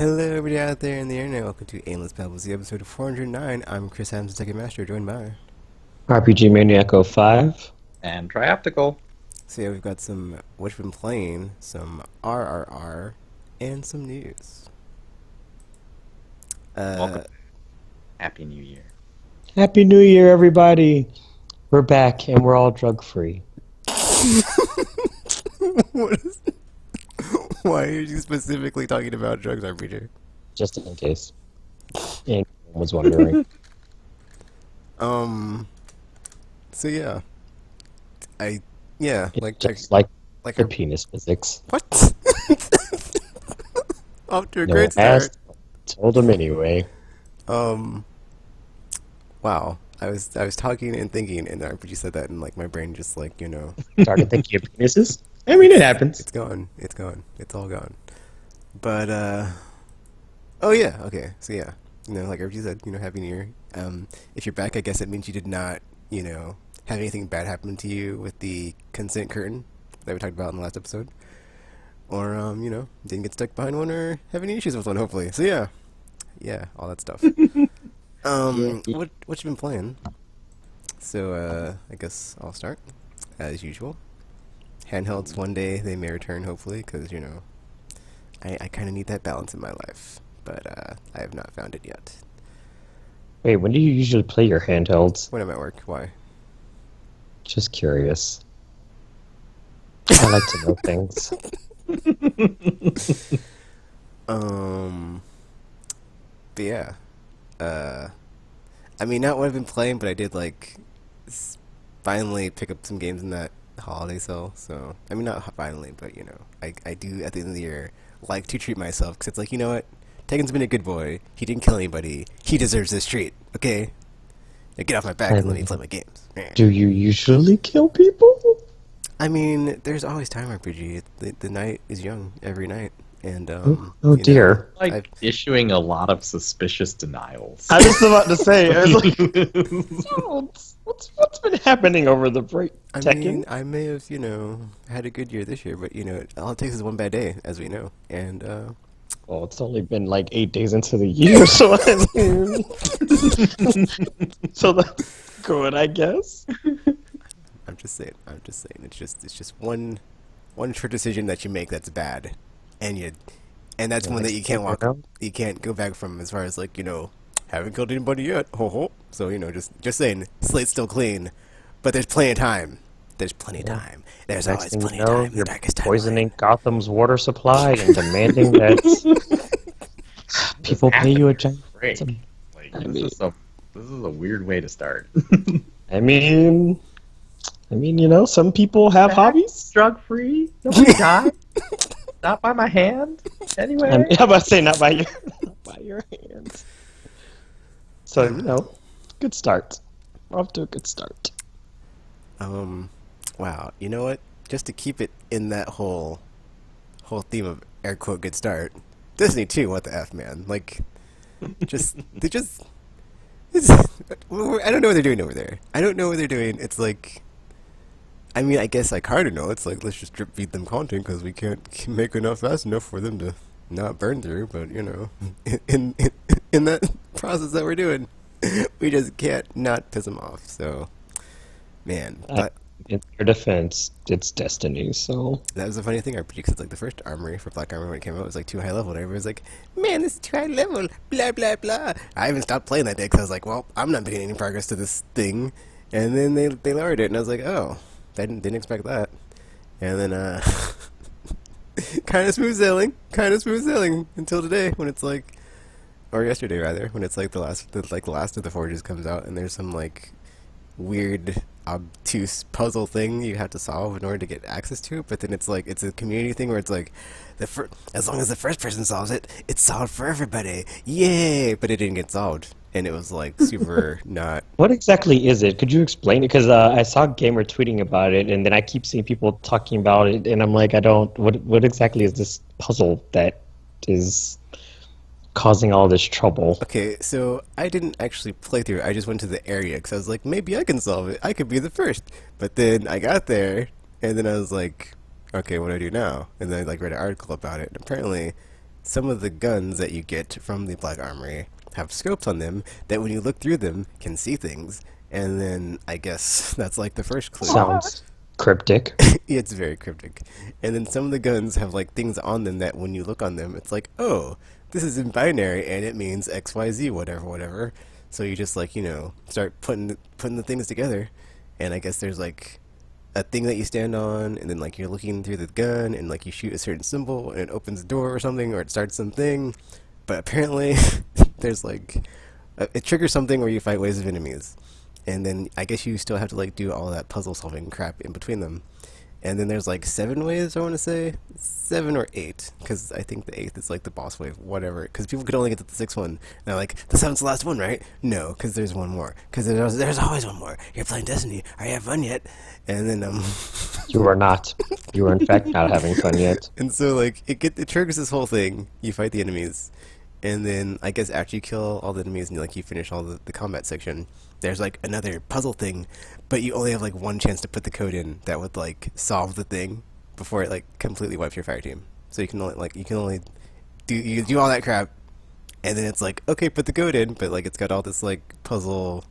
Hello, everybody out there in the internet. Welcome to Aimless Babble, the episode of 409. I'm Chris Adams, the Second Master, joined by. RPG Maniac 05. And Trioptical. So, yeah, we've got some what we've been playing, some RRR, and some news. Welcome. Happy New Year. Happy New Year, everybody. We're back, and we're all drug-free. What is. Why are you specifically talking about drugs, RPG? Just in case anyone was wondering. So, yeah. It's just like the her penis physics. What? Off to a No great one start. asked, told them anyway. Wow. I was talking and thinking, and RPG said that, and like my brain just Started thinking of penises. I mean, it happens. it's gone. It's gone. It's all gone. But oh yeah, okay. So yeah, like RPG said, Happy New Year. If you're back, I guess it means you did not, have anything bad happen to you with the consent curtain that we talked about in the last episode, or didn't get stuck behind one or have any issues with one. Hopefully. So yeah, all that stuff. What you been playing? So I guess I'll start as usual. Handhelds one day they may return, hopefully, because I kind of need that balance in my life, but I have not found it yet. Wait, when do you usually play your handhelds? When I'm at work, why? Just curious. I like to know things. But yeah, I mean, not what I've been playing, but I did finally pick up some games in that holiday sale. So I mean, not finally, but I do at the end of the year like to treat myself, because it's like, you know what, Tegan's been a good boy. He didn't kill anybody. He deserves this treat. Okay, now get off my back and let me play my games. Do you usually kill people? I mean, there's always time, RPG. The night is young every night, and Oh dear. Issuing a lot of suspicious denials. I was about to say, I was like, what's been happening over the break? I mean, I may have, had a good year this year, but, all it takes is one bad day, as we know. And, well, it's only been like 8 days into the year, so I mean, so that's good, I guess. I'm just saying. It's just one short decision that you make that's bad, and that's one that you can't go back from, as far as haven't killed anybody yet. Ho ho. So just saying, slate's still clean, but there's plenty of time. There's plenty of time. There's Next always thing plenty you of know, time. you're The darkest time. poisoning Gotham's water supply and demanding that people pay you a giant Great. ransom. This is a weird way to start. I mean, some people have hobbies. Drug free. Nobody died. Not by my hand. Anyway. I'm about to say not by your hands. So good start. We're off to a good start. Wow. You know what? Just to keep it in that whole theme of air quote good start, Destiny 2, what the F, man? I don't know what they're doing over there. I don't know what they're doing. It's like, I mean, I guess I kind of know. It's like, let's just drip feed them content because we can't make enough fast enough for them to not burn through. But in that process that we're doing, we just can't not piss them off. So, man, but In your defense, it's Destiny, so that was the funny thing. I predicted the first armory for Black Armor when it came out was too high level, and everyone was like, "Man, this is too high level." Blah blah blah. I even stopped playing that day because I was like, "Well, I'm not making any progress to this thing," and then they lowered it, and I was like, "Oh, I didn't expect that." And then kind of smooth sailing until today when it's or yesterday rather, when it's the last of the forges comes out, and there's some weird obtuse puzzle thing you have to solve in order to get access to it, but then it's a community thing where it's as long as the first person solves it, it's solved for everybody, yay! But it didn't get solved, and it was super not. What exactly is it? Could you explain it? Because I saw Gamer tweeting about it, and then I keep seeing people talking about it, and I'm like, what exactly is this puzzle that is causing all this trouble? Okay, so I didn't actually play through it. I just went to the area because I was like, maybe I can solve it. I could be the first. But then I got there, and then I was like, okay, what do I do now? And then I read an article about it. And apparently, some of the guns that you get from the Black Armory have scopes on them that when you look through them can see things. And then I guess that's like the first clue. Sounds cryptic. It's very cryptic. And then some of the guns have like things on them that when you look on them, it's like, oh, this is in binary and it means XYZ, whatever, whatever. So you just like, start putting the things together. And I guess there's like a thing that you stand on, and then like you're looking through the gun, and like you shoot a certain symbol, and it opens a door or something, or it starts something. But apparently, there's like it triggers something where you fight waves of enemies, and then I guess you still have to like do all that puzzle solving crap in between them. And then there's like 7 waves, I want to say 7 or 8, because I think the 8th is like the boss wave, whatever. Because people could only get to the 6th one. And they're like, the 7th's the last one, right? No, because there's one more. Because there's always one more. You're playing Destiny. Are you having fun yet? And then You are not. You are in fact not having fun yet. And so like it triggers this whole thing. You fight the enemies, and then I guess after you kill all the enemies and like you finish all the combat section, there's like another puzzle thing, but you only have like one chance to put the code in that would like solve the thing before it like completely wipes your fire team. So you can only do all that crap, and then it's like, okay, put the code in, but like it's got all this like puzzle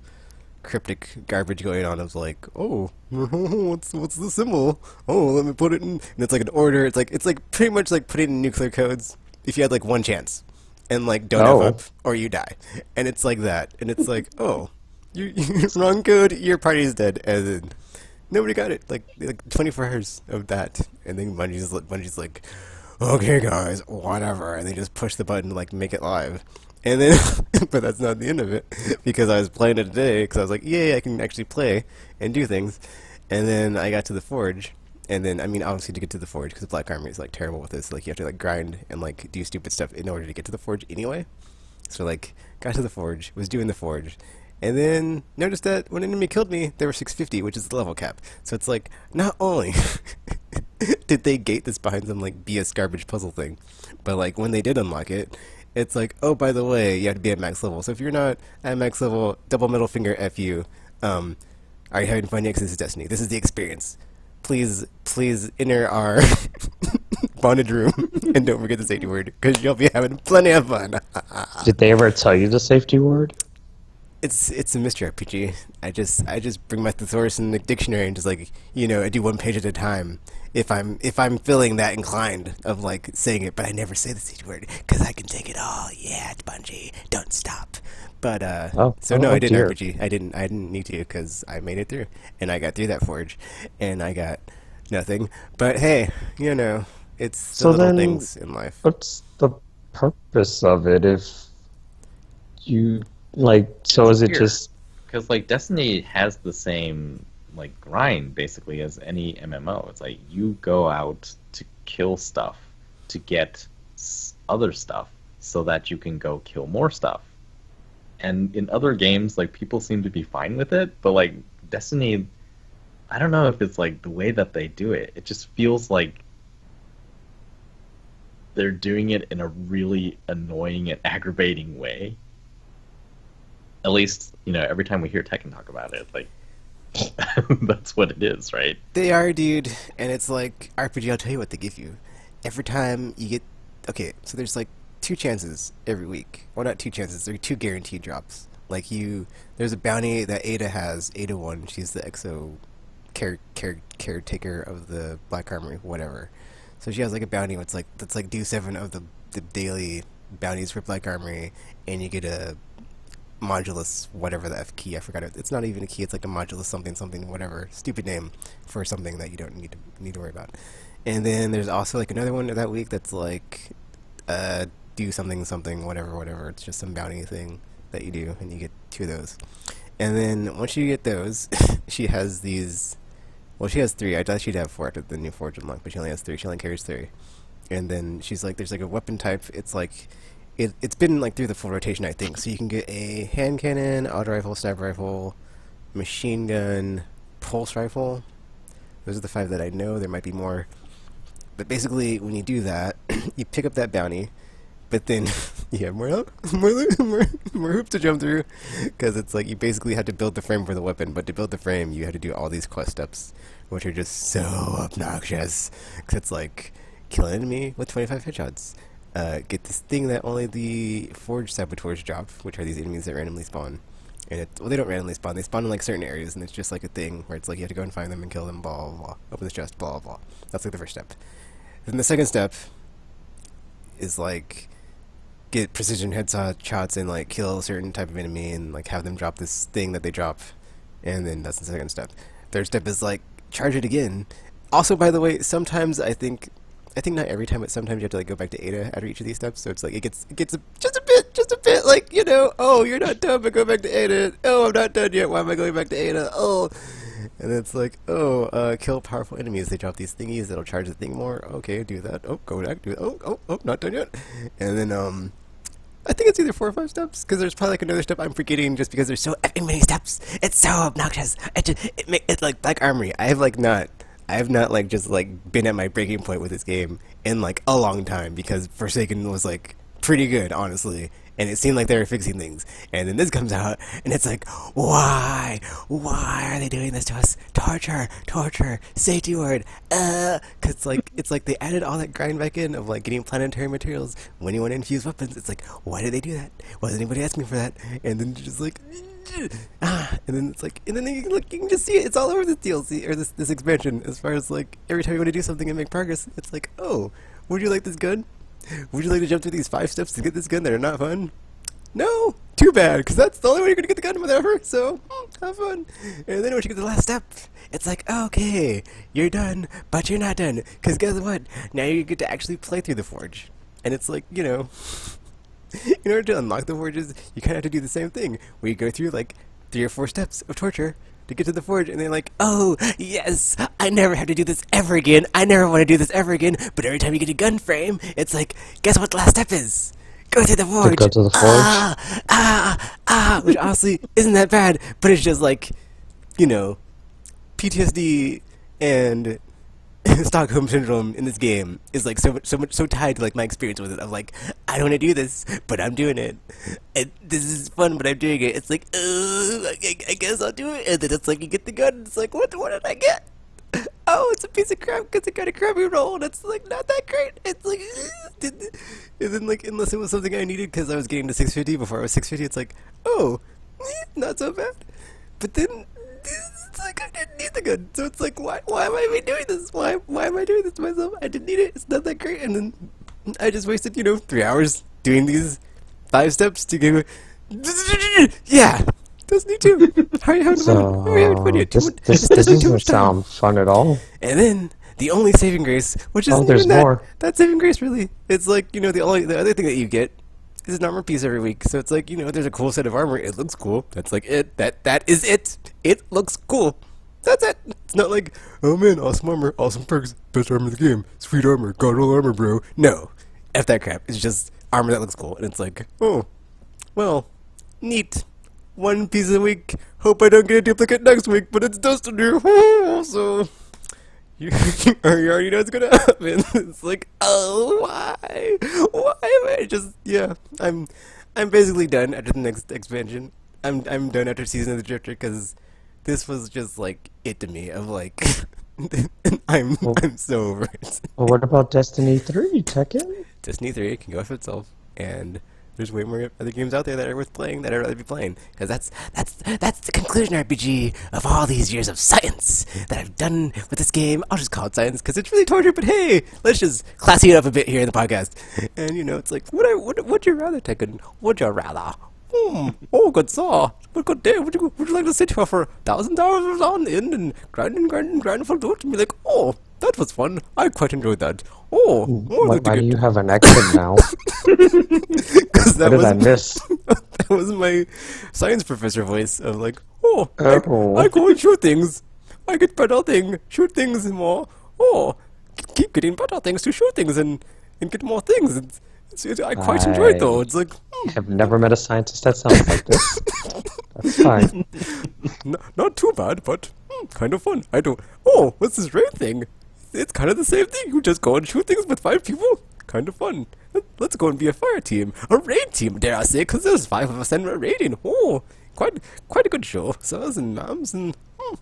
cryptic garbage going on of like, oh, what's the symbol? Oh, let me put it in, and it's like an order. It's like pretty much like putting in nuclear codes if you had like one chance, and like don't have up or you die, and it's like that, and it's like, oh, you wrong code, your party's dead, and then nobody got it. Like 24 hours of that, and then Bungie's like, okay guys, whatever, and they just push the button to like make it live. And then, but that's not the end of it, because I was playing it today, because I was like, yay, I can actually play and do things. And then I got to the Forge, and then, I mean, obviously to get to the Forge, because the Black Armory is like terrible with this, like you have to like grind and like do stupid stuff in order to get to the Forge anyway. So like, got to the Forge, was doing the Forge, and then noticed that when an enemy killed me, they were 650, which is the level cap. So it's like, not only did they gate this behind some like BS garbage puzzle thing, but like when they did unlock it, it's like, oh, by the way, you have to be at max level. So if you're not at max level, double middle finger F you. Are you having fun yet? 'Cause this is Destiny. This is the experience. Please enter our bonded room and don't forget the safety word, because you'll be having plenty of fun. Did they ever tell you the safety word? It's a mystery RPG. I just bring my thesaurus in the dictionary and just like, I do one page at a time. If I'm feeling that inclined of like saying it, but I never say the safety word because I can take it all. Yeah, Bungie, don't stop. But no, I didn't dear. RPG. I didn't need to because I made it through and I got through that Forge and I got nothing. But hey, it's the little things in life. What's the purpose of it if you like? So is it just because like Destiny has the same like grind basically as any MMO. It's like you go out to kill stuff to get other stuff so that you can go kill more stuff. And in other games, like people seem to be fine with it, but like Destiny, I don't know if it's like the way that they do it. It just feels like they're doing it in a really annoying and aggravating way. At least, every time we hear Tekken talk about it, like that's what it is, right? They are, dude, and it's like RPG. I'll tell you what they give you. Every time you get, okay, so there's like 2 chances every week. Well, not 2 chances. There are 2 guaranteed drops. Like there's a bounty that Ada has. Ada 1. She's the EXO caretaker of the Black Armory, whatever. So she has like a bounty that's like do 7 of the daily bounties for Black Armory, and you get a modulus, whatever the F key, I forgot it. It's not even a key, it's like a modulus something, whatever. Stupid name for something that you don't need to worry about. And then there's also like another one that week that's like do something, whatever. It's just some bounty thing that you do, and you get 2 of those. And then once you get those, she has these, well, she has 3. I thought she'd have 4 after the new Forge unlock, but she only has 3. She only carries 3. And then she's like, there's like a weapon type. It's like it's been like through the full rotation, I think. So you can get a hand cannon, auto rifle, sniper rifle, machine gun, pulse rifle. Those are the 5 that I know. There might be more. But basically, when you do that, you pick up that bounty, but then you have more hoops to jump through, because it's like you basically had to build the frame for the weapon. But to build the frame, you had to do all these quest steps, which are just so obnoxious. Because it's like, kill an enemy with 25 headshots. get this thing that only the Forge saboteurs drop, which are these enemies that randomly spawn. And well, they don't randomly spawn. They spawn in like certain areas, and it's just like a thing where it's like you have to go and find them and kill them. Blah blah blah. Open the chest. Blah blah blah. That's like the first step. Then the second step is like get precision headshot shots and like kill a certain type of enemy and like have them drop this thing that they drop, and then that's the second step. Third step is like charge it again. Also, by the way, sometimes I think not every time, but sometimes you have to like go back to Ada after each of these steps. So it's like it gets just a bit like, you know, oh, you're not done, but go back to Ada. Oh, I'm not done yet. Why am I going back to Ada? Oh, and it's like, oh, kill powerful enemies. They drop these thingies that'll charge the thing more. Okay, do that. Oh, go back. Do it. Oh, not done yet. And then I think it's either 4 or 5 steps, because there's probably like another step I'm forgetting just because there's so effing many steps. It's so obnoxious. It's like Black Armory. I have not like just like been at my breaking point with this game in like a long time, because Forsaken was like pretty good, honestly, and it seemed like they were fixing things. And then this comes out, and it's like, why are they doing this to us? Torture, safety word, cause it's like they added all that grind back in of like getting planetary materials when you want to infuse weapons. It's like, why did they do that? Why does anybody ask me for that? And then just like, and then it's like, and then you can just see it. It's all over this DLC or this expansion. As far as like every time you want to do something and make progress, it's like, oh, would you like this gun? Would you like to jump through these 5 steps to get this gun that are not fun? No, too bad, because that's the only way you're gonna get the gun whatever. So have fun. And then once you get to the last step, it's like, okay, you're done, but you're not done, because guess what? Now you get to actually play through the Forge, and it's like, you know. In order to unlock the Forges, you kind of have to do the same thing, where you go through like 3 or 4 steps of torture to get to the Forge, and they're like, oh, yes, I never have to do this ever again, I never want to do this ever again, but every time you get a gun frame, it's like, guess what the last step is? Go to the Forge! Go to the Forge? Which honestly isn't that bad, but it's just like, you know, PTSD and Stockholm syndrome in this game is like so tied to like my experience with it. I'm like, I don't want to do this, but I'm doing it. And this is fun, but I'm doing it. It's like, I guess I'll do it. And then it's like you get the gun. It's like, what did I get? Oh, it's a piece of crap because it got a crappy roll, and it's like not that great. It's like, and then like unless it was something I needed because I was getting to 650 before I was 650, it's like, oh, not so bad. But then. It's like I didn't need the gun, so it's like, why am I even doing this? Why am I doing this to myself? I didn't need it. It's not that great, and then I just wasted 3 hours doing these 5 steps to go. Yeah, Destiny 2. How are you having fun? How are you having fun here? This doesn't sound fun at all. And then the only saving grace, which is there's more. That saving grace really. It's like the other thing that you get is an armor piece every week. So it's like, there's a cool set of armor. It looks cool. That's like it. That is it. It looks cool. That's it. It's not like, oh man, awesome armor, awesome perks, best armor in the game, sweet armor, god roll armor, bro. No. F that crap. It's just armor that looks cool. And it's like, oh, well, neat. 1 piece a week. Hope I don't get a duplicate next week, but it's Destiny. So you already know it's gonna happen. It's like, oh, why am I just, yeah, I'm basically done after the next expansion. I'm done after Season of the Drifter, because this was just like it to me of like I'm so over it. Well, what about Destiny 3, Tekken? Destiny 3 can go for itself, and there's way more other games out there that are worth playing that I'd rather be playing, because that's the conclusion RPG of all these years of science that I've done with this game. I'll just call it science because it's really torture, but hey, let's just classy it up a bit here in the podcast. And it's like, would you rather, Tekken? Would you rather? Oh, good saw. But good day. Would you like to sit here for $1,000 on in and grind for loot and be like, oh, that was fun. I quite enjoyed that. Oh, why do you have an accent now? Because what did I miss? That was my science professor voice of like, I go and shoot things. I get better things, shoot things more. Oh, keep getting better things to shoot things and get more things. I quite enjoy it though. It's like, I have never met a scientist that sounds like this. That's fine. Not too bad, but kind of fun. I do. Oh, what's this raid thing? It's kind of the same thing. You just go and shoot things with 5 people. Kind of fun. Let's go and be a fire team, a raid team, dare I say, because there's 5 of us and we're raiding. Oh, quite a good show. Sirs and ma'ams, and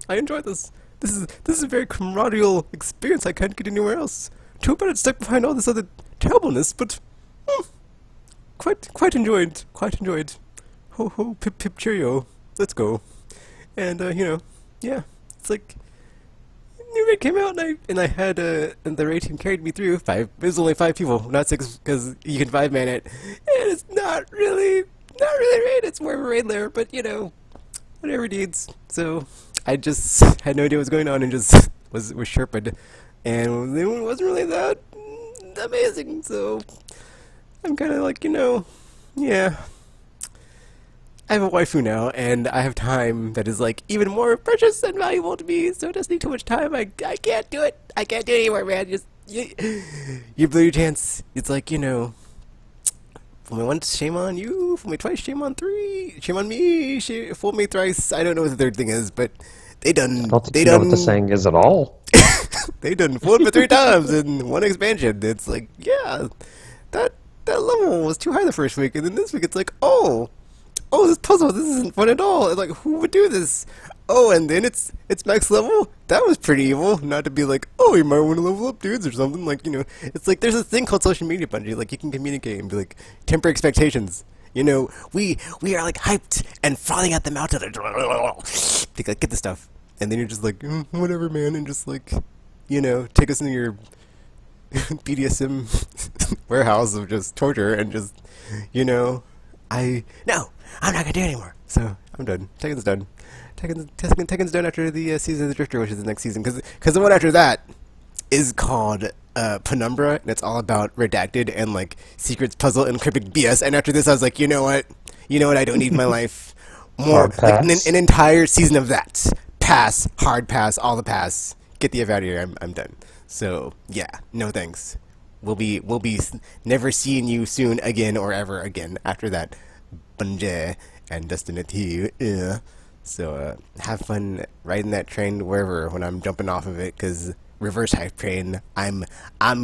I enjoy this. This is a very camaraderie experience I can't get anywhere else. Too bad it's stuck behind all this other terribleness, but Quite enjoyed. Quite enjoyed. Ho ho, pip pip cheerio. Let's go. And yeah, it's like new raid came out, and I had and the raid team carried me through five. It was only 5 people, not 6, because you can 5-man it, and it's not really raid. It's more of a raid lair, but whatever needs. So I just had no idea what was going on and just was sherped, and it wasn't really that amazing. So I'm kind of like, yeah. I have a waifu now, and I have time that is like even more precious and valuable to me. So it doesn't need too much time. I can't do it. I can't do it anymore, man. You blew your chance. It's like, fool me once, shame on you. Fool me twice, shame on 3. Shame on me. Fool me thrice. I don't know what the third thing is, but they done. I don't think you know what the saying is at all. They done fooled me 3 times in one expansion. It's like, yeah, that level was too high the first week, and then this week it's like, oh, this puzzle, this isn't fun at all. It's like, who would do this? Oh, and then it's max level? That was pretty evil. Not to be like, oh, you might want to level up dudes or something. Like, it's like there's a thing called social media, Bungie. Like, you can communicate and be like, temper expectations. We are like hyped and frothing at the mouth to like, get the stuff. And then you're just like, whatever, man. And just like, take us into your BDSM warehouse of just torture and just, no, I'm not gonna do it anymore. So I'm done. Tekken's done. Tekken's done after the season of the Drifter, which is the next season. Because the one after that is called Penumbra, and it's all about redacted and like secrets, puzzle, and cryptic BS. And after this, I was like, you know what? I don't need my life more. Like an entire season of that. Pass, hard pass, all the pass. Get the F out of here. I'm done. So yeah, no thanks. We'll be never seeing you soon again or ever again after that. Bungie and Destiny. Yeah. So have fun riding that train wherever when I'm jumping off of it, because reverse hype train. I'm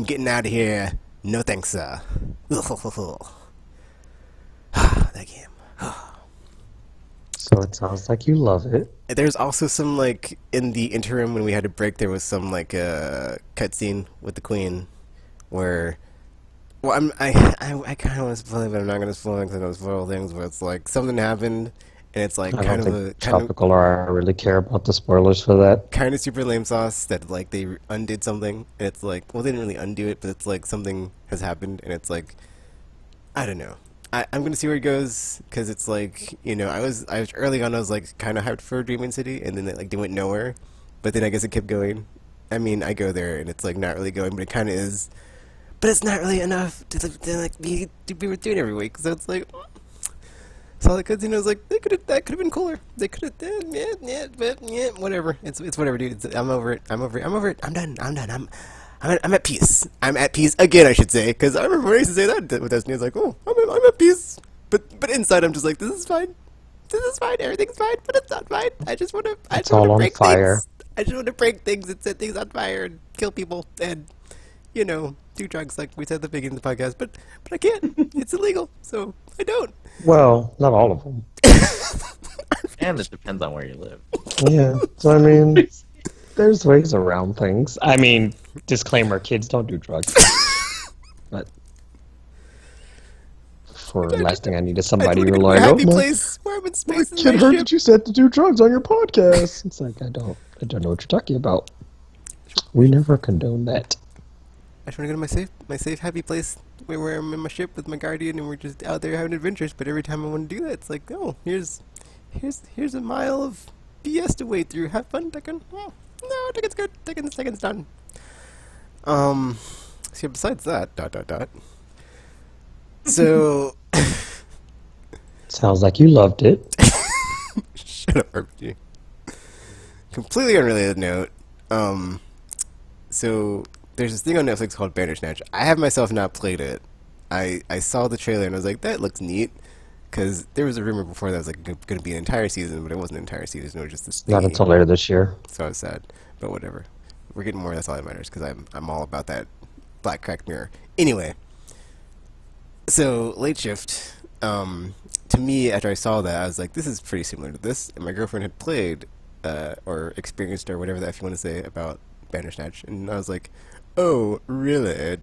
getting out of here. No thanks, that game. So it sounds like you love it. There's also some like in the interim when we had to break, there was some like cutscene with the Queen where. Well, I kind of want to spoil it, but I'm not going to spoil it because I don't spoil things. Where it's like something happened, and it's like I don't think topical or I really care about the spoilers for that. Kind of super lame sauce that like they undid something, and it's like, well, they didn't really undo it, but it's like something has happened, and it's like, I don't know. I'm going to see where it goes, because it's like, I was early on, I was like kind of hyped for Dreaming City, and then they went nowhere, but then I guess it kept going. I mean, I go there, and it's like not really going, but it kind of is. But it's not really enough to like be doing every week. So it's like, so all the cutscene, I was like, that could have been cooler. They could have done, but whatever. It's whatever, dude. I'm over it. I'm done. I'm at peace. I'm at peace again, I should say, because I remember when I used to say that with Destiny. I was like, oh, I'm at peace. But inside, I'm just like, this is fine. Everything's fine, but it's not fine. I just want to. It's all on fire. I just want to break things and set things on fire and kill people and. Do drugs like we said at the beginning of the podcast, but I can't. It's illegal, so I don't. Well, not all of them. And it depends on where you live. Yeah, so I mean, there's ways around things. I mean, disclaimer, kids don't do drugs. But for last thing I need is somebody who like, happy place where I'm in space. My kid heard that you said to do drugs on your podcast. It's like, I don't know what you're talking about. We never condone that. I just want to go to my safe, happy place where I'm in my ship with my guardian and we're just out there having adventures. But every time I want to do that, it's like, oh, here's a mile of BS to wade through. Have fun, Tekken. Oh, no, Tekken's good. Tekken's done. So besides that, ... So sounds like you loved it. Shut up, RPG. Completely unrelated note. So there's this thing on Netflix called Bandersnatch. I have myself not played it. I saw the trailer and I was like, that looks neat. Because there was a rumor before that was like going to be an entire season, but it wasn't an entire season. It was just this thing. Not until later this year. So I was sad, but whatever. We're getting more. That's all that matters. Because I'm all about that black cracked mirror. Anyway, so late shift. To me, after I saw that, I was like, this is pretty similar to this. And my girlfriend had played or experienced or whatever that if you want to say about Bandersnatch, and I was like, oh, really? ...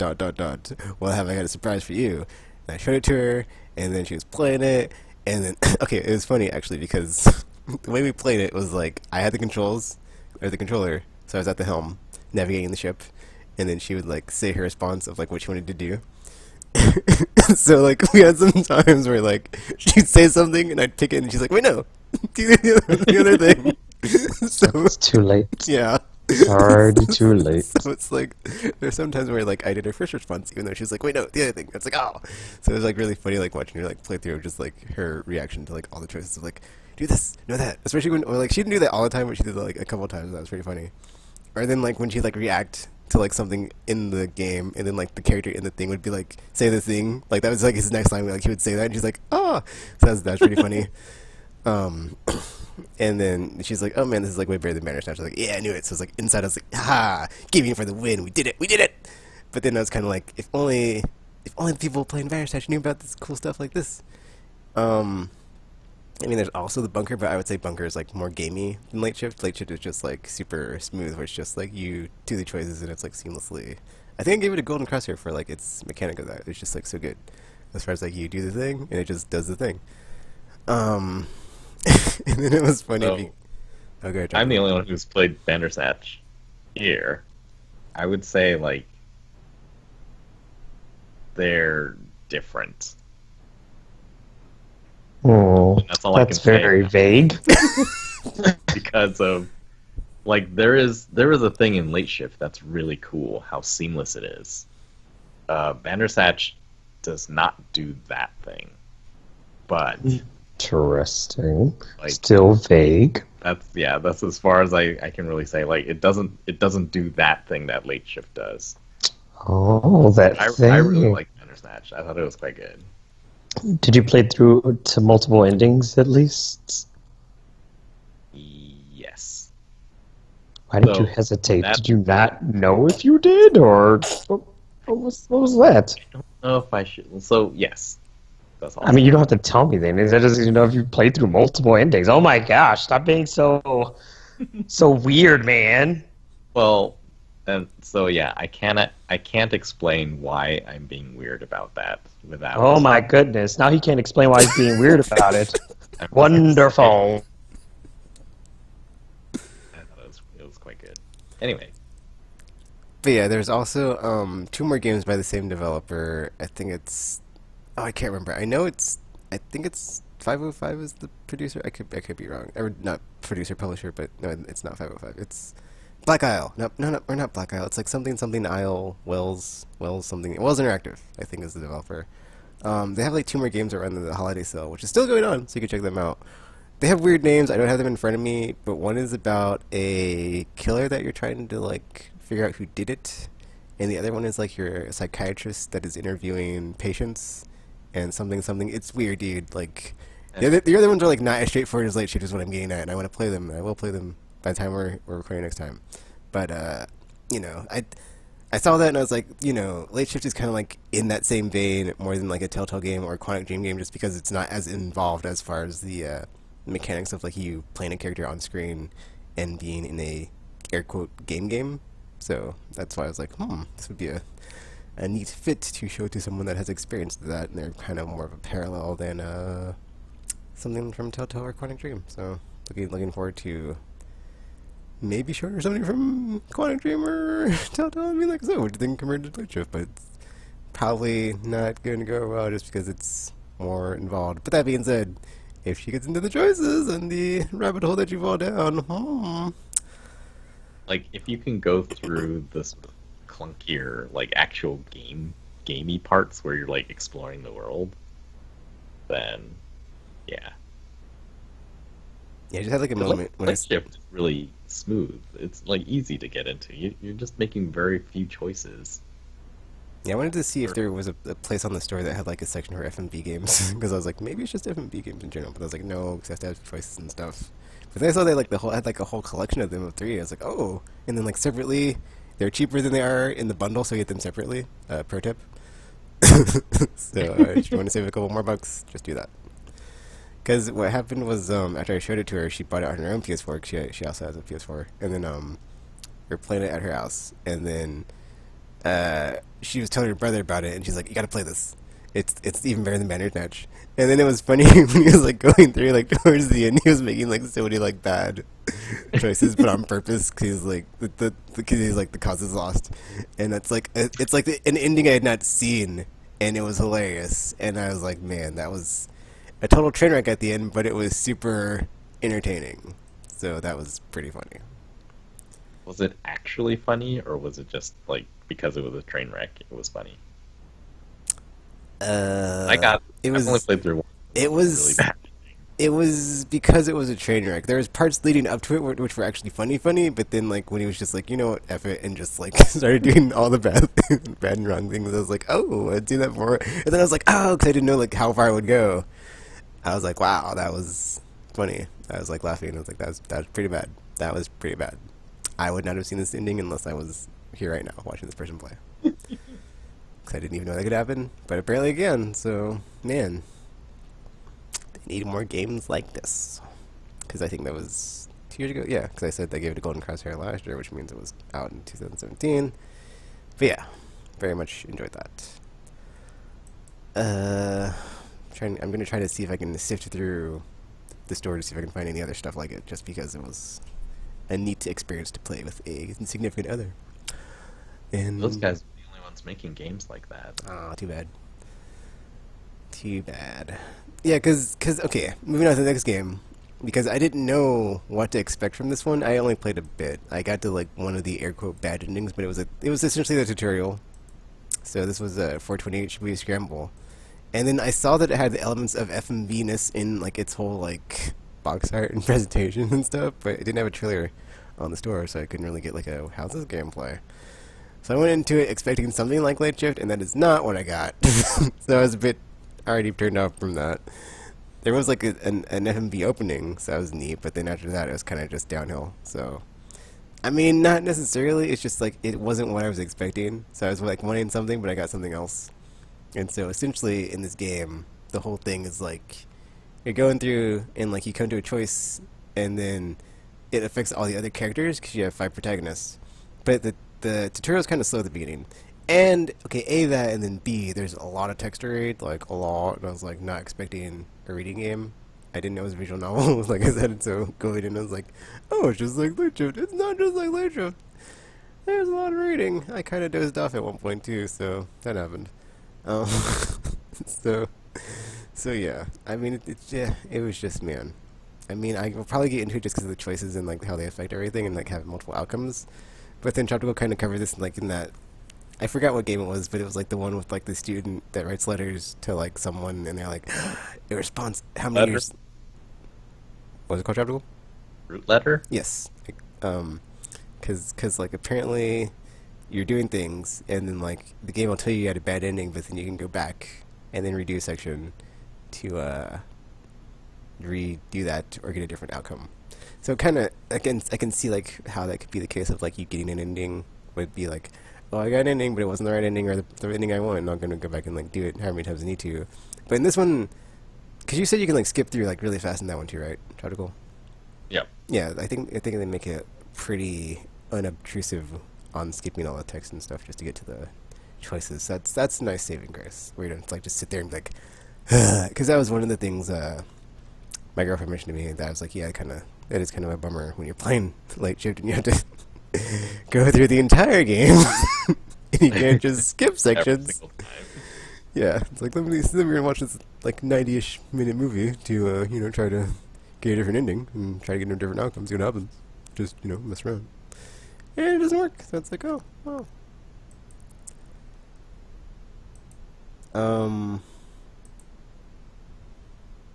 Well, have I got a surprise for you? And I showed it to her, and then she was playing it, and then okay, it was funny actually because the way we played it was like I had the controls or the controller, so I was at the helm navigating the ship, and then she would like say her response of like what she wanted to do. So like we had some times where like she'd say something and I'd pick it and she's like, wait, no, do the other thing. So It's too late. yeah. Already too late. So it's like there's sometimes where like I did her first response even though she's like, wait, no, the other thing. It's like, oh. So it was like really funny like watching her like play through just like her reaction to like all the choices of like do this, no that. Especially when or, like she didn't do that all the time, but she did that like a couple of times. That was pretty funny. Or then like when she like react to like something in the game, and then like the character in the thing would be like say the thing, like that was like his next line. Like he would say that, and she's like, oh, so that's pretty funny. And then she's like, oh man, this is like way better than Bandersnatch. I was like, yeah, I knew it. So it's like inside, I was like, ha, gaming for the win. We did it. We did it. But then I was kind of like, if only people playing Bandersnatch knew about this cool stuff like this. I mean, there's also the bunker, but I would say bunker is like more gamey than late shift. Late shift is just like super smooth, where it's just like you do the choices and it's like seamlessly. I think I gave it a golden crosshair for like its mechanic of that. It's just like so good, as far as like you do the thing and it just does the thing. And then it was funny. So, okay, I'm the only one who's played Bandersnatch here. I would say like they're different. Oh, That's all I can that's say. very vague. Because of like there is a thing in late shift that's really cool how seamless it is. Bandersnatch does not do that thing, but Interesting. like Still vague. that's as far as I can really say. Like it doesn't do that thing that late shift does. Oh, that thing. I really like Bandersnatch. I thought it was quite good. Did you play through to multiple endings at least? Yes. Why did So, you hesitate? that- Did you not know if you did, or what was that? I don't know if I should. So yes, that's all. I mean, you don't have to tell me then. That doesn't even know if you played through multiple endings. Oh my gosh! Stop being so weird, man. Well, and so yeah, I can't explain why I'm being weird about that without. Oh my goodness! Now he can't explain why he's being weird about it. Wonderful. I thought it was quite good. Anyway, But yeah, there's also 2 more games by the same developer. I think it's I can't remember. I think it's 505 is the producer. I could be wrong. Or not producer, publisher, but no, it's not 505. It's Black Isle. No, or not Black Isle. It's like something Isle Wells something. Wells Interactive, I think, is the developer. They have like 2 more games that run the holiday sale, which is still going on, so you can check them out. They have weird names. I don't have them in front of me, but one is about a killer that you're trying to like figure out who did it, and the other one is like you're a psychiatrist that is interviewing patients and something. It's weird, dude. Like the other ones are like not as straightforward as late shift is what I'm getting at, and I want to play them. And I will play them by the time we're recording next time. But you know, I saw that and I was like, you know, late shift is kind of like in that same vein more than like a Telltale game or a Quantic Dream game, just because it's not as involved as far as the mechanics of like you playing a character on screen and being in a air quote game. So that's why I was like, this would be a neat fit to show to someone that has experienced that, and they're kind of more of a parallel than something from Telltale or Quantic Dream. So looking forward to maybe showing her something from Quantic Dream or Telltale and being like, so what do you think compared to Late Shift? But it's probably not going to go well just because it's more involved. But that being said, if she gets into the choices and the rabbit hole that you fall down, like if you can go through this clunkier, like actual gamey parts where you're like exploring the world, then yeah. Yeah, I just had like a moment when Late shift is really smooth. It's like easy to get into. You're just making very few choices. Yeah, I wanted to see if there was a place on the store that had like a section for F&B games, because I was like, maybe it's just F&B games in general. But I was like, no, because I have to have choices and stuff. But then I saw they like had like a whole collection of them of 3. I was like, oh, and then like separately, they're cheaper than they are in the bundle, so you get them separately. Pro tip. So if you want to save a couple more bucks, just do that. Because what happened was after I showed it to her, she bought it on her own PS4. 'Cause she also has a PS4, and then we were playing it at her house, and then she was telling her brother about it, and she's like, "You gotta play this." It's even better than Bandersnatch. And then it was funny when he was like going through like towards the end, he was making like so many like bad choices, but on purpose because he's like cause he's like the cause is lost, and it's like an ending I had not seen, and it was hilarious, and I was like, man, that was a total train wreck at the end, but it was super entertaining, so that was pretty funny. Was it actually funny, or was it just like because it was a train wreck, it was funny? I've only played through one. It was really bad. It was because it was a train wreck. There was parts leading up to it which were actually funny, but then like when he was just like, you know what, F it, and just like started doing all the bad and wrong things, I was like, oh, I'd do that more. And then I was like, oh, because I didn't know like how far I would go. I was like, wow, that was funny. I was like laughing. I was like, that was pretty bad. That was pretty bad. I would not have seen this ending unless I was here right now watching this person play. Because I didn't even know that could happen, but apparently again. So man. Need more games like this, because I think that was 2 years ago. Yeah, because I said they gave it a Golden Crosshair last year, which means it was out in 2017. But yeah, very much enjoyed that. I'm gonna try to see if I can sift through the store to see if I can find any other stuff like it, just because it was a neat experience to play with a significant other. And Those guys are the only ones making games like that. oh, too bad. Too bad. Yeah, because okay, moving on to the next game, because I didn't know what to expect from this one. I only played a bit. I got to like one of the air quote bad endings, but it was essentially the tutorial. So this was a 428 Shibuya Scramble, and then I saw that it had the elements of FMV-ness in like its whole like box art and presentation and stuff, but it didn't have a trailer on the store, so I couldn't really get like a how's this gameplay. So I went into it expecting something like Late Shift, and that is not what I got. So I was a bit already turned off from that. There was like an FMV opening, so that was neat, but then after that it was kind of just downhill. So I mean, not necessarily, it's just like it wasn't what I was expecting, so I was like wanting something, but I got something else. And so essentially in this game the whole thing is like you're going through and like you come to a choice, and then it affects all the other characters because you have 5 protagonists, but the tutorial is kind of slow at the beginning. And, okay, A, that, and then B, there's a lot of text to read, like, a lot, and I was, like, not expecting a reading game. I didn't know it was a visual novel, like I said, so going in, I was like, oh, it's just like Late Shift. It's not just like Late Shift. There's a lot of reading. I kind of dozed off at one point, too, so that happened. So yeah, I mean, it was just, man. I mean, I will probably get into it just because of the choices and, like, how they affect everything and, like, have multiple outcomes. But then Tropical kind of covered this, like, in that, I forgot what game it was, but it was like the one with like the student that writes letters to like someone, and they're like, it responds how many Letter? years? What was it called, Tropical? Root letter? Yes. Cause like apparently you're doing things, and then like the game will tell you had a bad ending, but then you can go back and then redo a section to redo that or get a different outcome. So kind of I can see like how that could be the case of like you getting an ending would be like, oh, I got an ending, but it wasn't the right ending or the ending I want, and I'm going to go back and like do it however many times I need to. But in this one, because you said you can like skip through like really fast in that one too, right? Tropical? Yep. Yeah, I think they make it pretty unobtrusive on skipping all the text and stuff just to get to the choices. That's a nice saving grace, where you don't like just sit there and be like, because that was one of the things my girlfriend mentioned to me, that I was like, yeah, that is kind of a bummer when you're playing Late Shift and you have to go through the entire game and you can't just skip sections. Yeah, it's like, we're gonna watch this like 90-ish minute movie to you know, try to get a different ending and try to get a different outcome, see what happens. Just, you know, mess around. And it doesn't work, so it's like, oh.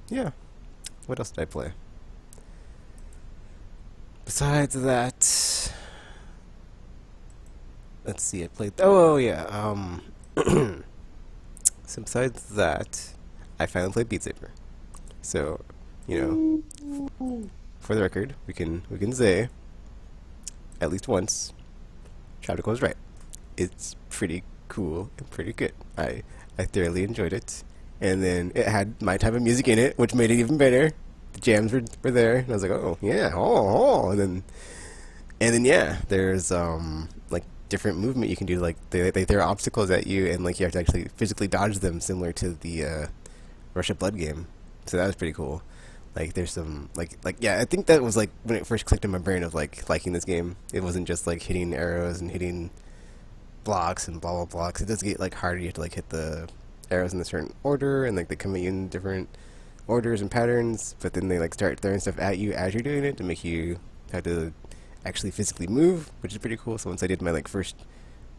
Yeah. What else did I play? Besides that, let's see, I played, oh yeah, so besides that, I finally played Beat Saber. So, you know, for the record, we can say, at least once, Tropical was right. It's pretty cool and pretty good. I thoroughly enjoyed it. And then it had my type of music in it, which made it even better. The jams were there, and I was like, oh yeah, and then yeah, there's like different movement you can do. Like they throw obstacles at you, and like you have to actually physically dodge them, similar to the Rush of Blood game. So that was pretty cool. Like there's some like yeah, I think that was like when it first clicked in my brain of like liking this game. It wasn't just like hitting arrows and hitting blocks and blah blah blocks. It does get like harder. You have to like hit the arrows in a certain order, and like they come at you in different orders and patterns. But then they like start throwing stuff at you as you're doing it to make you have to actually physically move, which is pretty cool. So once I did my like first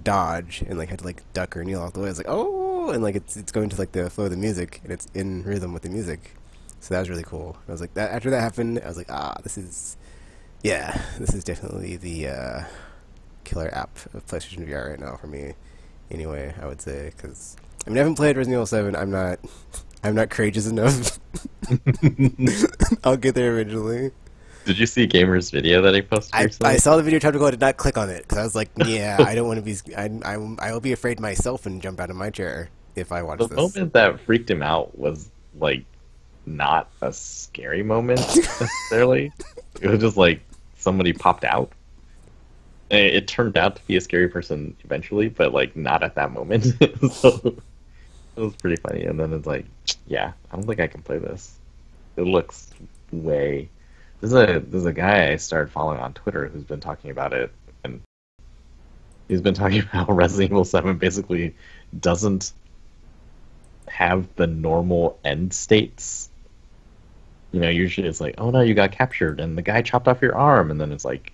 dodge and like had to like duck or kneel off the way, I was like, oh, and like it's going to like the flow of the music, and it's in rhythm with the music. So that was really cool. I was like, that after that happened, I was like, this is definitely the killer app of PlayStation VR right now for me. Anyway, I would say, because I mean I haven't played Resident Evil 7. I'm not courageous enough. I'll get there eventually. Did you see Gamer's video that he posted recently? I saw the video, tried to go, I did not click on it because I was like, yeah, I don't want to be. I will be afraid myself and jump out of my chair if I watch this. The moment that freaked him out was like not a scary moment necessarily. It was just like somebody popped out. It turned out to be a scary person eventually, but like not at that moment. So it was pretty funny. And then it's like, yeah, I don't think I can play this. It looks way. There's a guy I started following on Twitter who's been talking about it, and he's been talking about how Resident Evil 7 basically doesn't have the normal end states. You know, usually it's like, oh no, you got captured and the guy chopped off your arm, and then it's like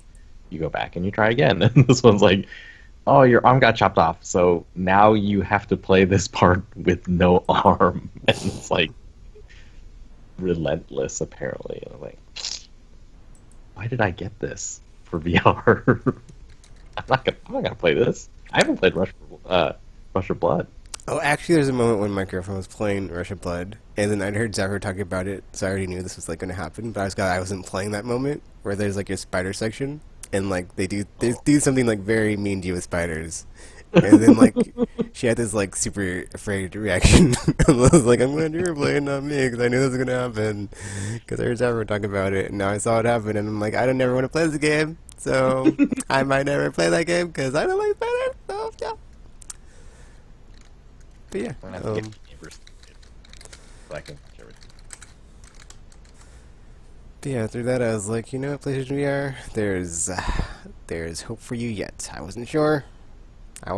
you go back and you try again. And this one's like, oh, your arm got chopped off, so now you have to play this part with no arm. And it's like relentless apparently. And I'm like, why did I get this for VR? I'm not gonna play this. I haven't played Rush of Blood. Oh, actually, there's a moment when my girlfriend was playing Rush of Blood, and then I'd heard Zephyr talking about it, so I already knew this was like going to happen. But I was glad I wasn't playing that moment where there's like a spider section, and like they do something like very mean to you with spiders, and then like she had this like super afraid reaction. I was like, I'm glad you were playing, not me, because I knew this was going to happen. Because I heard Zephyr talking about it, and now I saw it happen, and I'm like, I don't never want to play this game, so I might never play that game because I don't like spiders. So yeah. But yeah, I'm gonna have to get neighbors so I can watch everything. but yeah, through that I was like, you know, PlayStation VR, there's hope for you yet. I wasn't sure. I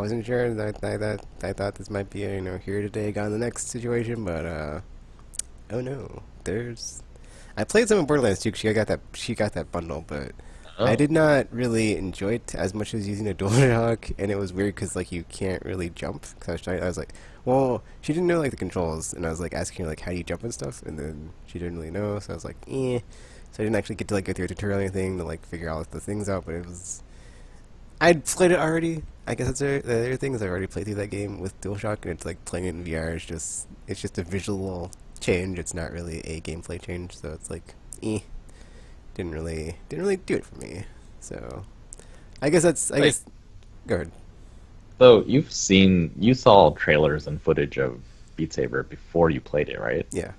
thought this might be a, you know, here today, gone the next situation, but oh no, I played some in Borderlands 2 because she got that bundle, but I did not really enjoy it as much as using a DualShock, and it was weird because like you can't really jump. Cause I was like, well, she didn't know like the controls, and I was like asking her like how do you jump and stuff, and then she didn't really know, so I was like, eh. So I didn't actually get to like go through a tutorial or anything to like figure all the things out, but I'd played it already. I guess that's the other thing is I already played through that game with DualShock, and it's like playing it in VR is it's just a visual change. It's not really a gameplay change, so it's like, eh. Didn't really do it for me. So I guess go ahead. So you saw trailers and footage of Beat Saber before you played it, right? Yeah.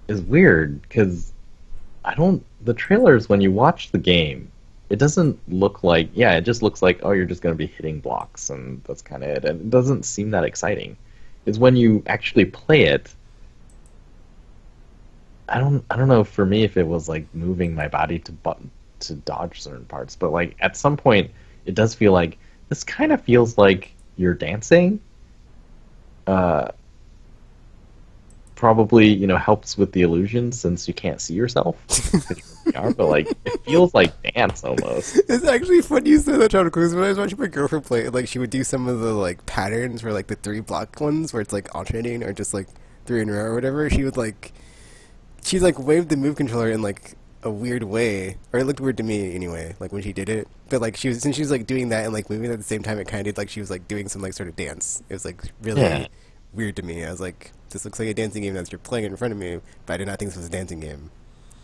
It's weird because the trailers when you watch the game, it doesn't look like, it just looks like, oh, you're just going to be hitting blocks and that's kind of it. And it doesn't seem that exciting. It's when you actually play it, I don't know for me if it was like moving my body to dodge certain parts, but like at some point it does feel like this kind of feels like you're dancing. Probably, you know, helps with the illusion since you can't see yourself. But like it feels like dance almost. It's actually funny you said that, John, because when I was watching my girlfriend play it, like she would do some of the like patterns where like the 3 block ones where it's like alternating or just like 3 in a row or whatever. She like waved the move controller in like a weird way, or it looked weird to me anyway, like when she did it. But like since she was like doing that and like moving at the same time, it kind of did like she was like doing some like sort of dance. It was like really weird to me. I was like, this looks like a dancing game that you're playing in front of me, but I did not think this was a dancing game.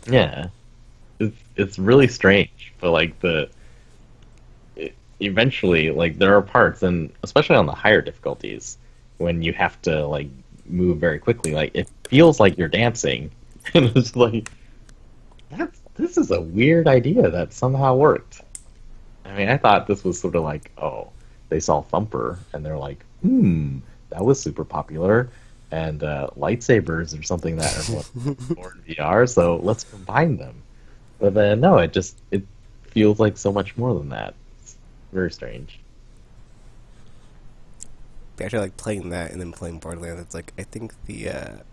Yeah, it's really strange, but like eventually, like there are parts, and especially on the higher difficulties, when you have to like move very quickly, like it feels like you're dancing. And it's like, this is a weird idea that somehow worked. I mean, I thought this was sort of like, oh, they saw Thumper, and they're like, that was super popular, and lightsabers or something that are more in VR, so let's combine them. But then, no, it feels like so much more than that. It's very strange. But actually, like playing that and then playing Borderlands, it's like I think the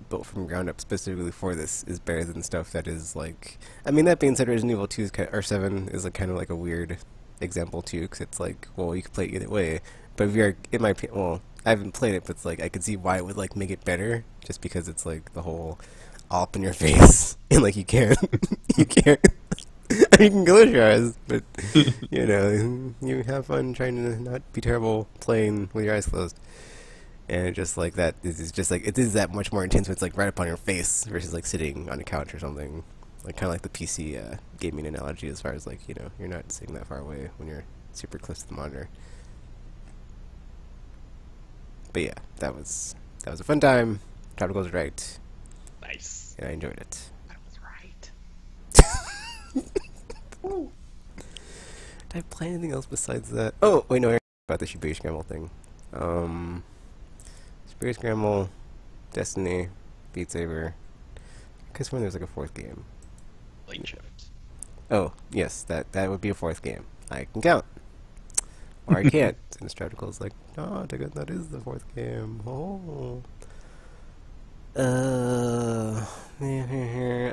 built from ground up specifically for this is better than stuff that is like. I mean, that being said, Resident Evil 2 or 7 is like kind of like a weird example too, because it's like, well, you could play it either way. But VR, in my opinion, well, I haven't played it, but it's like I could see why it would like make it better, just because it's like the whole all up in your face and like you can't, you can't. I mean, you can close your eyes, but you know, you have fun trying to not be terrible playing with your eyes closed. And it just like that is just like it is that much more intense when it's like right up on your face versus like sitting on a couch or something. Like kind of like the PC gaming analogy, as far as like, you know, you're not sitting that far away when you're super close to the monitor. But yeah, that was a fun time. Tropical was right, Nice. and I enjoyed it. I was right. Did I play anything else besides that? Oh wait, no, I heard about the Shibuya Scramble thing. Shibuya Scramble, Destiny, Beat Saber. I guess when there's like a fourth game. Late shift. Oh yes, that would be a fourth game. I can count, or I can't. And Stratical is like, oh, that is the fourth game. Oh. I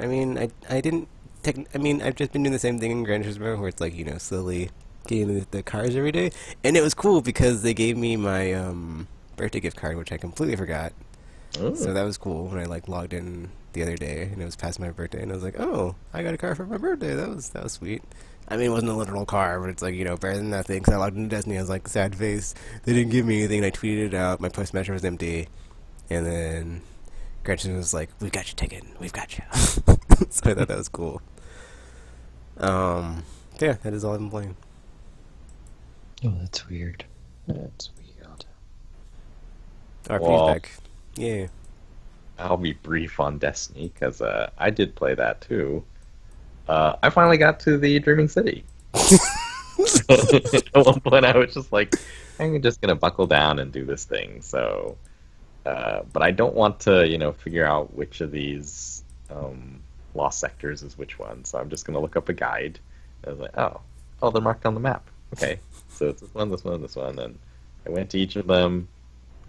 mean, I didn't. I mean, I've just been doing the same thing in Gran Turismo, where it's like, you know, slowly getting the cars every day, and it was cool because they gave me my birthday gift card, which I completely forgot. Oh. So that was cool when I like logged in the other day, and it was past my birthday, and I was like, oh, I got a car for my birthday. That was sweet. I mean, it wasn't a literal car, but it's like, you know, better than nothing. Because I logged into Destiny, I was like, sad face. They didn't give me anything, and I tweeted it out. My post matcher was empty, and then Gretchen was like, "We've got you taken. We've got you." So I thought that was cool. Yeah, that is all I've been playing. Oh, that's weird. That's weird. RP's Well, back. Yeah. I'll be brief on Destiny because I did play that too. I finally got to the Dreaming City. At one point, I was just like, I'm just gonna buckle down and do this thing. So, but I don't want to, you know, figure out which of these lost sectors is which one. So I'm just gonna look up a guide. I was like, oh, they're marked on the map. Okay, so it's this one, this one, this one. And I went to each of them,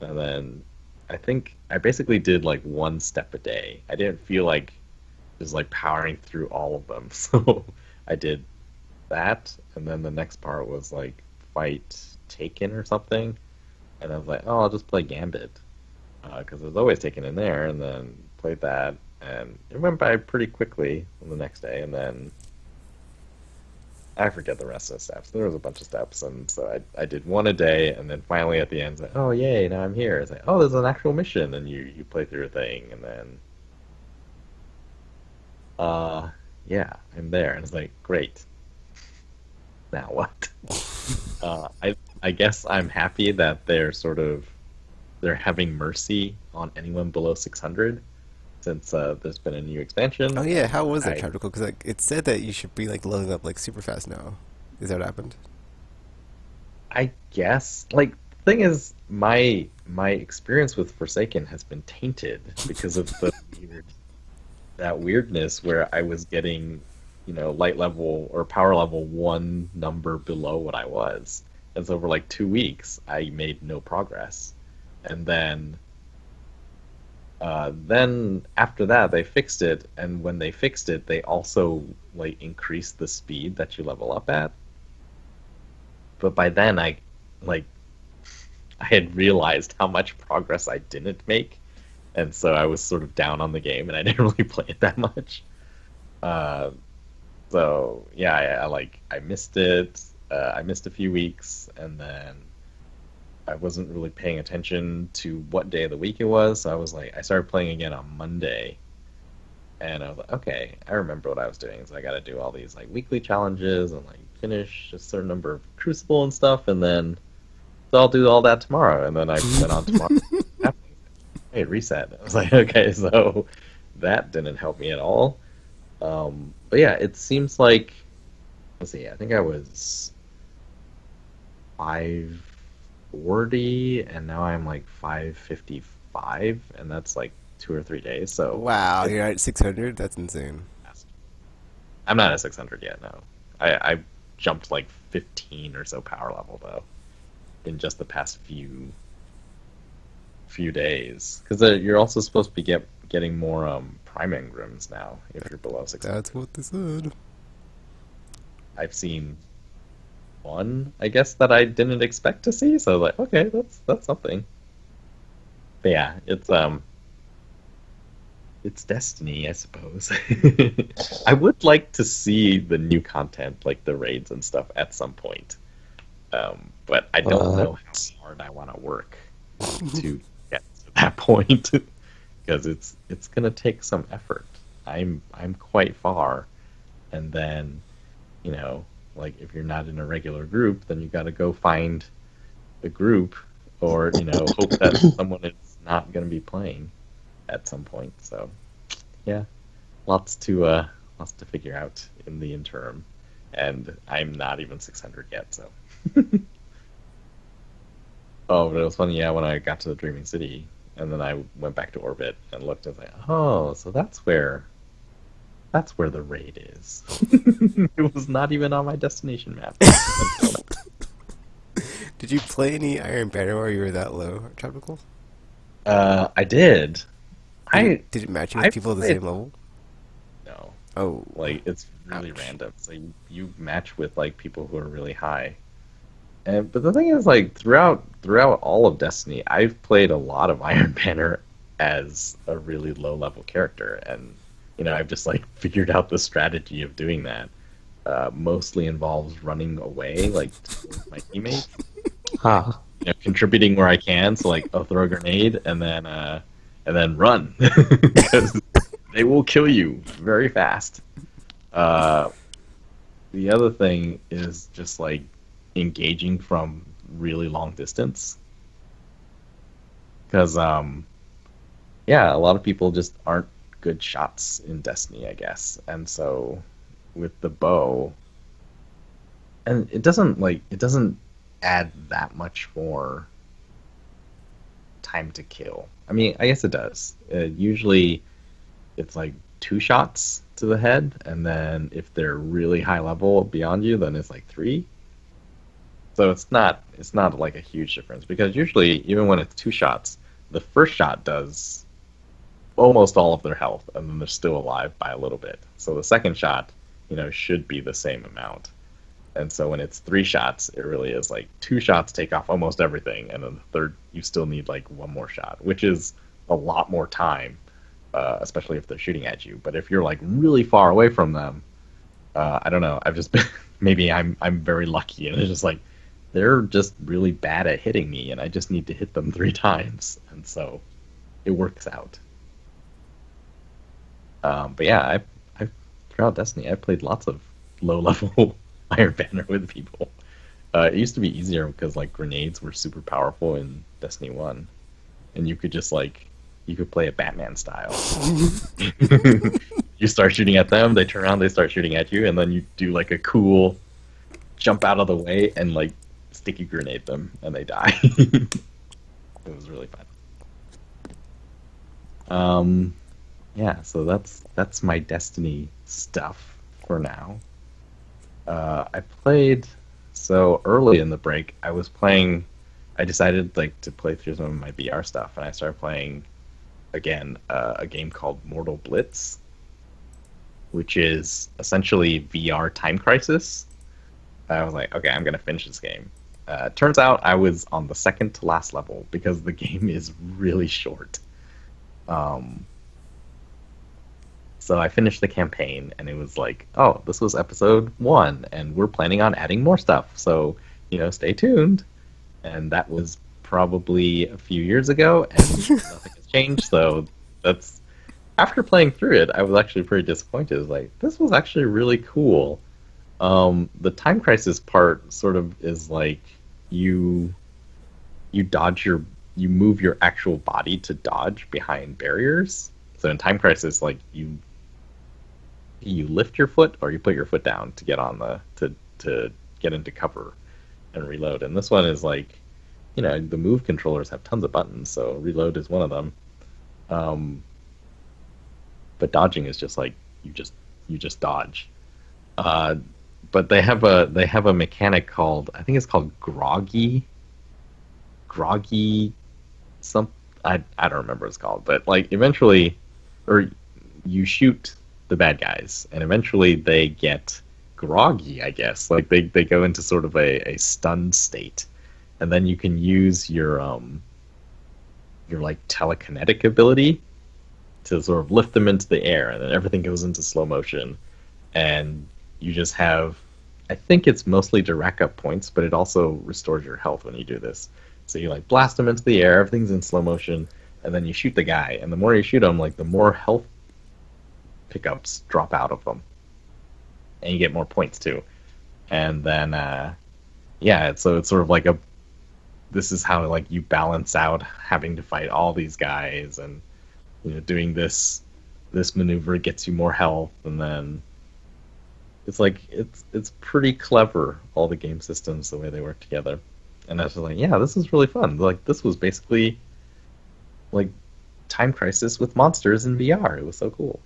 and then I think I basically did like one step a day. I didn't feel like just like powering through all of them, so I did that, and then the next part was like fight Taken or something, and I was like, oh, I'll just play Gambit because it was always Taken in there, and then played that, and it went by pretty quickly on the next day, and then I forget the rest of the steps. There was a bunch of steps, and so I did one a day, and then finally at the end, it's like, oh yay, now I'm here. It's like, oh, there's an actual mission, and you play through a thing, and then yeah, I'm there, and it's like, great. Now what? I guess I'm happy that they're having mercy on anyone below 600, since there's been a new expansion. Oh yeah, how was that Tropical? Because like it said that you should be like leveling up like super fast now. Is that what happened? I guess. Like, the thing is, my experience with Forsaken has been tainted because of that weirdness where I was getting, you know, light level or power level one number below what I was. And so for like 2 weeks, I made no progress. And then after that, they fixed it. And when they fixed it, they also like increased the speed that you level up at. But by then, I had realized how much progress I didn't make. And so I was sort of down on the game, and I didn't really play it that much. So yeah, I missed it. I missed a few weeks, and then I wasn't really paying attention to what day of the week it was. So I was like, I started playing again on Monday, and I was like, okay, I remember what I was doing. So I got to do all these like weekly challenges and like finish a certain number of Crucible and stuff, and then so I'll do all that tomorrow. And then I went on tomorrow. Hey, reset. I was like, okay, so that didn't help me at all. But yeah, it seems like, let's see, I think I was 540, and now I'm like 555, and that's like 2 or 3 days. So Wow, it's you're at 600? That's insane. fast. I'm not at 600 yet. No, I jumped like 15 or so power level though in just the past few days, because you're also supposed to be getting more prime engrams now if you're below 600. That's what they said. I've seen one, I guess, that I didn't expect to see. So like, okay, that's something. But yeah, it's Destiny, I suppose. I would like to see the new content, like the raids and stuff, at some point. But I don't know how hard I want to work to get to that point, because it's gonna take some effort. I'm quite far, and then, like if you're not in a regular group, then you got to go find a group, or hope that someone is not going to be playing at some point. So yeah, lots to figure out in the interim, and I'm not even 600 yet. So oh, but it was funny. Yeah, when I got to the Dreaming City, and then I went back to orbit and looked, and was like, oh, so that's where the raid is. It was not even on my destination map. Did you play any Iron Banner while you were that low, Tropical? I did. Did it match you with people at the same level? No. Oh. Like, it's really Ouch. random. So you match with, like, people who are really high. But the thing is, like, throughout all of Destiny, I've played a lot of Iron Banner as a really low-level character, and I've just like figured out the strategy of doing that. Mostly involves running away, like towards my teammates. Huh. Contributing where I can. So like, I'll throw a grenade and then run, because they will kill you very fast. The other thing is just like engaging from really long distance, because yeah, a lot of people just aren't good shots in Destiny, I guess. And so with the bow, and it doesn't add that much more time to kill. I mean, I guess it does. Usually it's like 2 shots to the head, and then if they're really high level beyond you, then it's like 3. So it's not like a huge difference, because usually even when it's 2 shots, the first shot does almost all of their health, and then they're still alive by a little bit. So the second shot, should be the same amount. And so when it's 3 shots, it really is like 2 shots take off almost everything, and then the third, you still need like 1 more shot, which is a lot more time, especially if they're shooting at you. But if you're like really far away from them, I don't know. I've just been maybe I'm very lucky, and it's just like they're just really bad at hitting me, and I just need to hit them 3 times, and so it works out. But yeah, I throughout Destiny, I played lots of low-level Iron Banner with people. It used to be easier because like grenades were super powerful in Destiny 1, and you could just you could play it Batman style. You start shooting at them, they turn around, they start shooting at you, and then you do like a cool jump out of the way and like sticky grenade them, and they die. It was really fun. Yeah, so that's my Destiny stuff for now. I played, so early in the break, I decided to play through some of my VR stuff, and I started playing again a game called Mortal Blitz, which is essentially VR Time Crisis. I was like, okay, I'm gonna finish this game. Turns out I was on the second to last level because the game is really short. So I finished the campaign, and it was like, oh, this was episode 1, and we're planning on adding more stuff, so, stay tuned. And that was probably a few years ago, and nothing has changed, so that's... After playing through it, I was actually pretty disappointed. I was like, this was actually really cool. The Time Crisis part sort of is like, you move your actual body to dodge behind barriers. So in Time Crisis, like you lift your foot or you put your foot down to get on to get into cover, and reload. And this one is like, the move controllers have tons of buttons, so reload is one of them. But dodging is just like you just dodge. But they have a mechanic called, I think it's called groggy some, I don't remember what it's called, but like eventually, or you shoot the bad guys and eventually they get groggy, I guess. Like they go into sort of a stunned state, and then you can use your like telekinetic ability to sort of lift them into the air, and then everything goes into slow motion, and you just have, I think it's mostly to rack up points, but it also restores your health when you do this. So you like blast them into the air, everything's in slow motion, and then you shoot the guy, and the more you shoot him, like the more health pickups drop out of them, and you get more points too. And then so it's sort of like this is how like you balance out having to fight all these guys, and doing this maneuver gets you more health, and then it's like it's pretty clever, all the game systems, the way they work together. And I was like, yeah, this is really fun. Like this was basically like Time Crisis with monsters in VR. It was so cool.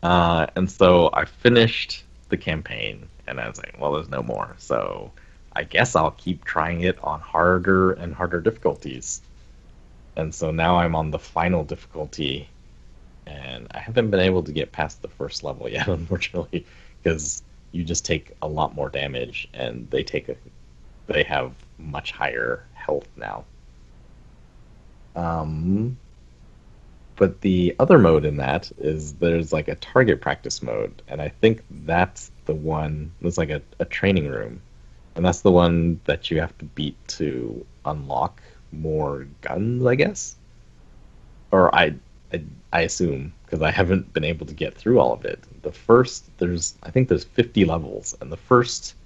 And so I finished the campaign, and I was like, well, there's no more. So I guess I'll keep trying it on harder and harder difficulties. And so now I'm on the final difficulty, and I haven't been able to get past the first level yet, unfortunately, because you just take a lot more damage, and they have much higher health now. But the other mode in that is there's like a target practice mode, and I think that's the one. It's like a training room, and that's the one that you have to beat to unlock more guns, I guess. Or I assume, because I haven't been able to get through all of it. I think there's 50 levels, and the first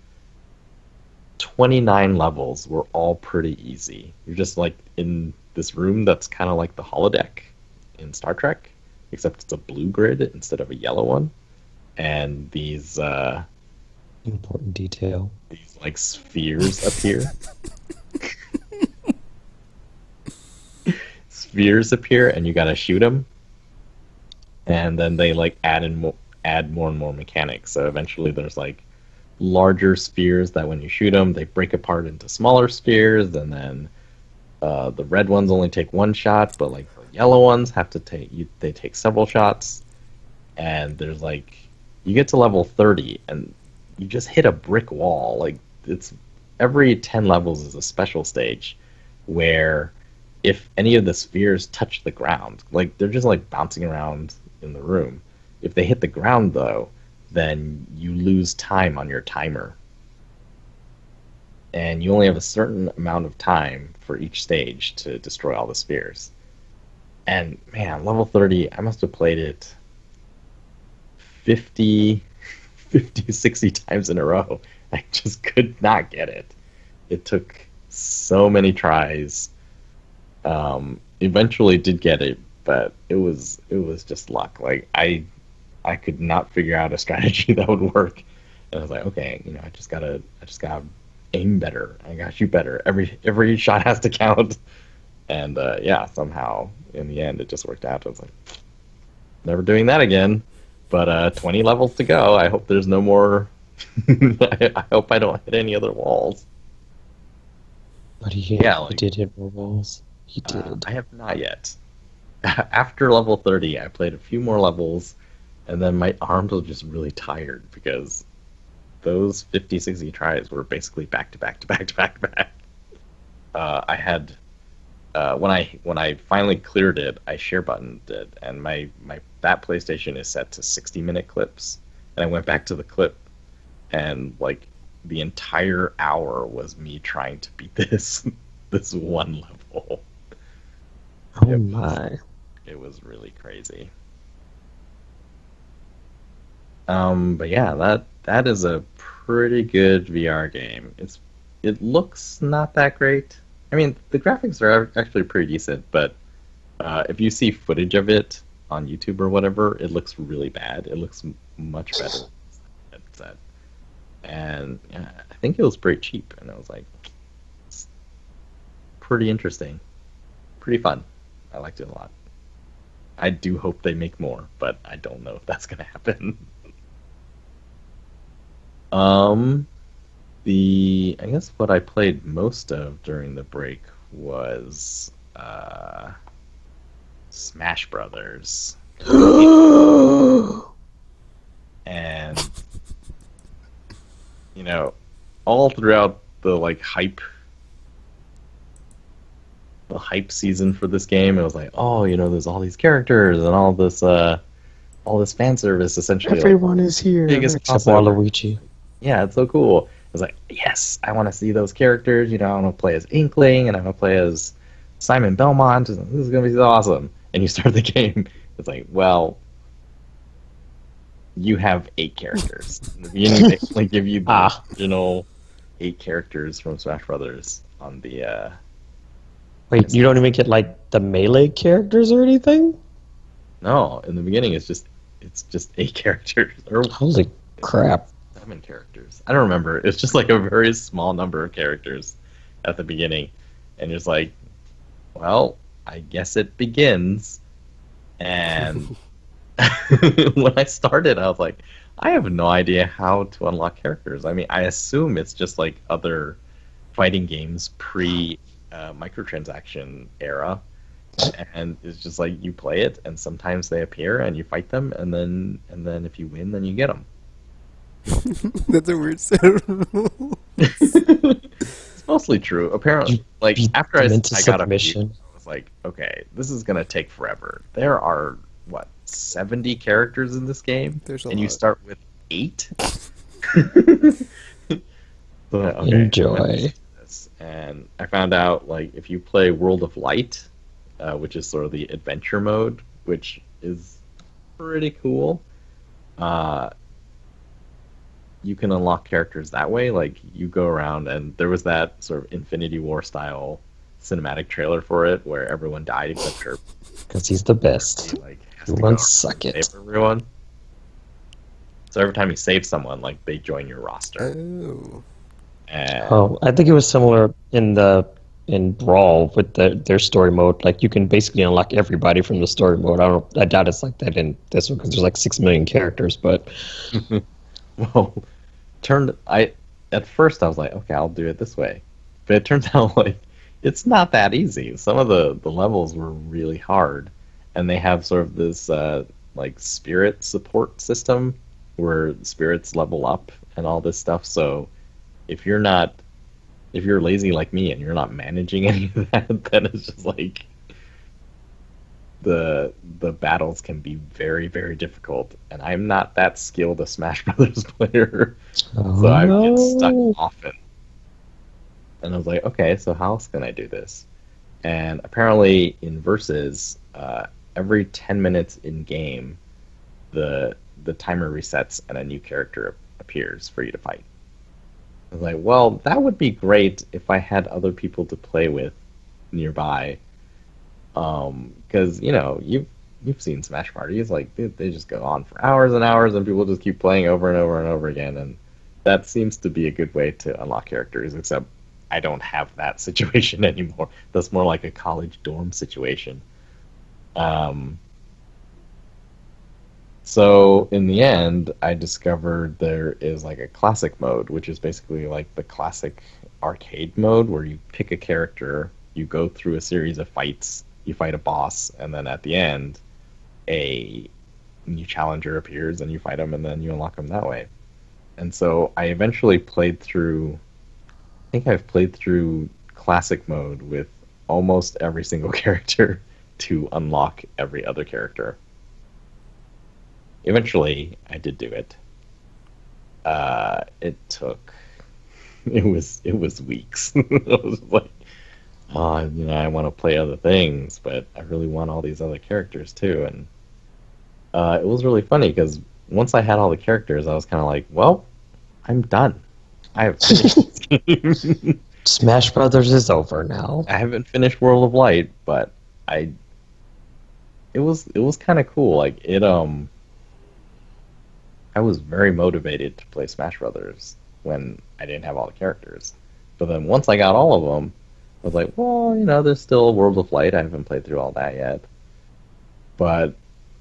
29 levels were all pretty easy. You're just like in this room that's kind of like the holodeck in Star Trek, except it's a blue grid instead of a yellow one. And these important detail. These like spheres appear. Spheres appear, and you gotta shoot them. And then they like add more and more mechanics. So eventually there's like larger spheres that when you shoot them, they break apart into smaller spheres, and then the red ones only take one shot, but like the yellow ones they take several shots. And there's like, you get to level 30 and you just hit a brick wall. Like it's every 10 levels is a special stage where if any of the spheres touch the ground, like they're just like bouncing around in the room. If they hit the ground though, then you lose time on your timer. And you only have a certain amount of time for each stage to destroy all the spheres. And man, level 30, I must have played it 50, 60 times in a row. I just could not get it. It took so many tries. Eventually did get it, but it was just luck. Like I could not figure out a strategy that would work. And I was like, okay, I just gotta aim better. I gotta shoot better. Every shot has to count. And somehow in the end it just worked out. I was like, never doing that again. But 20 levels to go. I hope there's no more. I hope I don't hit any other walls. But he did hit more walls. He did. I have not yet. After level 30, I played a few more levels, and then my arms were just really tired because those 50, 60 tries were basically back to back to back to back to back. I had when I finally cleared it, I share buttoned it, and that PlayStation is set to 60-minute clips, and I went back to the clip, and like the entire hour was me trying to beat this one level. Oh my! It was really crazy. But yeah, that is a pretty good VR game. It looks not that great. I mean, the graphics are actually pretty decent, but if you see footage of it on YouTube or whatever, it looks really bad. It looks much better than that. and I think it was pretty cheap, and I was like, it's pretty interesting, pretty fun. I liked it a lot. I do hope they make more, but I don't know if that's gonna happen. I guess what I played most of during the break was Smash Brothers. And all throughout the hype season for this game, it was like, oh, there's all these characters and all this fan service essentially. Everyone is here except Waluigi. Yeah, it's so cool. I was like, yes, I want to see those characters. I want to play as Inkling, and I want to play as Simon Belmont. This is going to be so awesome. And you start the game, it's like, well, you have 8 characters. In the beginning, they only give you the original 8 characters from Smash Brothers on the... Wait, you don't even get, the melee characters or anything? No, in the beginning, it's just 8 characters. Holy crap. 7 characters. I don't remember. It's just a very small number of characters at the beginning. And it's like, well, I guess it begins. And when I started, I was like, I have no idea how to unlock characters. I mean, I assume it's just like other fighting games pre microtransaction era. And it's just like you play it, and sometimes they appear, and you fight them, and then if you win, then you get them. That's a weird set of rules. It's mostly true. Apparently, after I got a mission, I was like, okay, this is gonna take forever. There are 70 characters in this game, and you start with 8. So, okay, enjoy. And I found out if you play World of Light, which is sort of the adventure mode, which is pretty cool. You can unlock characters that way. You go around, and there was that sort of Infinity War style cinematic trailer for it, where everyone died except her. Because he's the best. Everyone suck it. Save everyone. So every time you save someone, they join your roster. Oh. And I think it was similar in Brawl with their story mode. You can basically unlock everybody from the story mode. I doubt it's like that in this one because there's 6 million characters, but. Well, at first I was like, okay, I'll do it this way, but it turns out it's not that easy. Some of the levels were really hard, and they have sort of this spirit support system where spirits level up and all this stuff. So if you're lazy like me and you're not managing any of that, then it's just the battles can be very, very difficult, and I'm not that skilled a Smash Brothers player, so I get stuck often. And I was like, okay, so how else can I do this? And apparently in Versus, every 10 minutes in game, the timer resets and a new character appears for you to fight. I was like, well, that would be great if I had other people to play with nearby. Because you've seen Smash parties, they just go on for hours and hours, and people just keep playing over and over and over again, and that seems to be a good way to unlock characters, except I don't have that situation anymore. That's more like a college dorm situation. So in the end, I discovered there is a classic mode, which is basically the classic arcade mode where you pick a character, you go through a series of fights, you fight a boss, and then at the end, a new challenger appears, and you fight him, and then you unlock him that way. And so I eventually played through... I think I've played through classic mode with almost every single character to unlock every other character. Eventually, I did do it. It was weeks. I was like, I want to play other things, but I really want all these other characters too. And it was really funny because once I had all the characters, I was kind of like, well, I'm done. I have finished this game. Smash Brothers is over now. I haven't finished World of Light, but it was kind of cool. I was very motivated to play Smash Brothers when I didn't have all the characters. But then once I got all of them, I was like, well, there's still World of Light. I haven't played through all that yet. But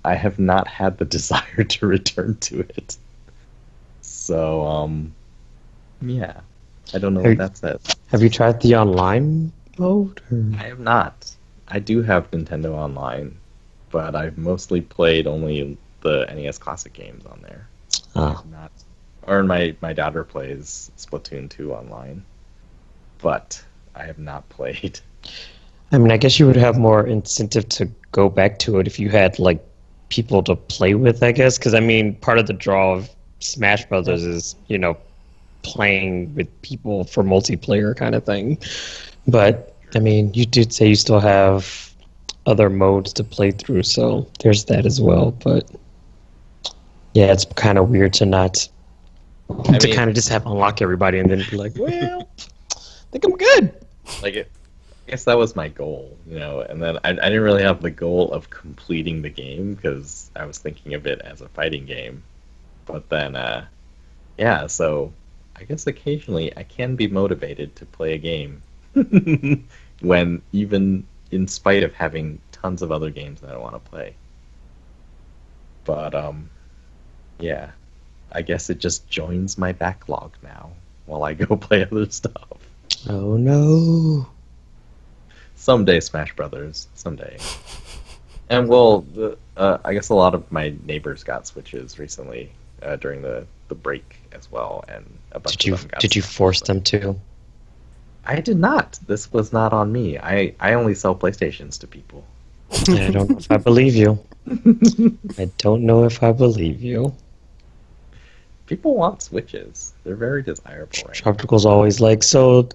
I have not had the desire to return to it. So, yeah. I don't know what that says. Have you tried the online mode? Or? I have not. I do have Nintendo Online, but I've mostly played only the NES Classic games on there. Oh. Not, or my daughter plays Splatoon 2 online, but I have not played. I mean, I guess you would have more incentive to go back to it if you had like people to play with, I guess. Because I mean, part of the draw of Smash Brothers is playing with people for multiplayer kind of thing. But I mean, you did say you still have other modes to play through, so there's that as well. But yeah, it's kind of weird to not kind of just have unlock everybody and then be like, well, I think I'm good. I guess that was my goal, and then I didn't really have the goal of completing the game because I was thinking of it as a fighting game. But then, so I guess occasionally I can be motivated to play a game when even in spite of having tons of other games that I want to play. But, yeah, I guess it just joins my backlog now while I go play other stuff. Oh no. Someday, Smash Brothers. Someday. And well, I guess a lot of my neighbors got Switches recently during the break as well, and a bunch of them got. Did you force them to? I did not. This was not on me. I only sell PlayStations to people. I don't know if I believe you. I don't know if I believe you. People want Switches. They're very desirable right now. Tropical's always like, so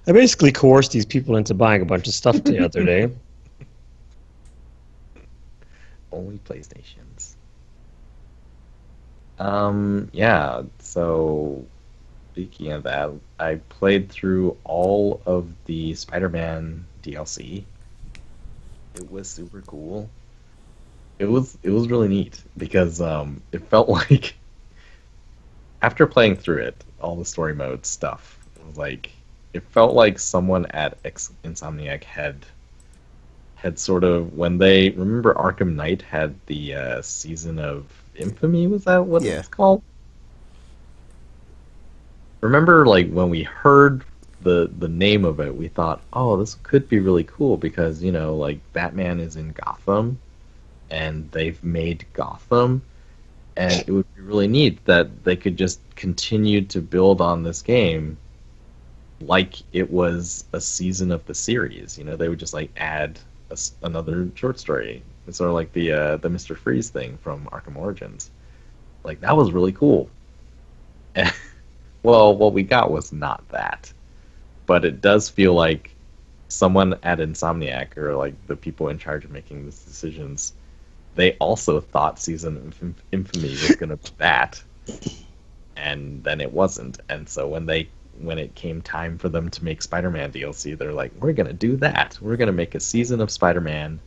I basically coerced these people into buying a bunch of stuff the other day. Only PlayStations. Yeah, so speaking of that, I played through all of the Spider-Man DLC. It was super cool. It was really neat because it felt like after playing through it, all the story mode stuff, it felt like someone at Insomniac had sort of, when they, remember Arkham Knight had the Season of Infamy, was that what it's called? Remember, when we heard the name of it, we thought, oh, this could be really cool because, Batman is in Gotham, and they've made Gotham, and it would be really neat that they could just continue to build on this game like it was a season of the series. They would just add another short story. It's sort of like the Mr. Freeze thing from Arkham Origins. That was really cool. Well, what we got was not that, but it does feel like someone at Insomniac, or the people in charge of making these decisions, they also thought Season of Infamy was going to be that, and then it wasn't. And so when it came time for them to make Spider-Man DLC, they're like, we're going to do that. We're going to make a Season of Spider-Man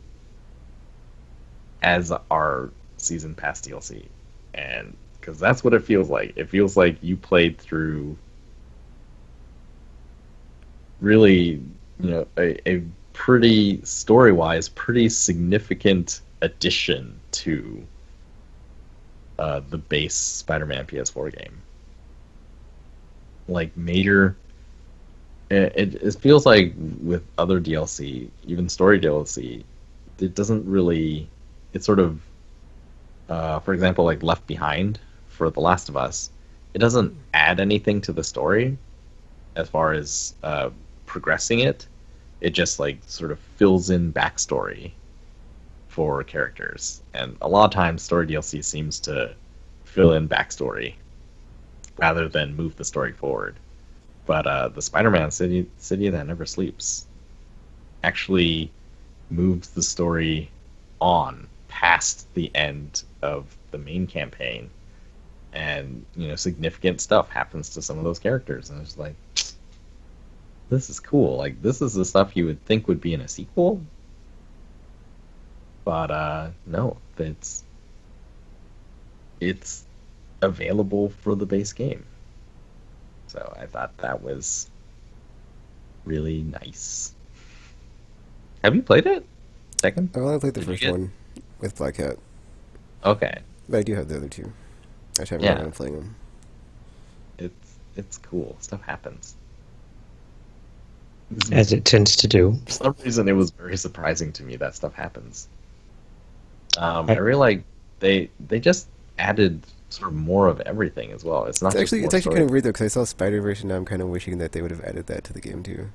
as our Season Pass DLC. And because that's what it feels like. It feels like you played through really, a pretty, story-wise, pretty significant addition to the base Spider-Man PS4 game. Major... It feels like with other DLC, even story DLC, it doesn't really... It's sort of... for example, Left Behind for The Last of Us, it doesn't add anything to the story as far as progressing it. It just sort of fills in backstory for characters, and a lot of times story DLC seems to fill in backstory rather than move the story forward. But the Spider-Man City That Never Sleeps actually moves the story on past the end of the main campaign, and significant stuff happens to some of those characters, and it's this is cool. This is the stuff you would think would be in a sequel, but no, it's available for the base game. So I thought that was really nice. Have you played it? Second? I only played the Did you first get- one with Black Hat, Okay. but I do have the other two. I just haven't Yeah. gotten around playing them. It's cool. Stuff happens. As it tends to do. For some reason, it was very surprising to me that stuff happens. I really like they just added sort of more of everything as well. It's not It's just actually more it's actually story. kind of weird though, because I saw Spider-Verse and now I'm kind of wishing that they would have added that to the game too.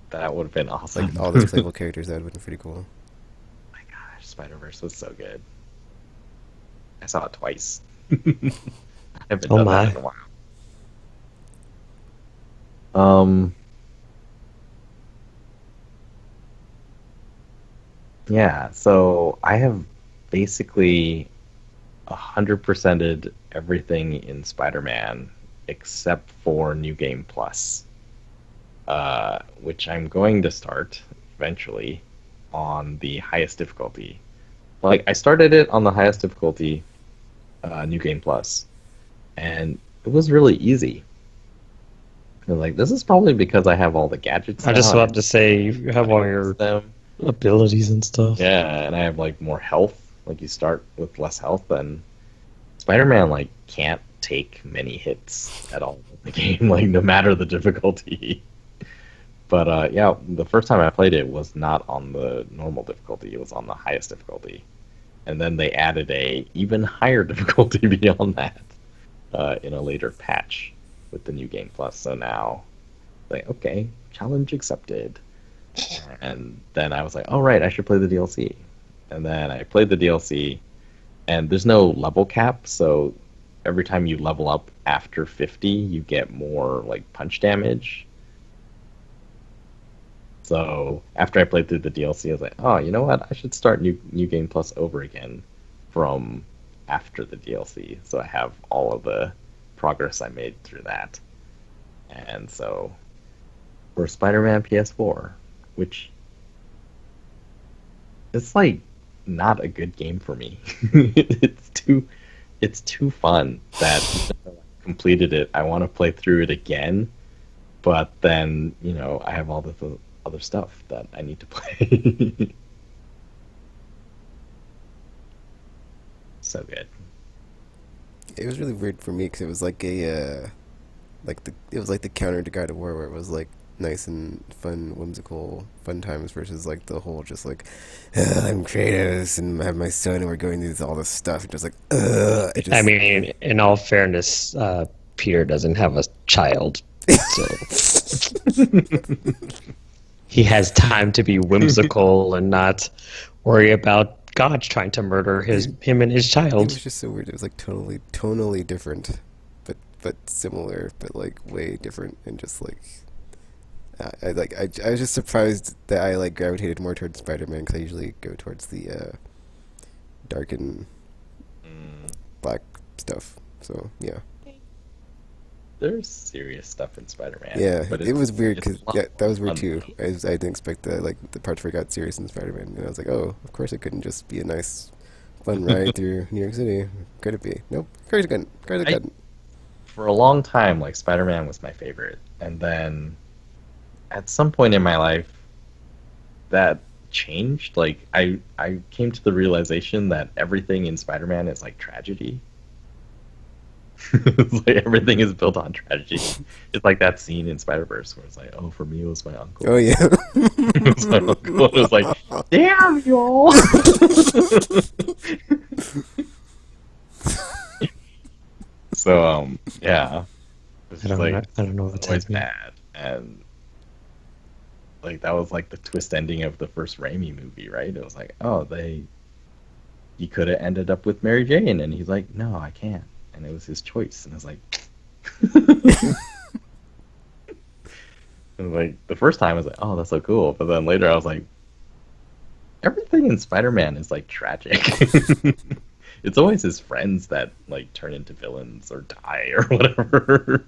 That would have been awesome. Like all those playable characters, that would have been pretty cool. My gosh, Spider-Verse was so good. I saw it twice. I haven't Oh done my. that in a while. Yeah, so I have basically 100%ed everything in Spider-Man except for New Game Plus, which I'm going to start eventually on the highest difficulty. Like, I started it on the highest difficulty, New Game Plus, and it was really easy. And like, this is probably because I have all the gadgets. I just now, about to say you have all your them. abilities and stuff. Yeah, and I have like more health. Like you start with less health, and Spider-Man like can't take many hits at all in the game, like no matter the difficulty. But yeah, the first time I played it was not on the normal difficulty; it was on the highest difficulty, and then they added a even higher difficulty beyond that in a later patch with the New Game Plus. So now, like, okay, challenge accepted. And then I was like, oh, right, I should play the DLC. And then I played the DLC, and there's no level cap, so every time you level up after 50, you get more, like, punch damage. So after I played through the DLC, I was like, oh, you know what? I should start New Game Plus over again from after the DLC. So I have all of the progress I made through that. And so for Spider-Man PS4, which it's like not a good game for me. it's too fun that even though I completed it, I want to play through it again, but then, you know, I have all this other stuff that I need to play. So good. It was really weird for me because it was like a it was like the counter to God of War, where it was like nice and fun, whimsical, fun times versus like the whole just like I'm Kratos and I have my son and we're going through all this stuff and just like it just, I mean, in all fairness, Peter doesn't have a child, so he has time to be whimsical and not worry about God trying to murder him and his it child. was just so weird. It was like tonally different, but similar, but like way different, and just like I was just surprised that I like gravitated more towards Spider-Man because I usually go towards the dark and black stuff. So yeah, There's serious stuff in Spider-Man. yeah, but it was weird it's because a lot yeah, that was more weird too. fun. I didn't expect that, like the parts where it got serious in Spider-Man, and I was like, oh, of course it couldn't just be a nice, fun ride through New York City. Could it be? Nope. Crazy couldn't. Crazy I- couldn't. For a long time, like Spider-Man was my favorite, and then at some point in my life, that changed. Like I came to the realization that everything in Spider-Man is like tragedy. It's like everything is built on tragedy. It's like that scene in Spider-Verse where it's like, oh, for me it was my uncle. Oh yeah. It was my uncle. It was like, damn y'all. So yeah, it's I just like don't know what's always happening. bad, and like that was like the twist ending of the first Raimi movie, right? It was like, oh, he could have ended up with Mary Jane, and he's like, no, I can't, and it was his choice, and I was like, and like the first time I was like, oh, that's so cool, but then later I was like, everything in Spider-Man is like tragic. It's always his friends that like turn into villains or die or whatever.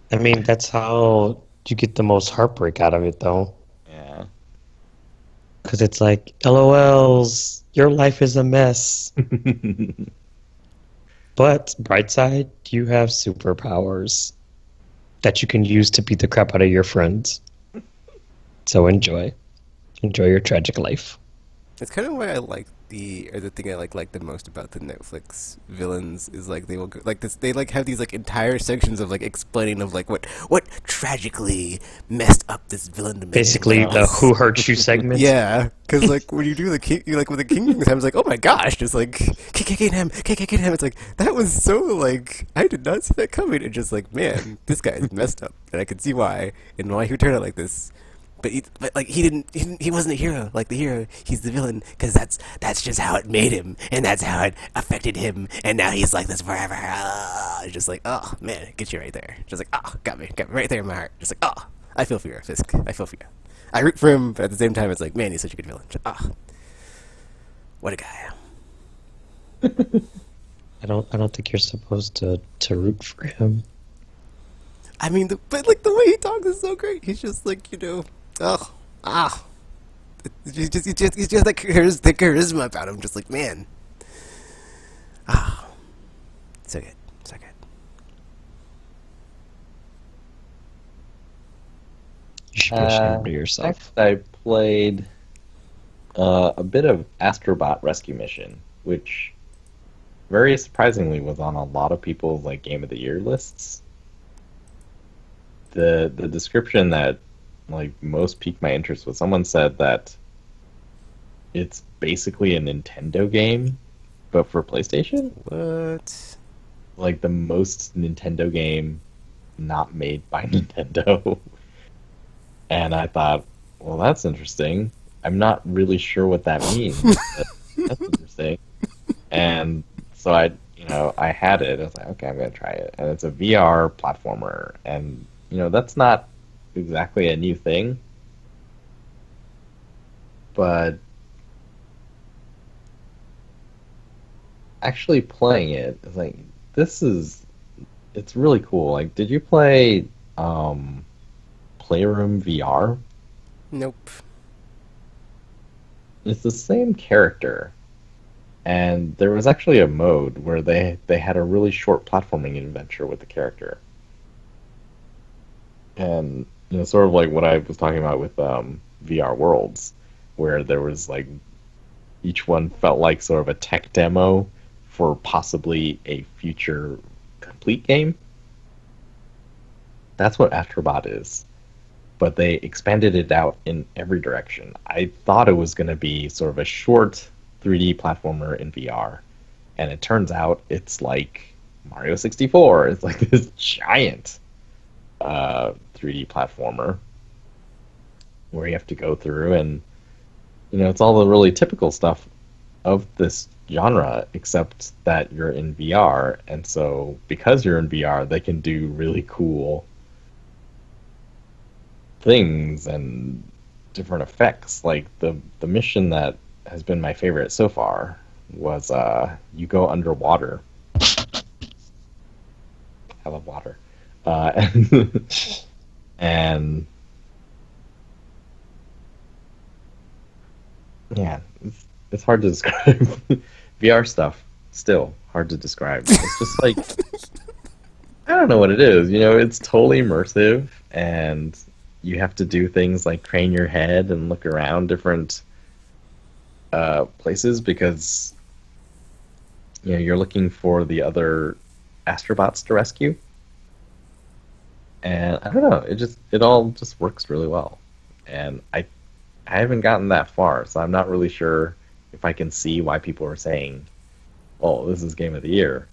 I mean, that's how you get the most heartbreak out of it, though. Yeah. Because it's like, LOLs, your life is a mess. But bright side, you have superpowers that you can use to beat the crap out of your friends. So enjoy your tragic life. It's kind of why I like the thing I like the most about the Netflix villains is like they will go, like this, they like have these like entire sections of like explaining of like what tragically messed up this villain to make Basically, him like the this. Who Hurt You segment. Yeah, because like when you do the king, you like with the King time, it's like, oh my gosh, just like KKKN, it's like that was so like I did not see that coming. And just like, man, this guy is messed up, and I could see why and why he would turn out like this. But like he wasn't a hero like the hero. He's the villain because that's just how it made him, and that's how it affected him, and now he's like this forever. Just like, oh man, it gets you right there. Just like, oh, got me right there in my heart. Just like, oh, I feel for you, Fisk. I feel for you. I root for him, but at the same time, it's like, man, he's such a good villain. Just, oh, what a guy. I don't think you're supposed to root for him. I mean, but like the way he talks is so great. He's just like, he's just like the charisma about him. Just like, man, so good, so good. You should be ashamed of yourself. Next, I played a bit of Astrobot Rescue Mission, which very surprisingly was on a lot of people's like Game of the Year lists. The description that like most piqued my interest was someone said that it's basically a Nintendo game, but for PlayStation. What? Like the most Nintendo game not made by Nintendo. And I thought, well, that's interesting. I'm not really sure what that means. That's interesting. And so I had it. I was like, okay, I'm gonna try it. And it's a VR platformer, and that's not exactly a new thing, but actually playing it is like it's really cool. Like, did you play Playroom VR? Nope. It's the same character, and there was actually a mode where they had a really short platforming adventure with the character. And sort of like what I was talking about with VR Worlds, where there was like each one felt like sort of a tech demo for possibly a future complete game. That's what Astrobot is, but they expanded it out in every direction. I thought it was going to be sort of a short 3D platformer in VR, and it turns out it's like Mario 64. It's like this giant 3D platformer where you have to go through, and it's all the really typical stuff of this genre, except that you're in VR, and so because you're in VR, they can do really cool things and different effects. Like the mission that has been my favorite so far was you go underwater. I love water. And yeah, it's hard to describe. VR stuff still hard to describe. It's just like I don't know what it is. It's totally immersive, and you have to do things like train your head and look around different places because you're looking for the other astrobots to rescue. And I don't know, it all just works really well. And I haven't gotten that far, so I'm not really sure if I can see why people are saying, "Oh, this is Game of the Year."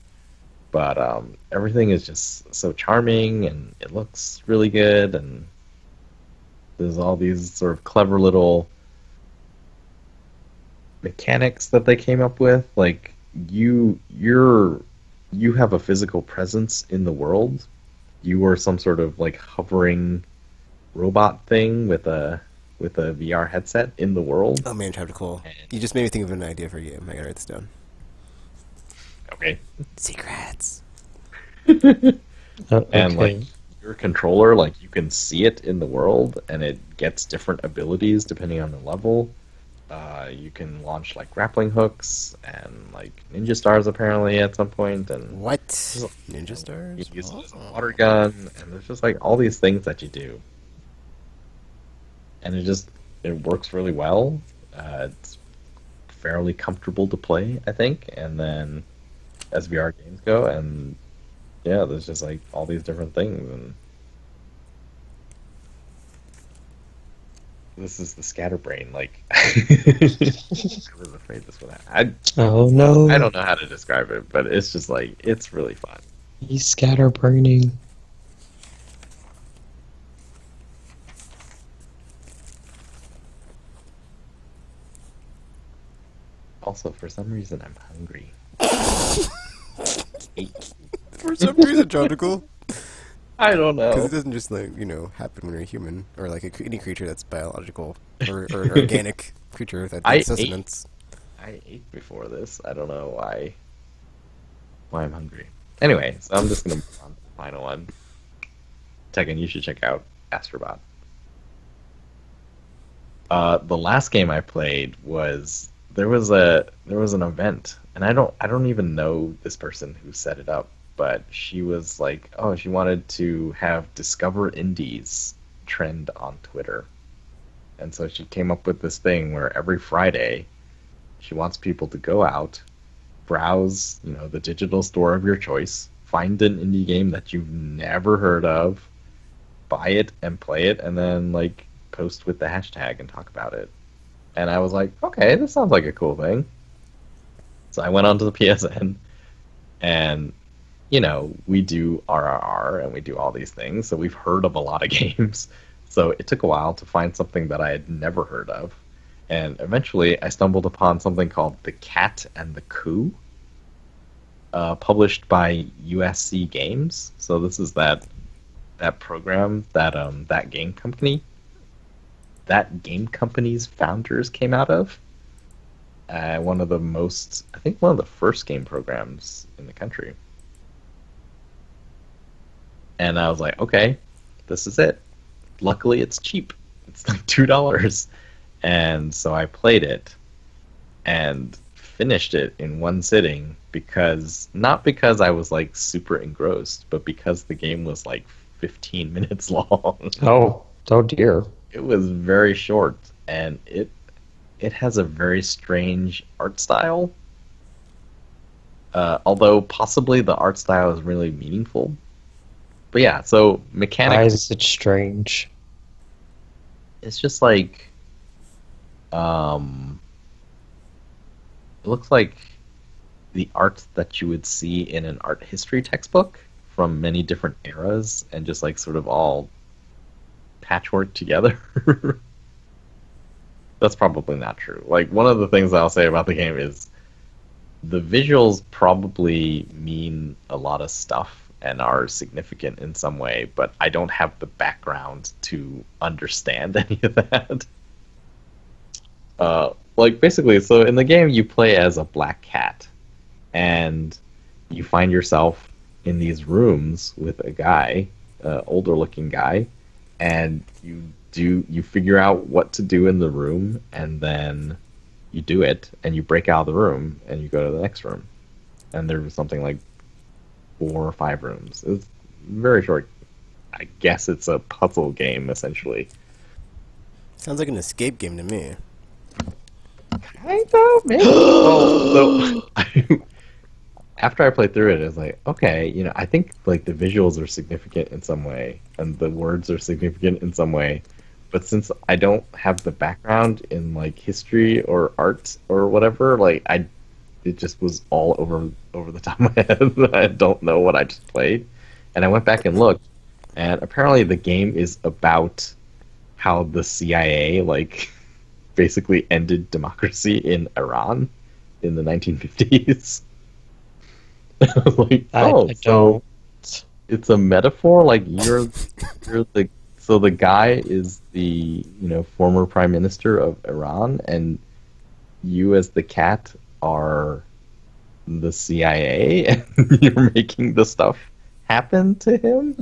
But everything is just so charming, and it looks really good, and there's all these sort of clever little mechanics that they came up with. Like you have a physical presence in the world. You are some sort of like hovering robot thing with a VR headset in the world. Oh man, chapter cool. You just made me think of an idea for a game. I gotta write this down. Okay. Secrets. And like your controller, like you can see it in the world, and it gets different abilities depending on the level. You can launch like grappling hooks and like ninja stars apparently at some point, and What? you Ninja know, stars? you can use it as a Oh. water gun, and there's just like all these things that you do, and it works really well. It's fairly comfortable to play, I think, and then as VR games go, and yeah, there's just like all these different things, and this is the scatterbrain. Like, I was afraid this would happen. Oh no. I don't know how to describe it, but it's just like it's really fun. He's scatterbraining. Also, for some reason, I'm hungry. For some reason, Jonathan. I don't Because know. it doesn't just, like, happen when you're a human, or like any creature that's biological, or an organic creature that I needs sustenance. I ate before this. I don't know why I'm hungry. Anyway, so I'm just gonna move on to the final one. Tekken, you should check out Astrobot. The last game I played was there was an event, and I don't even know this person who set it up, but she was like, oh, she wanted to have Discover Indies trend on Twitter, and so she came up with this thing where every Friday she wants people to go out, browse, the digital store of your choice, find an indie game that you've never heard of, buy it and play it, and then like post with the hashtag and talk about it. And I was like, okay, this sounds like a cool thing. So I went onto the PSN, and we do RRR and we do all these things, so we've heard of a lot of games. So it took a while to find something that I had never heard of. And eventually I stumbled upon something called The Cat and the Coup, published by USC Games. So this is that program that game company's founders came out of. One of the first game programs in the country. And I was like, okay, this is it. Luckily, it's cheap. It's like $2. And so I played it and finished it in one sitting not because I was like super engrossed, but because the game was like 15 minutes long. Oh dear. It was very short, and it has a very strange art style. Although possibly the art style is really meaningful. But yeah, so mechanically, Why is it strange? it's just like it looks like the art that you would see in an art history textbook from many different eras, and just like sort of all patchwork together. That's probably not true. Like, one of the things I'll say about the game is the visuals probably mean a lot of stuff and are significant in some way, but I don't have the background to understand any of that. Like, basically, so in the game you play as a black cat, and you find yourself in these rooms with a guy, older looking guy, and you figure out what to do in the room, and then you do it, and you break out of the room, and you go to the next room. And there was something like 4 or 5 rooms. It was very short. I guess it's a puzzle game, essentially. Sounds like an escape game to me. Kind of, maybe. Well, so after I played through it, I was like, okay, I think like the visuals are significant in some way, and the words are significant in some way, but since I don't have the background in like history or art or whatever, like it just was all over the top of my head. I don't know what I just played, and I went back and looked, and apparently the game is about how the CIA like basically ended democracy in Iran in the 1950s. I was like, I so don't. it's a metaphor. Like you're the guy is the former prime minister of Iran, and you as the cat are the CIA, and you're making the stuff happen to him.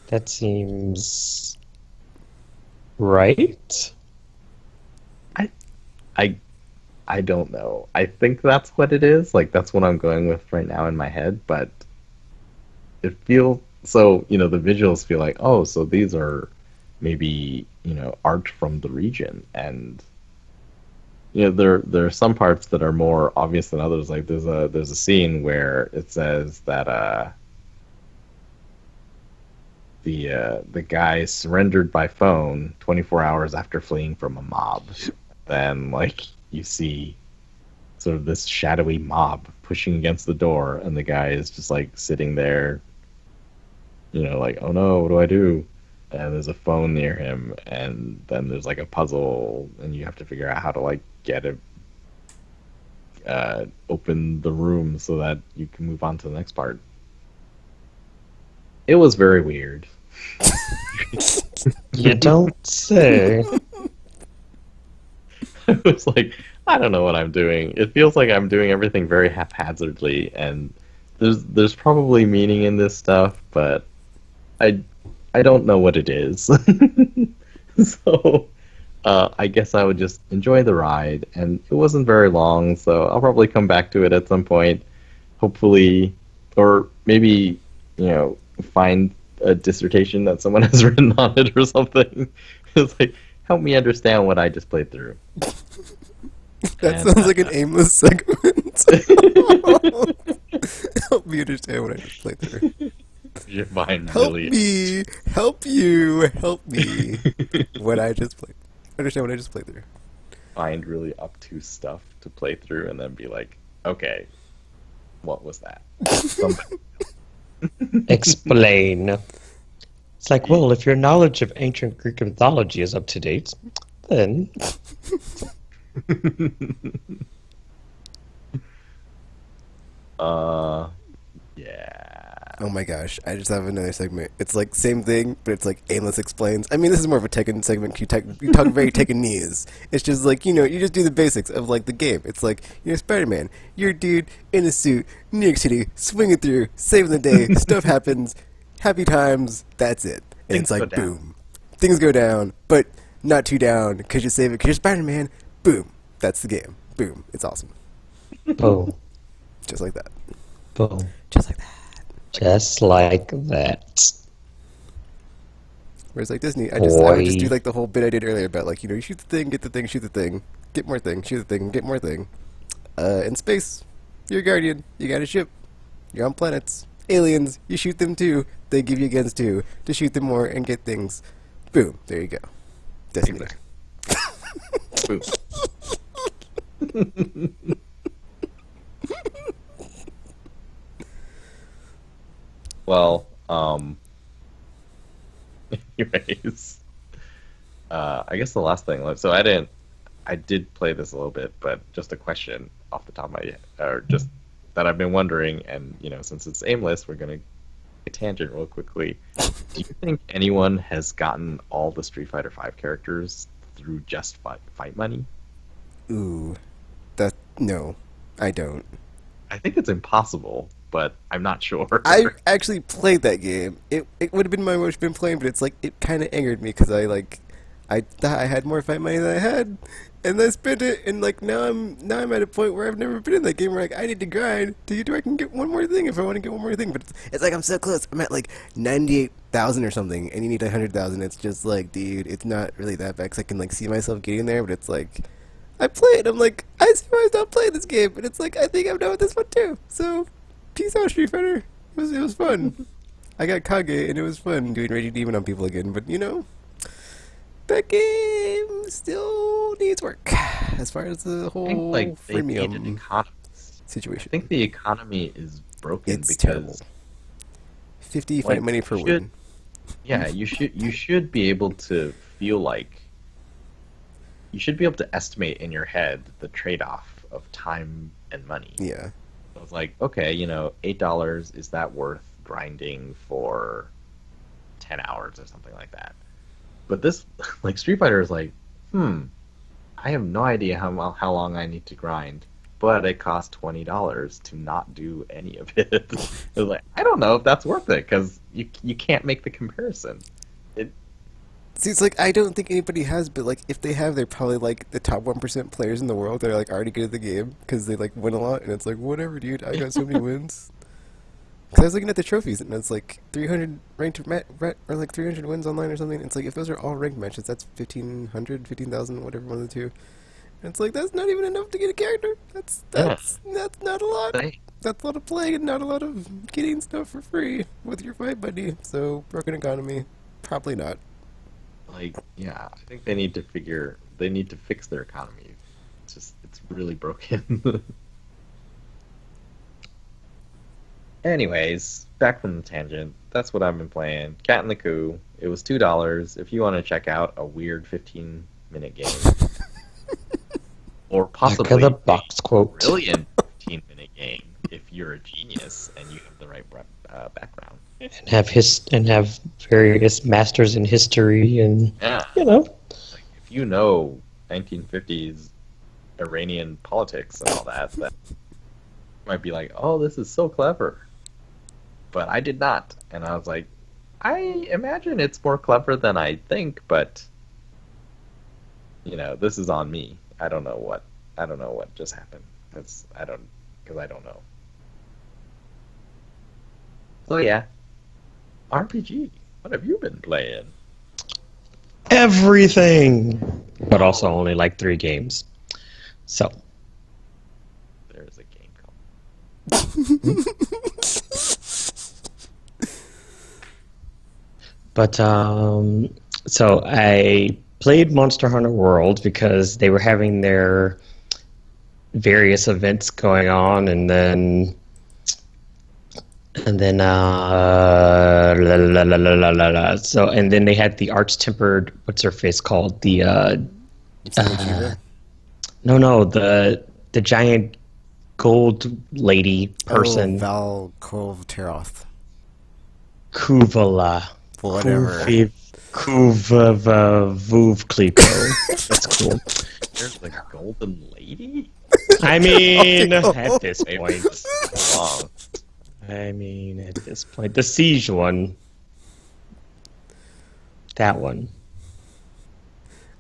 That seems Right? I I don't know. I think that's what it is. Like that's what I'm going with right now in my head, but it feels so, the visuals feel like, oh, so these are maybe, art from the region. And there are some parts that are more obvious than others. Like there's a scene where it says that the guy surrendered by phone 24 hours after fleeing from a mob. Then like you see sort of this shadowy mob pushing against the door, and the guy is just like sitting there, like, oh no, what do I do? And there's a phone near him, and then there's like a puzzle, and you have to figure out how to like get it, open the room so that you can move on to the next part. It was very weird. You don't say. I was like, I don't know what I'm doing. It feels like I'm doing everything very haphazardly, and there's probably meaning in this stuff, but I don't know what it is. So I guess I would just enjoy the ride, and it wasn't very long, so I'll probably come back to it at some point, hopefully, or maybe find a dissertation that someone has written on it or something. It's like, help me understand what I just played through. That sounds like an aimless segment. Help me understand what I just played through. Your mind Help really me, help you, help me. What I just played. Understand what I just played through. find really obtuse stuff to play through and then be like, okay, what was that? Something. Explain. It's like, well, if your knowledge of ancient Greek mythology is up to date, then Yeah. Oh my gosh, I just have another segment. It's like same thing, but it's like Aimless Explains. I mean, this is more of a Tekken segment. You talk very Tekkenese. It's just like, you just do the basics of like the game. It's like, you're Spider-Man. You're a dude in a suit, New York City, swinging through, saving the day, stuff happens, happy times, that's it. And Things it's like, go down. boom. Things go down, but not too down, because you save it, because you're Spider-Man. Boom. That's the game. Boom. It's awesome. boom, Just like that. boom, Just like that. just like that. Whereas like Disney, I would just do like the whole bit I did earlier about like, you shoot the thing, get the thing, shoot the thing, get more thing, shoot the thing, get more thing. In space, you're a guardian, you got a ship, you're on planets, aliens, you shoot them too, they give you guns too, to shoot them more and get things. Boom, there you go. Destiny. Boom. Well, anyways, I guess the last thing, so I did play this a little bit, but just a question off the top of my head, or just that I've been wondering, and, since it's aimless, we're going to a tangent real quickly. Do you think anyone has gotten all the Street Fighter V characters through just fight money? Ooh. No, I don't. I think it's impossible, but I'm not sure. I actually played that game. It would have been my most been playing, but it's like it kind of angered me because I thought I had more fight money than I had, and I spent it, and like now I'm at a point where I've never been in that game where like I need to grind to get where I can get one more thing if I want to get one more thing. But it's like I'm so close. I'm at like 98,000 or something, and you need 100,000. It's just like, dude, it's not really that bad 'cause I can like see myself getting there, but it's like. I play it, I'm like, I see why I stopped playing this game, and it's like, I think I'm done with this one too. So, peace out, Street Fighter. It was fun. I got Kage, and it was fun doing Raging Demon on people again, but that game still needs work as far as the whole I think, like, they needed freemium economies. situation. I think the economy is broken It's because terrible. 50 fight money per win. Yeah, you should be able to feel like you should be able to estimate in your head the trade-off of time and money. Yeah. So it's like, okay, $8, is that worth grinding for 10 hours or something like that? But this, like, Street Fighter is like, I have no idea how long I need to grind, but it costs $20 to not do any of it. It's like, I don't know if that's worth it, because you can't make the comparison. See, it's like I don't think anybody has, but like if they have, they're probably like the top 1% players in the world that are like already good at the game because they like win a lot, and it's like whatever, dude. I got so many wins. Because I was looking at the trophies, and it's like 300 ranked or like 300 wins online or something. It's like if those are all ranked matches, that's 1,500, 15,000, whatever one of the two. And it's like that's not even enough to get a character. That's not a lot. That's a lot of playing and not a lot of getting stuff for free with your fight buddy. So broken economy, probably not. Like, yeah, I think they need to fix their economy. It's really broken. Anyways, back from the tangent. That's what I've been playing. Cat in the Coup. It was $2 if you want to check out a weird 15-minute game. Or possibly the box quote. brilliant 15-minute game if you're a genius and you have the right background. And have various masters in history and Yeah. Like If you know 1950s Iranian politics and all that, that might be like, oh, this is so clever. But I did not. And I was like, I imagine it's more clever than I think, but this is on me. I don't know what just happened. Because I don't know. So yeah. RPG. What have you been playing? everything, but also only like 3 games. So There's a game called. But so I played Monster Hunter World because they were having their various events going on, and then so and then they had the arch tempered, what's her face called, the no the giant gold lady person, Val Kolteroth. Kuvala. Whatever. Kuvavuvkliko. That's cool. There's the golden lady? I mean, at this point. Wow. The siege one. That one.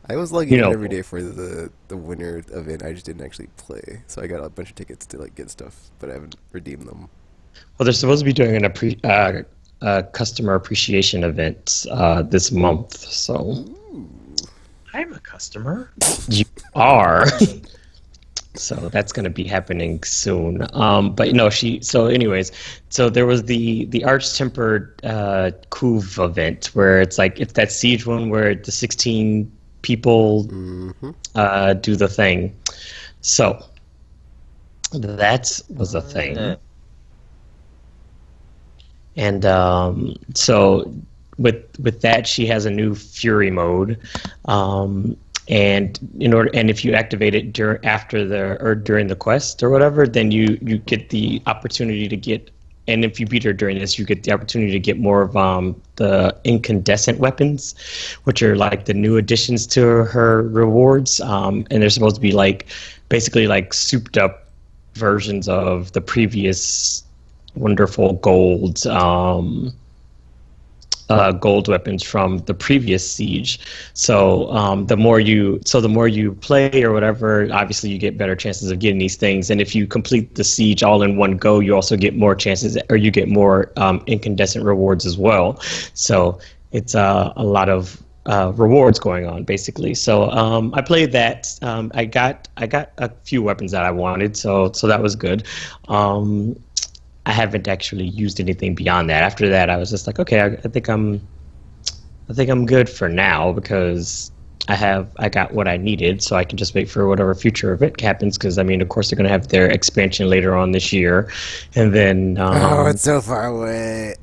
I was logging in every day for the winter event. I just didn't actually play, so I got a bunch of tickets to like get stuff, but I haven't redeemed them. Well, they're supposed to be doing a customer appreciation event this month, so. Ooh. I'm a customer. You are. So that's going to be happening soon. But no, so anyways, so there was the arch tempered Couve event where it's that siege one where the 16 people do the thing. So that was a thing. And so with that, she has a new Fury mode, and if you activate it during the quest or whatever, then you get the opportunity to get. And if you beat her during this, you get the opportunity to get more of the incandescent weapons, which are like the new additions to her rewards. And they're supposed to be basically souped up versions of the previous wonderful gold weapons from the previous siege. So the more you play or whatever, obviously you get better chances of getting these things. And if you complete the siege all in one go, you also get more chances, or you get more incandescent rewards as well. So it's a lot of rewards going on basically. So I played that. I got a few weapons that I wanted, so that was good. I haven't actually used anything beyond that. After that, I was just like, okay, I think I'm good for now because I got what I needed, so I can just wait for whatever future event happens. Because of course, they're going to have their expansion later on this year, and then it's so far away.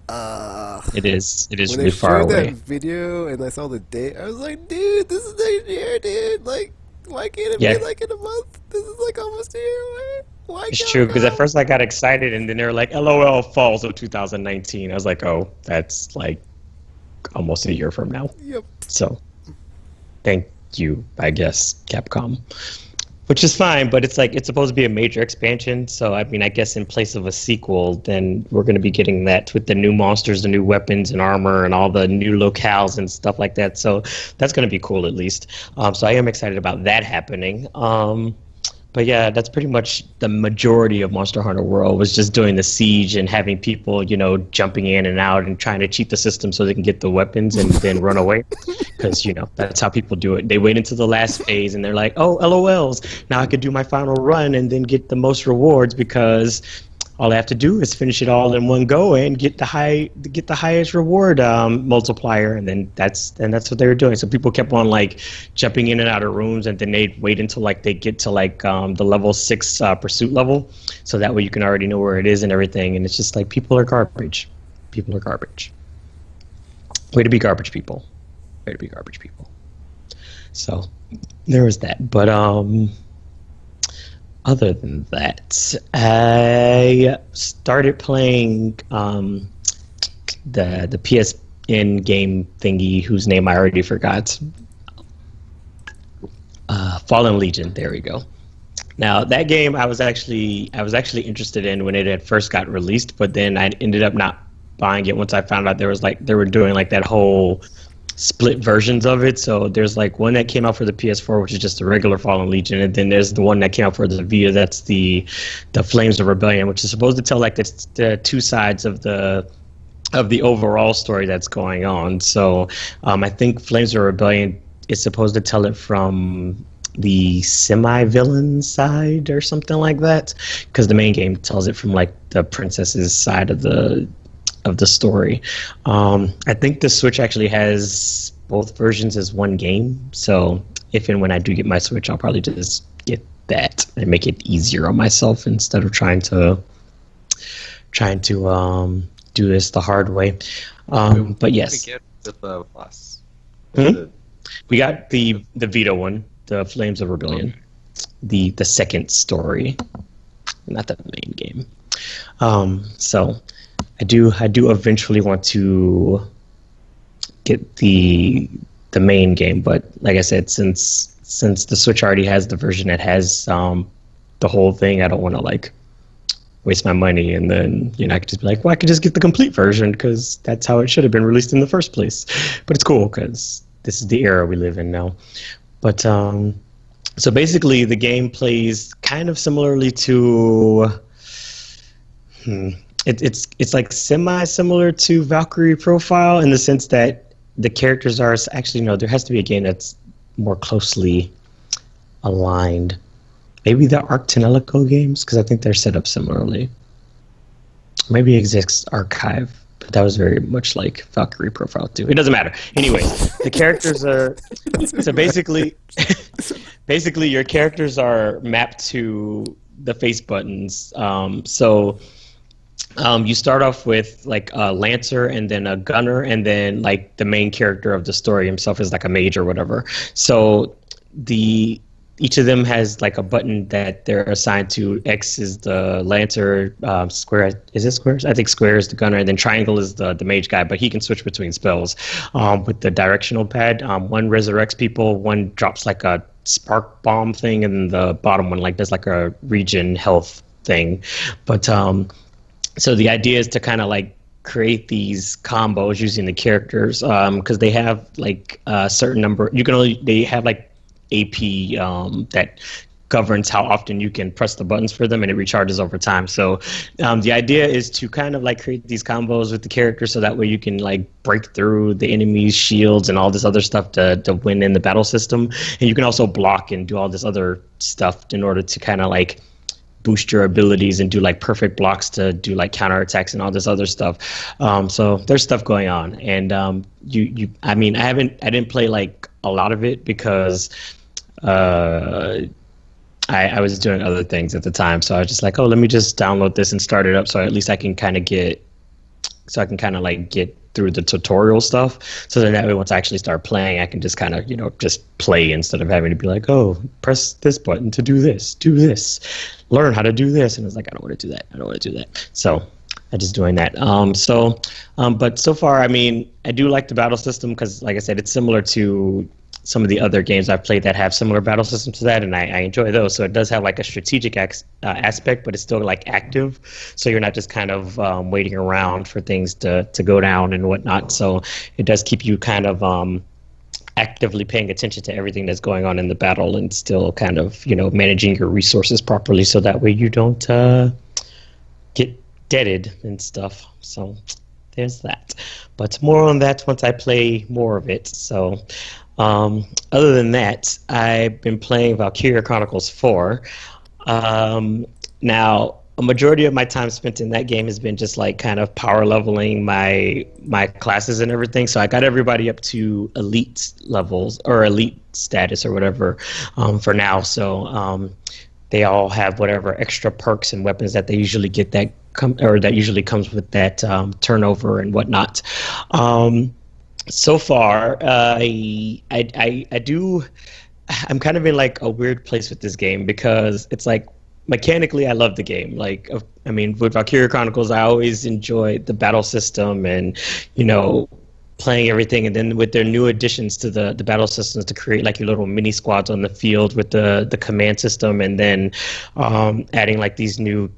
It is when really far away. When they showed that video and I saw the date, I was like, dude, this is next year, dude. Like, why can't it be in a month? This is almost a year away. It's true, because at first I got excited, and then they were like, LOL, falls of 2019. I was like, oh, that's almost a year from now. Yep. So, thank you, I guess, Capcom. Which is fine, but it's like it's supposed to be a major expansion. So I mean, I guess in place of a sequel, then we're going to be getting that with the new monsters, the new weapons and armor, and all the new locales and stuff like that. So that's going to be cool, at least. So I am excited about that happening. But yeah, that's pretty much the majority of Monster Hunter World was just doing the siege and having people, you know, jumping in and out and trying to cheat the system so they can get the weapons and then run away. Because, you know, that's how people do it. They wait until the last phase and they're like, oh, LOLs, now I could do my final run and then get the most rewards because all I have to do is finish it all in one go and get the highest reward multiplier, and then that's what they were doing. So people kept on like jumping in and out of rooms, and then they'd wait until like they get to like the level 6 pursuit level, so that way you can already know where it is and everything. And it's just like people are garbage. People are garbage. Way to be garbage people. Way to be garbage people. So there was that, but other than that, I started playing the PSN game thingy, whose name I already forgot. Fallen Legion. There we go. Now that game I was actually interested in when it had first got released, but then I ended up not buying it once I found out they were doing like that whole split versions of it. So there's like one that came out for the PS4, which is just the regular Fallen Legion, and then there's the one that came out for the Vita, that's the Flames of Rebellion, which is supposed to tell like the two sides of the overall story that's going on. So I think Flames of Rebellion is supposed to tell it from the semi-villain side or something like that, because the main game tells it from like the princess's side of the story. I think the Switch actually has both versions as one game, so if and when I do get my Switch, I'll probably just get that and make it easier on myself instead of trying to do this the hard way. But yes, we got the Vita one, the Flames of Rebellion, the second story, not the main game. So I do eventually want to get the main game, but like I said, since the Switch already has the version that has the whole thing, I don't want to like waste my money, and then, you know, I could just be like, well, I could just get the complete version because that's how it should have been released in the first place. But it's cool because this is the era we live in now. But so basically the game plays kind of similarly to It's like semi-similar to Valkyrie Profile in the sense that the characters are actually, no, there has to be a game that's more closely aligned. Maybe the Arctanelico games, because I think they're set up similarly. Maybe Exist Archive, but that was very much like Valkyrie Profile too. It doesn't matter. Anyways, the characters are so basically your characters are mapped to the face buttons. You start off with like a Lancer and then a Gunner, and then like the main character of the story himself is like a mage or whatever. So each of them has like a button that they're assigned to. X is the Lancer, square, is it squares? I think square is the Gunner, and then triangle is the mage guy, but he can switch between spells with the directional pad. One resurrects people, one drops like a spark bomb thing, and the bottom one like does like a regen health thing. But so the idea is to kind of like create these combos using the characters, because they have like a certain number. They have like AP that governs how often you can press the buttons for them, and it recharges over time. So the idea is to kind of like create these combos with the characters, so that way you can like break through the enemy's shields and all this other stuff to win in the battle system. And you can also block and do all this other stuff in order to kind of like boost your abilities and do like perfect blocks to do like counterattacks and all this other stuff. So there's stuff going on, and I didn't play like a lot of it because I was doing other things at the time. So I was just like, oh, let me just download this and start it up, so at least I can kind of get through the tutorial stuff. So then that way, once I actually start playing, I can just kind of, just play instead of having to be like, oh, press this button to do this, learn how to do this. And it's like, I don't want to do that. So I'm just doing that. But so far, I mean, I do like the battle system because, like I said, it's similar to some of the other games I've played that have similar battle systems to that, and I enjoy those. So it does have like a strategic aspect, but it's still like active. So you're not just kind of waiting around for things to go down and whatnot. So it does keep you kind of actively paying attention to everything that's going on in the battle and still kind of, managing your resources properly so that way you don't get deaded and stuff. So there's that. But more on that once I play more of it. So other than that, I've been playing Valkyria Chronicles 4. Now, a majority of my time spent in that game has been just like kind of power leveling my classes and everything. So I got everybody up to elite levels or elite status or whatever for now. So they all have whatever extra perks and weapons that they usually get that usually comes with that turnover and whatnot. So far, I'm kind of in like a weird place with this game because it's like mechanically I love the game. Like, I mean, with Valkyria Chronicles, I always enjoyed the battle system and, playing everything. And then with their new additions to the battle systems to create like your little mini squads on the field with the command system, and then adding like these new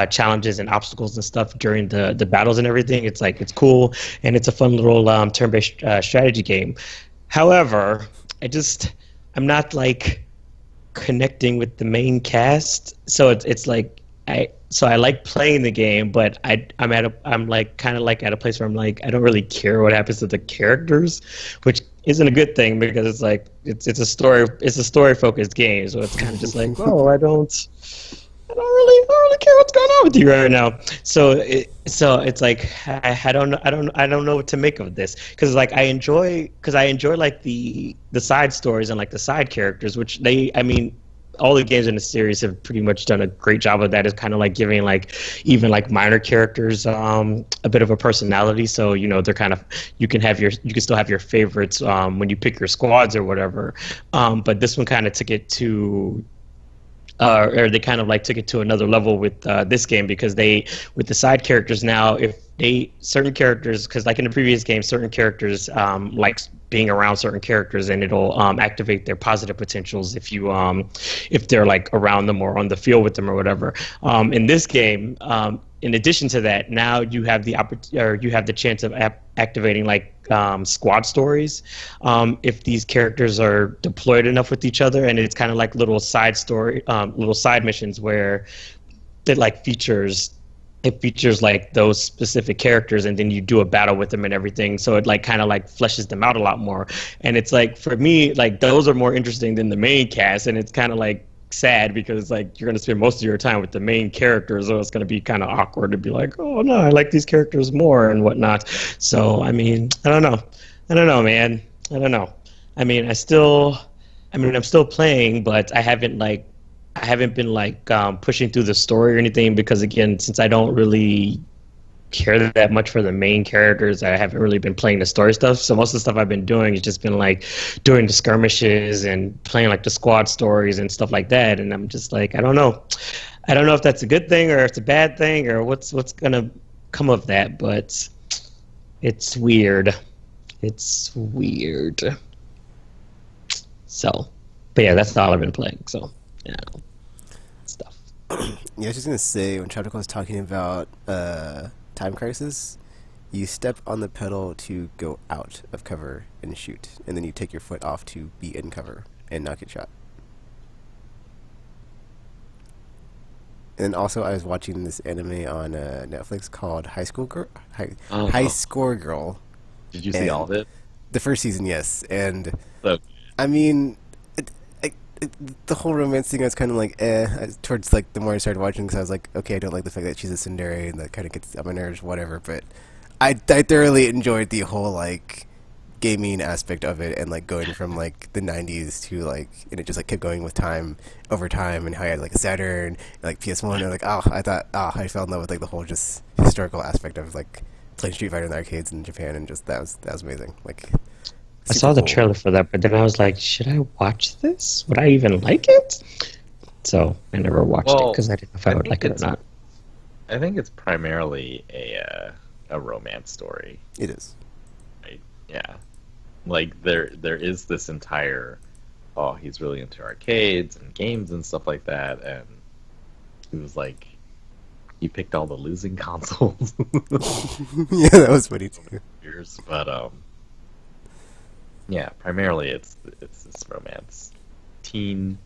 challenges and obstacles and stuff during the battles and everything. It's like, it's cool and it's a fun little turn-based strategy game. However, I'm not like connecting with the main cast, so it's like I like playing the game, but I'm like kind of like at a place where I'm like, I don't really care what happens to the characters, which isn't a good thing because it's like it's a story focused game, so it's kind of just like, oh, I don't really care what's going on with you right now. So it's like I don't know what to make of this, because like I enjoy like the side stories and like the side characters, which all the games in the series have pretty much done a great job of that. Is kind of like giving like even like minor characters a bit of a personality. So they're kind of, you can still have your favorites when you pick your squads or whatever. But this one kind of took it to. Or they kind of like took it to another level with this game, because with the side characters now, certain characters, because like in the previous game, certain characters like being around certain characters, and it'll activate their positive potentials if they're like around them or on the field with them or whatever. In this game, in addition to that, now you have the chance of activating like squad stories if these characters are deployed enough with each other, and it's kind of like little side missions where it like features like those specific characters, and then you do a battle with them and everything. So it like kind of like fleshes them out a lot more. And it's like, for me, like those are more interesting than the main cast, and it's kind of like sad because it's like you're going to spend most of your time with the main characters, so it's going to be kind of awkward to be like, oh no, I like these characters more and whatnot. So I mean, I don't know, man. I don't know. I mean, I'm still playing, but I haven't been like pushing through the story or anything, because again, since I don't really care that much for the main characters, I haven't really been playing the story stuff. So most of the stuff I've been doing has just been like doing the skirmishes and playing like the squad stories and stuff like that. And I'm just like, I don't know if that's a good thing or if it's a bad thing or what's gonna come of that, but it's weird. So, but yeah, that's all I've been playing. So, stuff. Yeah, I was just gonna say, when Tropical was talking about Time Crisis, you step on the pedal to go out of cover and shoot, and then you take your foot off to be in cover and not get shot. And also, I was watching this anime on Netflix called High Score Girl. Did you see all of it? The first season, yes. And So, I mean, the whole romance thing, I was kind of like, towards like the more I started watching, because I was like, okay, I don't like the fact that she's a tsundere, and that kind of gets on my nerves, whatever. But I thoroughly enjoyed the whole like gaming aspect of it, and like going from like the 90s to like, and it just like kept going with time over time, and how I had like a Saturn and like PS1, and like, I fell in love with like the whole just historical aspect of like playing Street Fighter in the arcades in Japan, and just that was amazing. Like, I saw the trailer for that, but then I was like, should I watch this? Would I even like it? So I never watched it because I didn't know if I would like it or not. I think it's primarily a romance story. It is. Right? Yeah. like there is this entire, oh, he's really into arcades and games and stuff like that, and he was like, he picked all the losing consoles. Yeah, that was funny too. Years, but yeah, primarily it's this romance. Teen.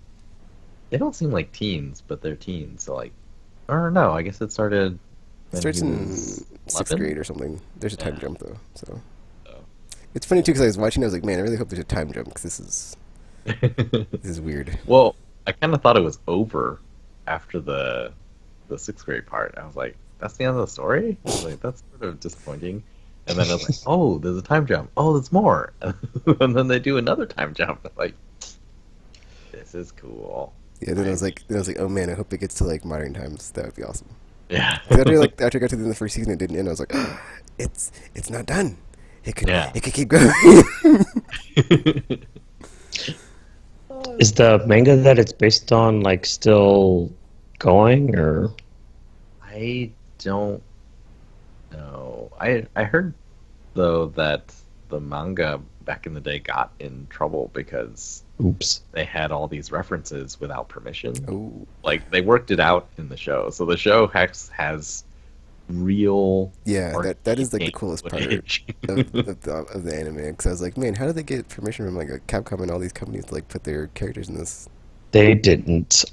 They don't seem like teens, but they're teens. So like, or no, I guess it started. It when starts he in was 6th 11? grade or something. There's a time Yeah. jump though, so Oh. it's funny too because I was watching. I was like, man, I really hope there's a time jump because this is weird. Well, I kind of thought it was over after the 6th grade part. I was like, that's the end of the story? I was like, that's sort of disappointing. And then I was like, oh, there's a time jump. Oh, there's more. And then they do another time jump. I'm like, this is cool. Yeah, then I was like, oh man, I hope it gets to like modern times. That would be awesome. Yeah. 'Cause after I got to the end of the first season, it didn't end. I was like, it's not done. It could keep going. Is the manga that it's based on like still going, or I don't know. I heard though that the manga back in the day got in trouble because oops? they had all these references without permission. Oh, Like they worked it out in the show, so the show has real. yeah, that is like the arcade coolest part footage. of the anime. Because I was like, man, how did they get permission from like Capcom and all these companies to like put their characters in this? They didn't.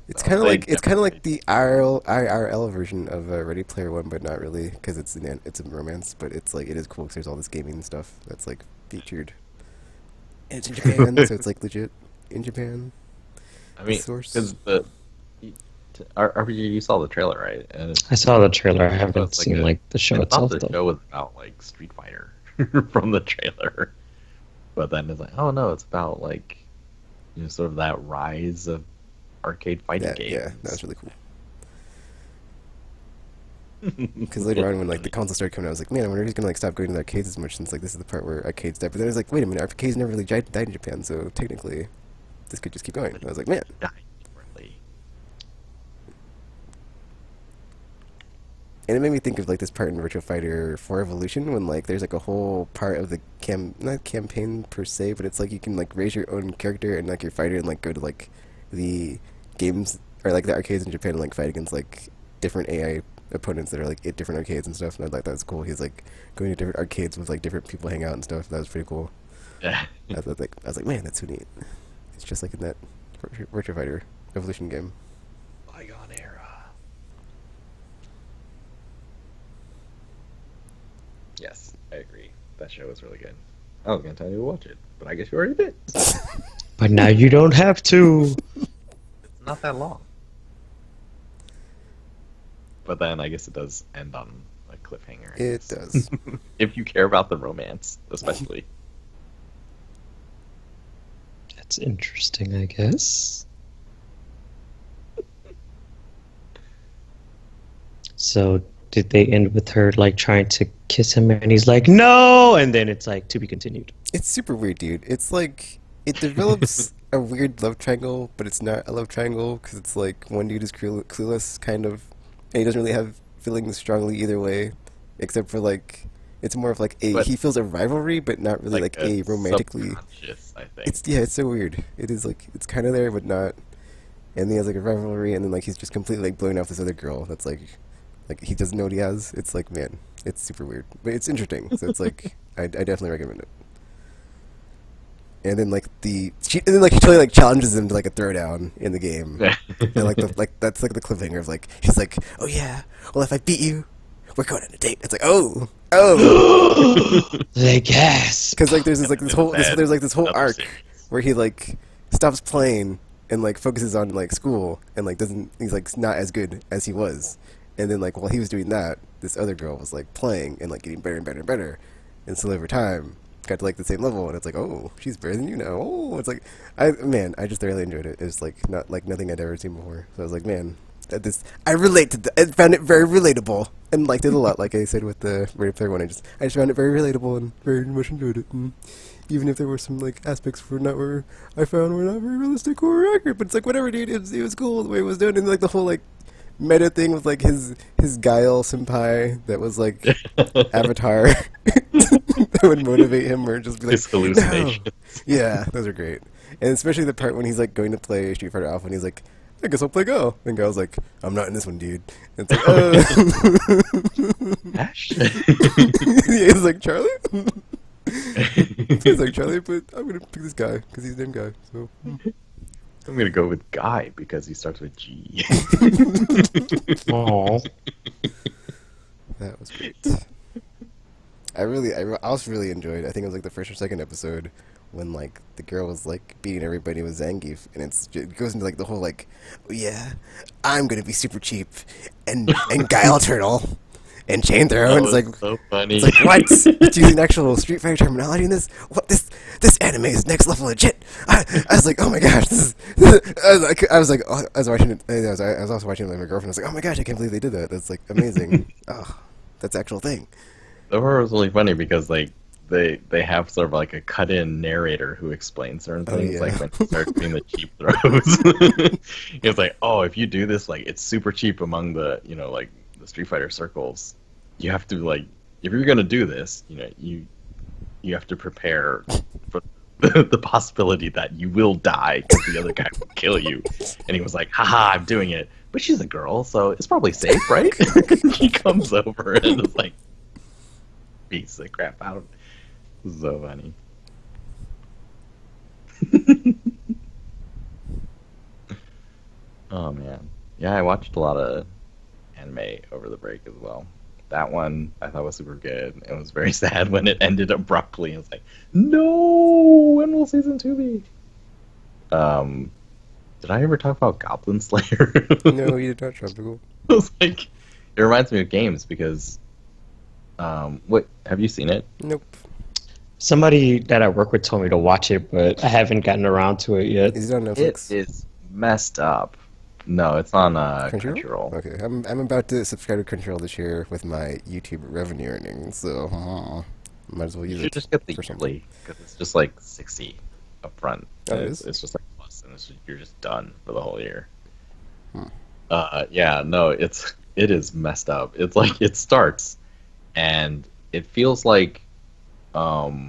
It's No, kind of they like definitely the IRL version of Ready Player One, but not really because it's a romance. But it's like it is cool because there's all this gaming stuff that's like featured. And it's in Japan, so it's like legit in Japan. I mean, Source. because the RPG, you saw the trailer, right? And I saw the trailer. I haven't it's seen like the show I thought itself the though. show was about like Street Fighter from the trailer, but then it's like, oh no, it's about like sort of that rise of arcade fighting games. Yeah, that was really cool. Because later on, when like the console started coming out, I was like, man, I wonder if he's gonna like stop going to the arcades as much since like this is the part where arcades died. But then I was like, wait a minute, arcades never really died in Japan, so technically, this could just keep going. And I was like, man, Die differently. and it made me think of like this part in Virtua Fighter 4 Evolution when like there's like a whole part of the not campaign per se, but it's like you can like raise your own character and like your fighter and like go to like the games or like the arcades in Japan and like fight against like different AI opponents that are like at different arcades and stuff. And I thought that was cool. He's like going to different arcades with like different people hang out and stuff. That was pretty cool. Yeah. I was like, man, that's so neat. It's just like in that Virtua Fighter Evolution game. Bygone era. Yes, I agree. That show was really good. I was gonna tell you to watch it, but I guess you already did. But now you don't have to. It's not that long. But then I guess it does end on a cliffhanger. I It guess. does. If you care about the romance, especially. That's interesting, I guess. So did they end with her like trying to kiss him and he's like no, and then it's like to be continued? It's super weird, dude. It's like it develops a weird love triangle, but it's not a love triangle because it's like one dude is clueless, kind of, and he doesn't really have feelings strongly either way, except for like it's more of like But- he feels a rivalry, but not really like a romantically. Subconscious, I think. It's so weird. It is like it's kind of there, but not. And then he has like a rivalry, and then like he's just completely like blowing off this other girl. That's like he doesn't know what he has. It's like, man, it's super weird, but it's interesting. So it's like I definitely recommend it. And then like she totally like challenges him to like a throwdown in the game. And like that's like the cliffhanger of like she's like, oh yeah, well if I beat you, we're going on a date. It's like oh They gas. because like there's this whole Another arc series. where he like stops playing and like focuses on like school and like he's like not as good as he was. And then like while he was doing that, this other girl was like playing and like getting better and better and better, and so over time got to like the same level, and it's like, oh, she's better than you now. Oh, it's like I just thoroughly enjoyed it. It's like not like nothing I'd ever seen before. So I was like, man, I relate to I found it very relatable and liked it a lot. Like I said with the Ready Player One, I just found it very relatable and very much enjoyed it. And even if there were some like aspects were not where I found were not very realistic or accurate, but it's like whatever, dude. It was cool the way it was done, and like the whole like meta thing with like his Guile senpai that was like Avatar. that would motivate him, or just be like, His hallucination. "No." Yeah, those are great. And especially the part when he's like going to play Street Fighter Alpha, and he's like, "I guess I'll play Go." And Go's like, "I'm not in this one, dude." And it's like, Ash? yeah, he's like, "Charlie." He's like, "Charlie, but I'm gonna pick this guy because he's the name guy." So. I'm gonna go with Guy because he starts with G. Oh, That was great. I also really enjoyed. I think it was like the first or second episode when like the girl was like beating everybody with Zangief, and it goes into like the whole like, oh, yeah, I'm gonna be super cheap, and Guile Turtle, and Chain Throw, and it's like so funny. it's like what? It's using actual Street Fighter terminology in this. What this anime is next level legit. I was like, oh my gosh, this is. I was like, oh, I was watching it. I was also watching it with my girlfriend. I was like, oh my gosh, I can't believe they did that. That's like amazing. Oh, that's the actual thing. The horror was really funny because like they have sort of like a cut-in narrator who explains certain things, yeah. like when he starts doing the cheap throws. It's like, oh, if you do this, like it's super cheap among the like the Street Fighter circles. You have to like if you're gonna do this, you have to prepare for the possibility that you will die because the other guy will kill you. And he was like, haha, I'm doing it. But she's a girl, so it's probably safe, right? He comes over and is like, beats the crap out of it. So funny. Oh, man. Yeah, I watched a lot of anime over the break as well. That one I thought was super good. It was very sad when it ended abruptly. It was like, no, when will season 2 be? Did I ever talk about Goblin Slayer? No, you did not, Tropical. It was like, it reminds me of games because, what, have you seen it? Nope. somebody that I work with told me to watch it, but I haven't gotten around to it yet. Is it on It Netflix? is messed up. No, it's on Crunchyroll. Okay, I'm about to subscribe to Crunchyroll this year with my YouTube revenue earnings, so might as well You use should it just get the for something. yearly because it's just like 60 up front. Oh, it it's, is? it's just like plus, and you're just done for the whole year. Hmm. Yeah, no, it is messed up. It's like it starts, and it feels like a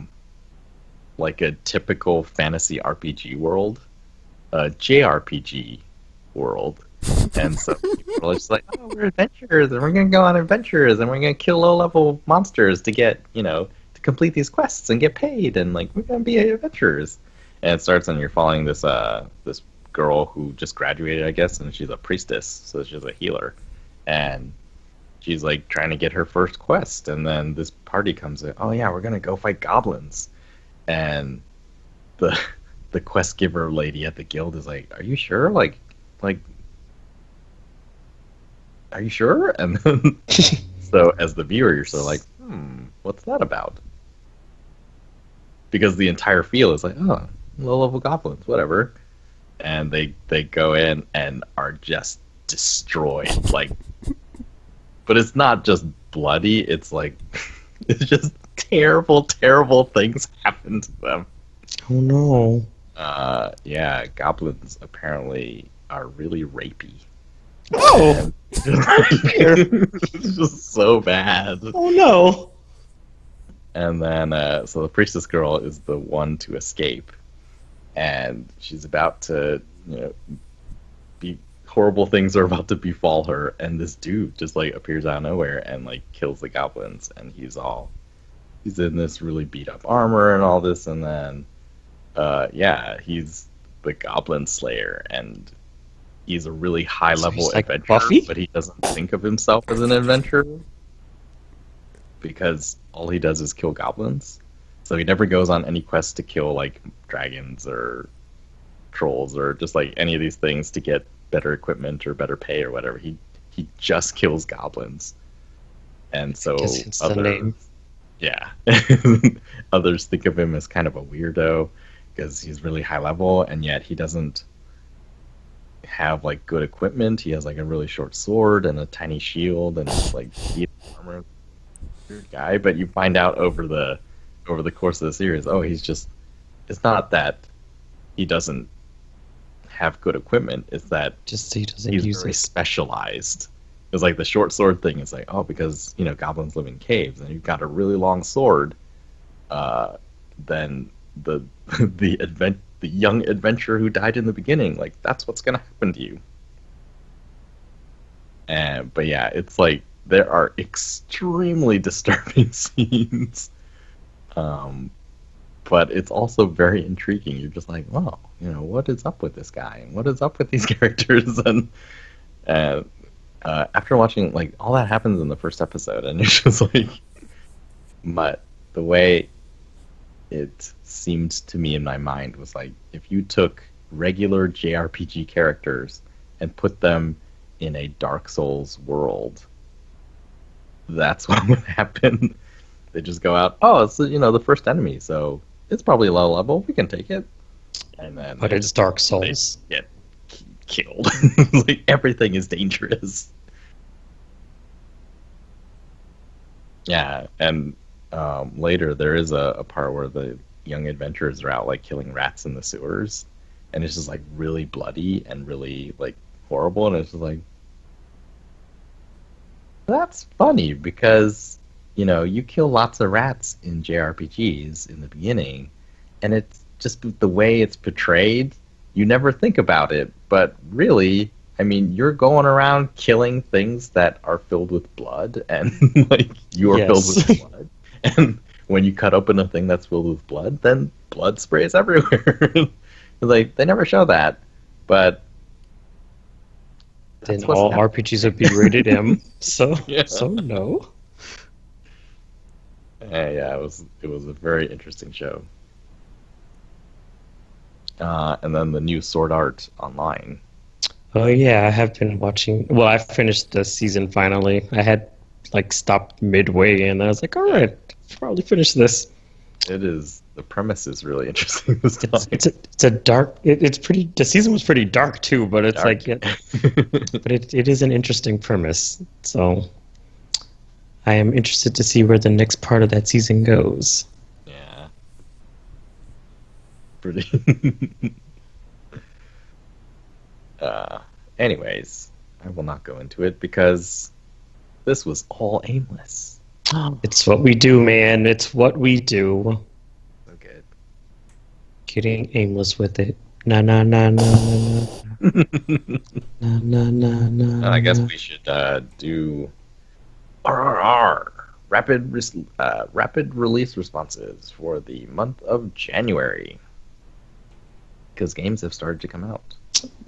typical fantasy RPG world, JRPG world. And so people are just like, oh, we're adventurers, and we're gonna go on adventures, and we're gonna kill low-level monsters to get, to complete these quests and get paid, and like we're gonna be adventurers. And it starts, and you're following this this girl who just graduated, I guess, and she's a priestess, so she's a healer, and she's like trying to get her first quest, and then this party comes in. Oh yeah, we're gonna go fight goblins, and the quest giver lady at the guild is like, are you sure? Like, are you sure? And then, so as the viewer, you're sort of like, what's that about? Because the entire feel is like, oh, low-level goblins, whatever. And they go in and are just destroyed. Like, but it's not just bloody. It's like, it's just terrible, terrible things happen to them. Oh no. Yeah, goblins apparently are really rapey. Oh! It's just so bad. Oh no! And then, so the priestess girl is the one to escape, and she's about to, be horrible things are about to befall her, and this dude just like appears out of nowhere and like kills the goblins, and he's in this really beat up armor and all this, and then, yeah, he's the Goblin Slayer, and he's a really high level he's like adventurer, Buffy? but he doesn't think of himself as an adventurer because all he does is kill goblins. So he never goes on any quests to kill like dragons or trolls or just like any of these things to get better equipment or better pay or whatever. He just kills goblins. And so Guess it's the name. yeah, others think of him as kind of a weirdo because he's really high level, and yet he doesn't have like good equipment. He has like a really short sword and a tiny shield and like armor. Weird guy, but you find out over the course of the series, oh, he's just, it's not that he doesn't have good equipment, it's that Just so he doesn't he's use very it. specialized. It's like the short sword thing is like, oh, because goblins live in caves and you've got a really long sword, than the the young adventurer who died in the beginning. Like, that's what's gonna happen to you. But yeah, it's like there are extremely disturbing scenes. But it's also very intriguing. You're just like, well, what is up with this guy? And what is up with these characters? And after watching, like, all that happens in the first episode, and it's just like, but the way it seemed to me in my mind was like, if you took regular JRPG characters and put them in a Dark Souls world, that's what would happen. They just go out, oh, it's the first enemy, so it's probably low level, we can take it. And then But it's Dark Souls. They get killed. Like, everything is dangerous. Yeah, and later there is a part where the young adventurers are out, like, killing rats in the sewers, and it's just like really bloody and really, like, horrible, and it's just like, that's funny because you kill lots of rats in JRPGs in the beginning, and it's just the way it's portrayed, you never think about it, but really, I mean, you're going around killing things that are filled with blood, and like, you are filled with blood, and when you cut open a thing that's filled with blood, then blood sprays everywhere. Like, they never show that, but then all RPGs would be rated M. So Yeah. so no. Yeah, it was a very interesting show. And then the new Sword Art Online. Oh yeah, I have been watching. Well, I finished the season finally. I had stopped midway, and I was like, all right, probably finish this. The premise is really interesting this time. It's a dark. It's pretty. The season was pretty dark too, but it's Dark. but it is an interesting premise. So I am interested to see where the next part of that season goes. Yeah. Pretty. Anyways, I will not go into it because this was all aimless. It's what we do, man. It's what we do. So good. Getting aimless with it. Na na na na na na na na na. I guess we should do RRR, rapid release responses for the month of January, because games have started to come out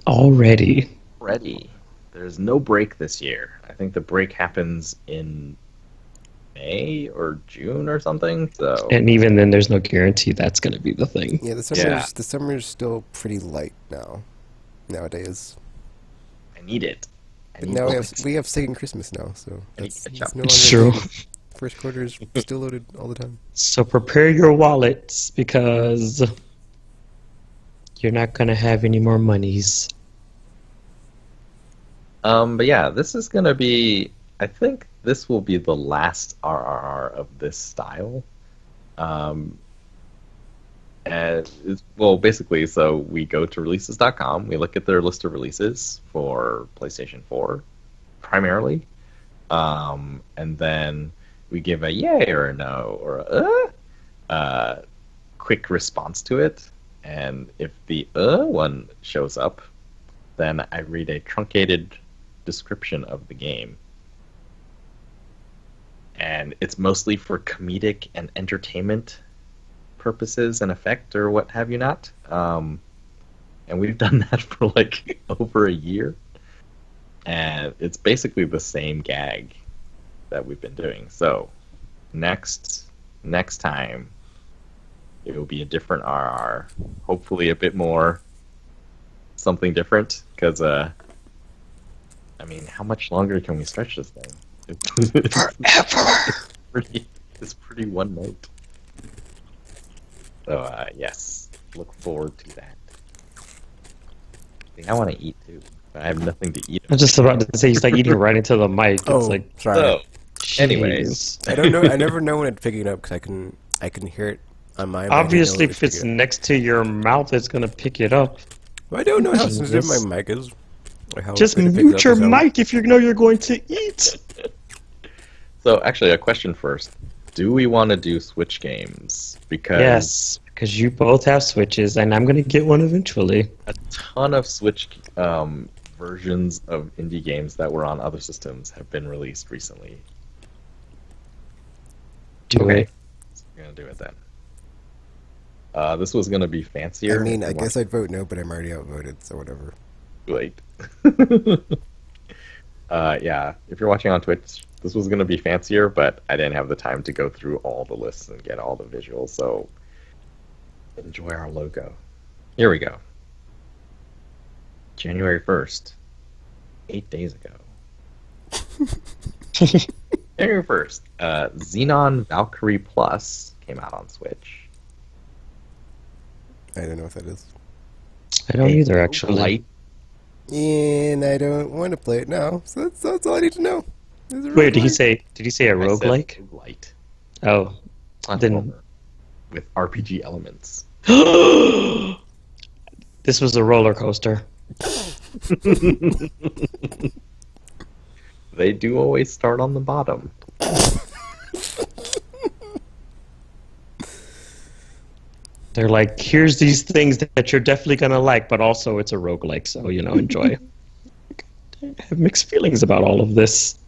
Already. already. There's no break this year. I think the break happens in May or June or something. So And even then, there's no guarantee that's going to be the thing. Yeah, the summer's still pretty light nowadays. I need it. But now we have second Christmas now, so I need that's to catch it's up. no It's longer true. dated. First quarter is still loaded all the time. So prepare your wallets because you're not going to have any more monies. But yeah, this is gonna be. I think this will be the last RRR of this style. And basically, so we go to releases.com, we look at their list of releases for PlayStation 4, primarily, and then we give a yay or a no or a quick response to it. And if the one shows up, then I read a truncated description of the game. And it's mostly for comedic and entertainment purposes and effect or what have you not. And we've done that for like over a year. And it's basically the same gag that we've been doing. So next time it will be a different RR. Hopefully a bit more something different, because I mean, how much longer can we stretch this thing? Forever! It's pretty one note. So, yes, look forward to that. I want to eat too. I have nothing to eat. I'm just about to say he's eating right into the mic. It's sorry. So, jeez. anyways. I don't know. I never know when it's picking up because I can hear it on my. Obviously, if it's next to your mouth, it's gonna pick it up. I don't know how sensitive Jesus. my mic is. Or how Just quick it picks mute up your the sound. mic if you know you're going to eat. So, actually, a question first. do we want to do Switch games? Because Yes, because you both have Switches, and I'm gonna get one eventually. a ton of Switch versions of indie games that were on other systems have been released recently. Do it. So we're gonna do it then. This was gonna be fancier. I mean, I guess I'd vote no, but I'm already outvoted, so whatever. Late. Yeah, if you're watching on Twitch, this was gonna be fancier, but I didn't have the time to go through all the lists and get all the visuals, so enjoy our logo. Here we go. January 1st. 8 days ago. January 1st. Xenon Valkyrie Plus came out on Switch. I don't know what that is. I don't either, actually. Light. And I don't want to play it now, so that's all I need to know. Wait, did he say a roguelike? Roguelite. Oh, then with RPG elements. this was a roller coaster. They do always start on the bottom. They're like, here's these things that you're definitely gonna like, but also it's a roguelike, so enjoy. I have mixed feelings about all of this.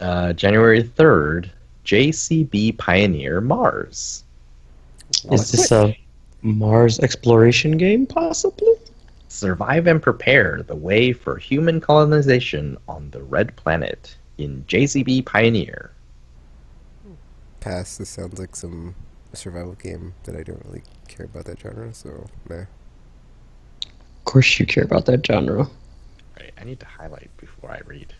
January 3rd, JCB Pioneer Mars. Is this a Mars exploration game, possibly? Survive and prepare the way for human colonization on the Red Planet in JCB Pioneer. Pass. This sounds like some survival game that I don't really care about that genre, so meh. Of course you care about that genre. Right, I need to highlight before I read.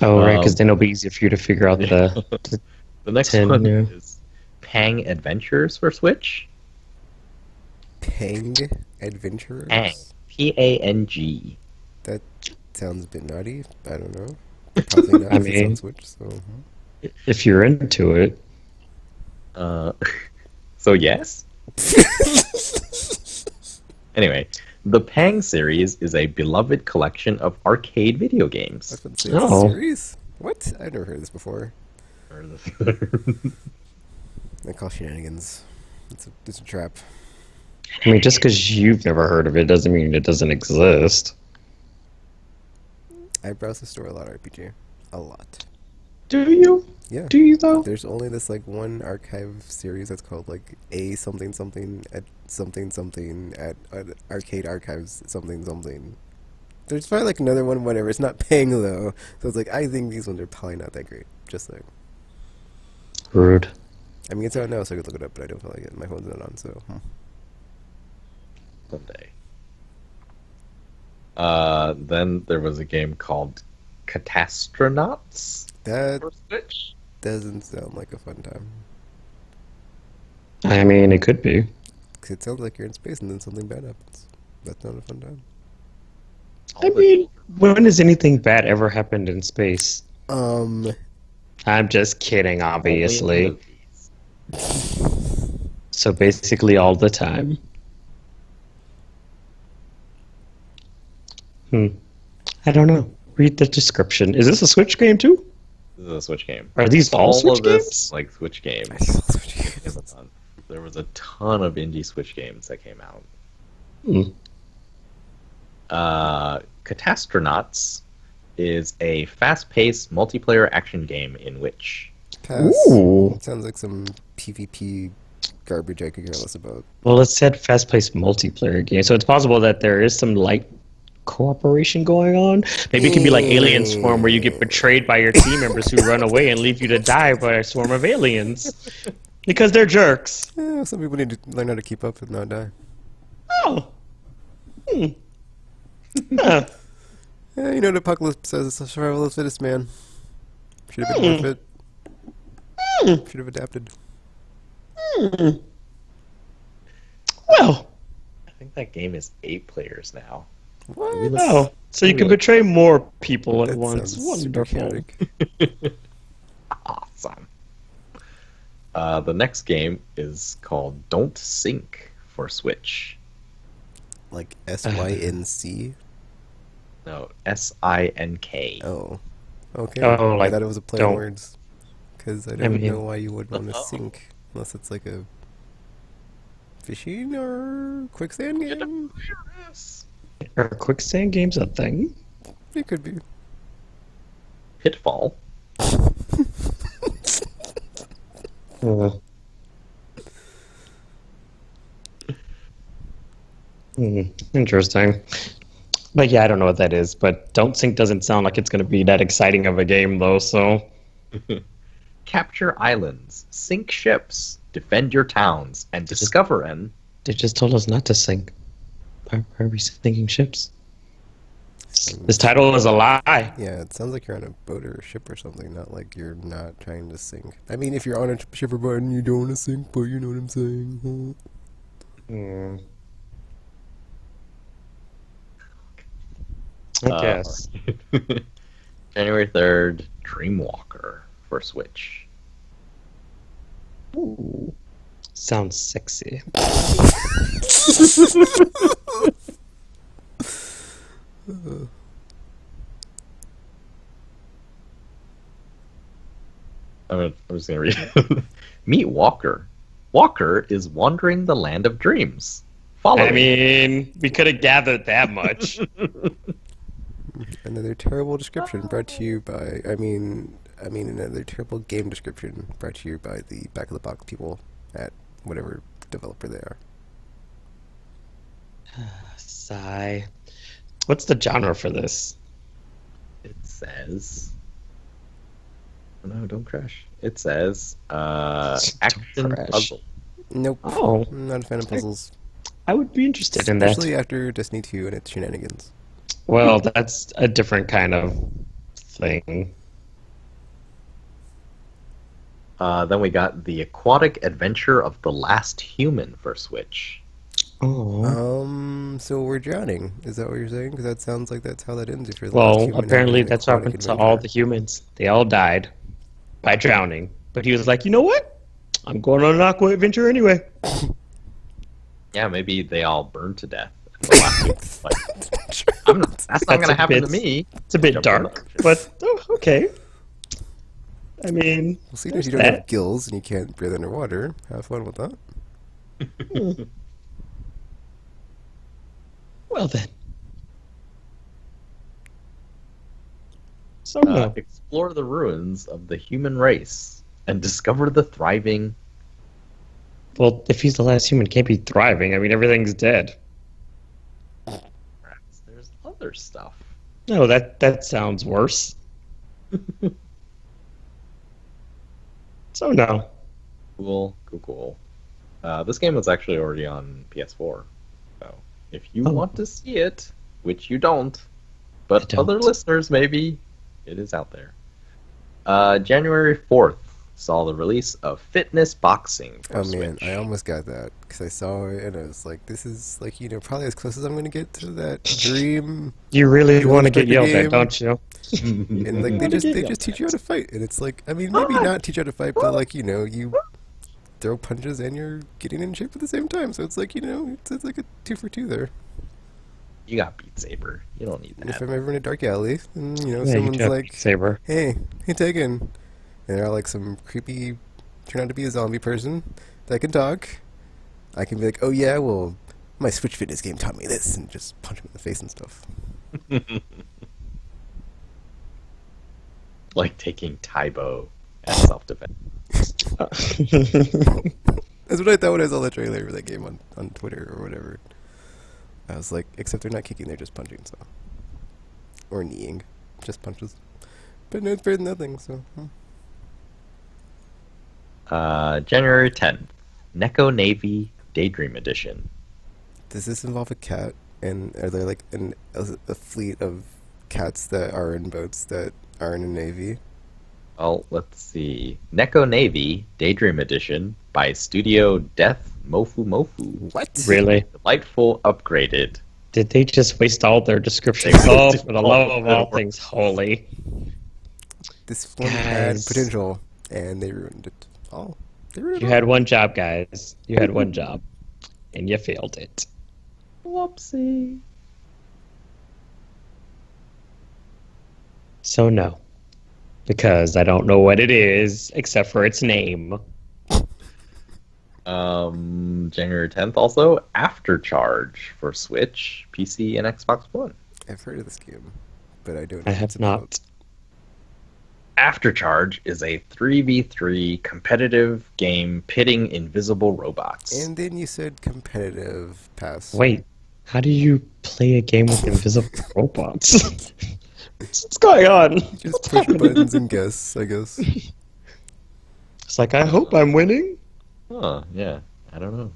Oh, right, because then it'll be easier for you to figure out the The next 10, one yeah. is Pang Adventures for Switch. Pang Adventurers? Pang. P-A-N-G. That sounds a bit naughty. I don't know. Probably not. I if it's on mean- Switch, so. if you're into it. So yes? Anyway, the Pang series is a beloved collection of arcade video I was games. about to say, it's a Oh. series? What? I've never heard this before. I call shenanigans. It's a trap. I mean, just because you've never heard of it doesn't mean it doesn't exist. I browse the store a lot, RPG. A lot. Do you? Yeah. Do you, though? There's only this one archive series that's called A something something at something something at arcade archives something something. There's probably another one, whatever. It's not Pang though, so it's I think these ones are probably not that great. Just saying. Rude. I mean, it's out now, so I could look it up, but I don't feel like it. My phone's not on, so. Someday. Then there was a game called Catastronauts That for Switch. doesn't sound like a fun time. I mean, it could be. 'Cause it sounds like you're in space and then something bad happens. That's not a fun time. I mean, when has anything bad ever happened in space? Um, I'm just kidding, obviously. Only in movies. So basically all the time. I don't know. Read the description. Is this a Switch game too? This is a Switch game. Are these all Switch of this, games? like Switch games. I just love Switch games. Amazon. There was a ton of indie Switch games that came out. Hmm. Catastronauts is a fast-paced multiplayer action game in which Pass. Ooh. It sounds like some PvP garbage I could care less about. Well, it said fast-paced multiplayer game, so it's possible that there is some light cooperation going on. Maybe it could be like Alien Swarm, where you get betrayed by your team members who run away and leave you to die by a swarm of aliens because they're jerks. Yeah, some people need to learn how to keep up and not die. Oh. Huh. Yeah, you know what Apocalypse says, it's a survival of the fittest, man. Should have been more fit. Should have adapted. Well. I think that game is 8 players now. What? Oh, so you can betray more people at That once. sounds super Wonderful. chaotic. Awesome. The next game is called Don't Sink for Switch. Like SYNC? No, S-I-N-K. Oh. Okay. Oh, I like, thought it was a play don't. on words. Because I don't mean- know why you would want to sync unless it's like a fishing or quicksand game. Are quicksand games a thing? It could be. Pitfall. Uh, Interesting. But yeah, I don't know what that is. But Don't Sink doesn't sound like it's going to be that exciting of a game, though. So Capture islands, sink ships, defend your towns, and discover an. they just told us not to sink. Why are we sinking ships? This title is a lie. Yeah, it sounds like you're on a boat or a ship or something, not like you're not trying to sink. I mean, if you're on a ship or boat and you don't want to sink, but you know what I'm saying. Hmm. I guess. January 3rd, Dreamwalker for Switch. Ooh. Sounds sexy. I'm just gonna read it. Meet Walker. Walker is wandering the land of dreams. Follow I him. mean, we could have gathered that much. Another terrible description brought to you by, I mean, another terrible game description brought to you by the back of the box people at whatever developer they are. Sigh. What's the genre for this? It says. Oh, no, don't crash. It says action crash. puzzle. Nope. Oh, I'm not a fan of puzzles. I would be interested in that. Especially after Destiny 2 and its shenanigans. Well, that's a different kind of thing. Then we got the aquatic adventure of the last human for Switch. Oh. So we're drowning. Is that what you're saying? Because that sounds like that's how that ends. If you're the last Well, human apparently having an that's aquatic happened to all the adventure. humans. They all died by drowning. But he was like, you know what? I'm going on an aqua adventure anyway. Yeah, maybe they all burned to death. The last human. Like, that's not going to a happen bit- to me. It's a bit Jump in the dark, ocean. but okay. I mean, Well, seeing as you there's don't that. have gills and you can't breathe underwater, have fun with that. Well then. So no. Explore the ruins of the human race and discover the thriving. Well, if he's the last human, can't be thriving. I mean, everything's dead. Rats. There's other stuff. No, that sounds worse. So no. Cool. This game was actually already on PS4. So if you Oh. want to see it, which you don't, but I don't. other listeners maybe, it is out there. January 4th saw the release of Fitness Boxing for Oh man, Switch. I almost got that because I saw it and I was like, "This is like probably as close as I'm going to get to that dream." You really You want to wanna get pick a yelled game? at, don't you? And like they just teach you how to fight, and it's like, I mean, maybe not teach you how to fight, but like you throw punches and you're getting in shape at the same time. So it's like it's like a 2 for 2 there. You got Beat Saber. You don't need And if that. I'm ever in a dark alley, and Yeah, you someone's got like, Beat Saber. hey Tegan, and they're like some creepy, turn out to be a zombie person that can talk, I can be like, oh yeah, well, my Switch Fitness game taught me this, and just punch him in the face and stuff. Like taking Taibo as self-defense. That's what I thought when I saw the trailer for that game on Twitter or whatever. I was like, except they're not kicking, they're just punching, so. Or kneeing. Just punches. But no, it's better than nothing, so. January 10th, Neko Navy Daydream Edition. Does this involve a cat? And are there like a fleet of cats that are in boats that are in a navy? Well, let's see. Neko Navy Daydream Edition by Studio Death Mofu Mofu. What? Really? Delightful upgraded. Did they just waste all their descriptions? They Oh, wasted for the all love of of their all work. things holy. This one had Guys. potential, and they ruined it all. They ruined You it all. had one job, guys. You had one job. And you failed it. Whoopsie. So no. Because I don't know what it is, except for its name. January 10th also, After Charge for Switch, PC, and Xbox One. I've heard of this game, but I don't I know what it's have not. about. After Charge is a 3v3 competitive game pitting invisible robots. And then you said competitive pass. Wait, how do you play a game with invisible robots? What's going on? Just What's push happening? buttons and guess, I guess. It's like, I hope I'm winning. Huh, yeah, I don't know.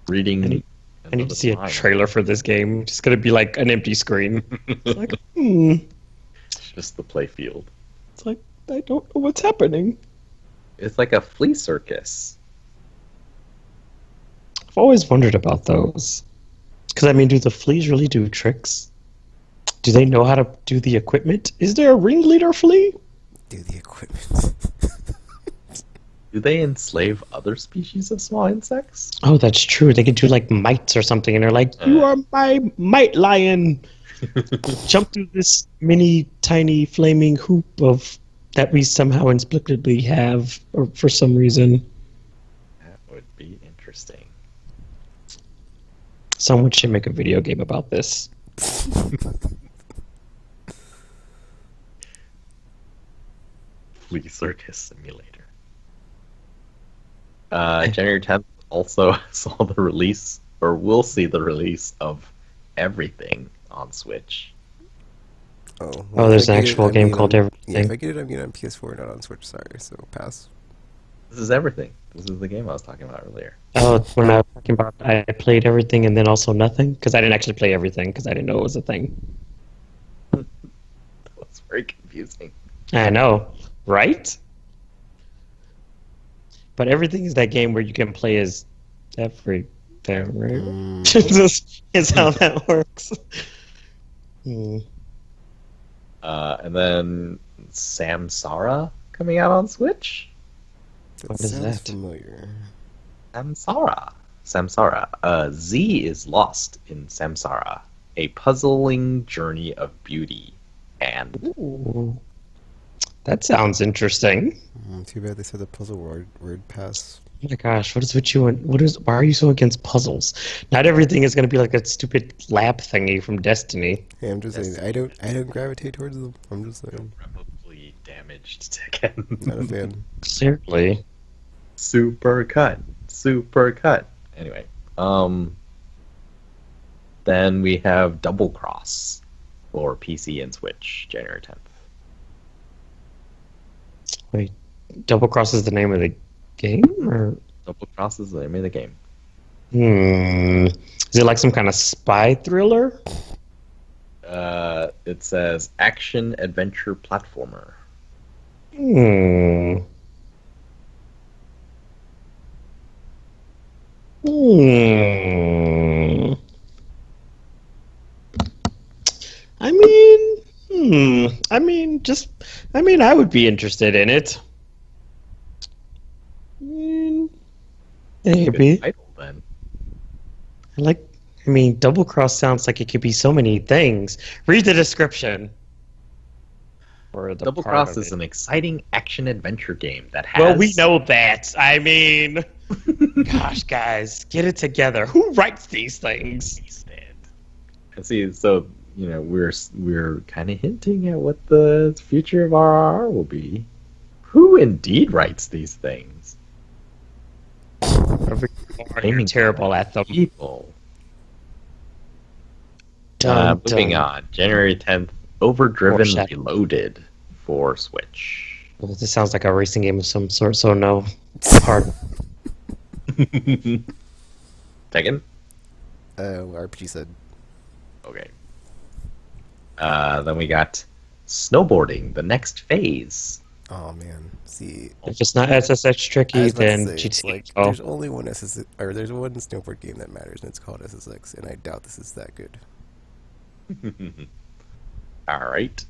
Reading. I need to see a trailer for this game. It's gonna be like an empty screen. It's like, It's just the play field. It's like, I don't know what's happening. It's like a flea circus. I've always wondered about those. Because, I mean, do the fleas really do tricks? Do they know how to do the equipment? Is there a ringleader flea? Do the equipment. Do they enslave other species of small insects? Oh, that's true. They could do like mites or something, and they're like, "You are my mite lion." Jump through this mini, tiny, flaming hoop of that we somehow inexplicably have, or for some reason. That would be interesting. Someone should make a video game about this. Flea circus simulator. January 10th also saw the release, or will see the release of everything on Switch. Oh, Oh, there's if I an get it, actual I'm game getting called it- Everything. Yeah, if I get it, I'm getting it on PS4, not on Switch. Sorry, so pass. This is everything. This is the game I was talking about earlier. Oh, when I was talking about I played everything and then also nothing? Because I didn't actually play everything because I didn't know it was a thing. That's very confusing. I know, right? But everything is that game where you can play as everything, right? Is how that works. And then Samsara coming out on Switch. That What is sounds that? familiar. Samsara. Z is lost in Samsara, a puzzling journey of beauty. And Ooh. That sounds interesting. Too bad they said the puzzle word pass. Oh my gosh, what is with you and why are you so against puzzles? Not everything is gonna be like that stupid lab thingy from Destiny. Hey, I'm just saying, I don't gravitate towards them. I'm just saying, irreparably damaged Tekken. not a fan. Clearly. Super cut. Anyway, then we have Double Cross for PC and Switch, January 10th. Wait, Double Cross is the name of the game? Or Double Cross is the name of the game. Is it like some kind of spy thriller? It says action adventure platformer. Hmm. Hmm. I would be interested in it. Maybe. Good title, then. Double Cross sounds like it could be so many things. Read the description. Or the Double part Cross of is it. an exciting action adventure game that has. Well, we know that. Gosh, guys, get it together. Who writes these things? And see, so we're kind of hinting at what the future of RRR will be. Who indeed writes these things? You're terrible at them. People. Dun, Moving dun. on, January 10th, Overdriven Foreshadow. Reloaded for Switch. Well, this sounds like a racing game of some sort, so no. Hard. Tekken? RPG said. Okay. Then we got Snowboarding, the next phase. Oh man, see, If it's not SSX I tricky, was about to then say, it's GTA. like Oh, there's only one SSX, or there's one snowboard game that matters, and it's called SSX, and I doubt this is that good. All right.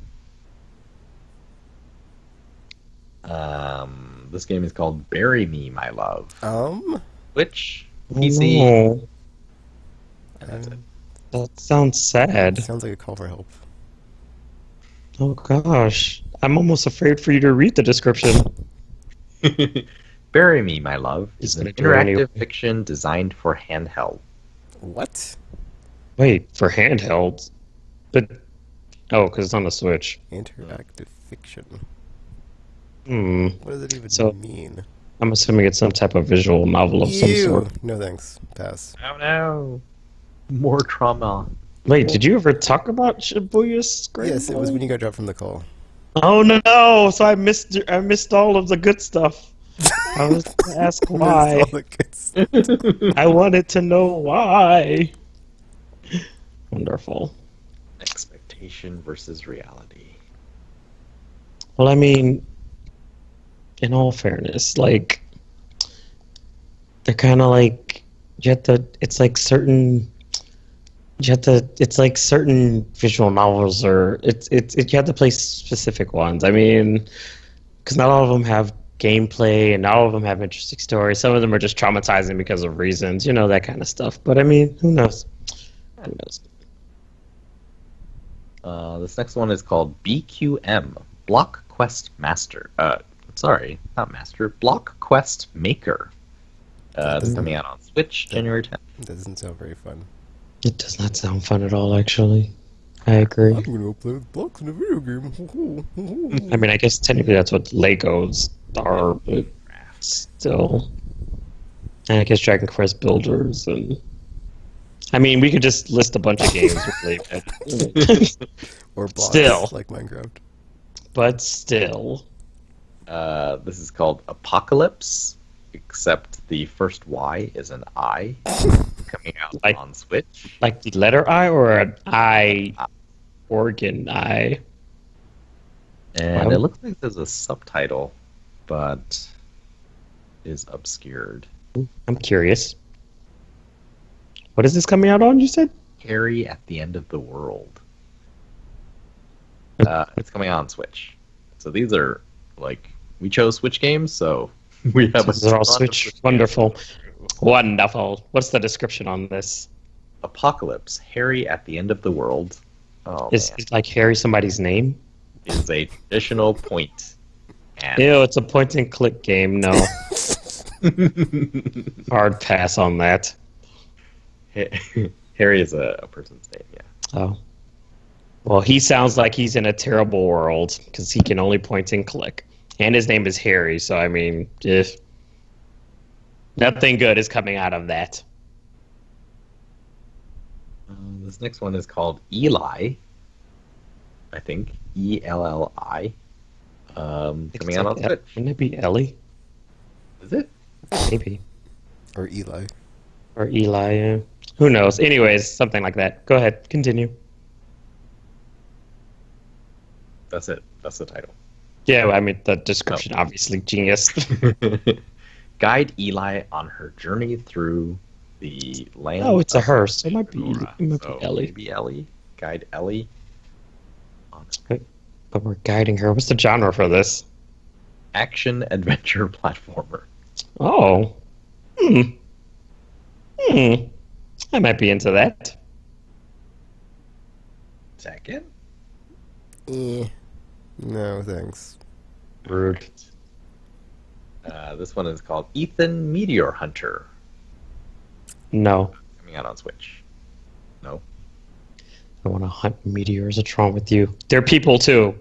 This game is called Bury Me, My Love. Switch, PC. no. And that's it. That sounds sad. Sounds like a call for help. Oh gosh, I'm almost afraid for you to read the description. Bury Me, My Love He's is an gonna do it anyway. interactive fiction designed for handheld. What? Wait, for handhelds? But oh, because it's on the Switch. Interactive fiction. Hmm. What does it even So- mean? I'm assuming it's some type of visual novel of some Ew. sort. No thanks. Pass. Oh no! More trauma. Wait, did you ever talk about Shibuya Scramble? Yes, it was when you got dropped from the call. Oh no! So I missed all of the good stuff. I was gonna ask why. Missed all the good stuff. I wanted to know why. Wonderful. Expectation versus reality. Well, I mean, in all fairness, like they're kind of like you have to. It's like certain. You have to. It's like certain visual novels, or you have to play specific ones. I mean, because not all of them have gameplay, and not all of them have interesting stories. Some of them are just traumatizing because of reasons, that kind of stuff. But I mean, who knows? Who knows? This next one is called BQM, Block Quest Master. Sorry, not Master. Block Quest Maker. This is coming out on Switch, January 10th. That doesn't sound very fun. It does not sound fun at all, actually. I agree. I'm gonna play with blocks in a video game. I mean, I guess technically that's what Legos are, but still. And I guess Dragon Quest Builders and. I mean, we could just list a bunch of games with Lego. Or blocks, Still. like Minecraft. But still. This is called Apocalypse, except the first Y is an I, coming out Like- on Switch. Like the letter I or an I organ I? And Wow. it looks like there's a subtitle, but is obscured. I'm curious. What is this coming out on, you said? Harry at the End of the World. It's coming out on Switch. So these are, we chose Switch games, so we have These are all ton of Switch. games. Wonderful. Wonderful. What's the description on this? Apocalypse, Harry at the End of the World. Oh, Is man. it like Harry somebody's name? Is a traditional point. And Ew, it's a point and click game. No. Hard pass on that. Harry is a person's name, yeah. Oh. Well, he sounds like he's in a terrible world because he can only point and click. And his name is Harry, so I mean, if nothing good is coming out of that. This next one is called Eli. I think ELLI. Coming out on Switch. Wouldn't it be Ellie? Is it? Maybe. Or Eli. Or Eli. Who knows? Anyways, something like that. Go ahead. Continue. That's it. That's the title. Yeah, I mean, the description, obviously, genius. Guide Eli on her journey through the land. Oh, it's a of her, so it might be, Aurora. So Ellie. maybe Ellie. Guide Ellie. But we're guiding her. What's the genre for this? Action adventure platformer. Oh. Hmm. I might be into that. Second. No, thanks. Rude. This one is called Ethan Meteor Hunter. No. Coming out on Switch. No. I want to hunt meteors. What's wrong with you? They're people, too.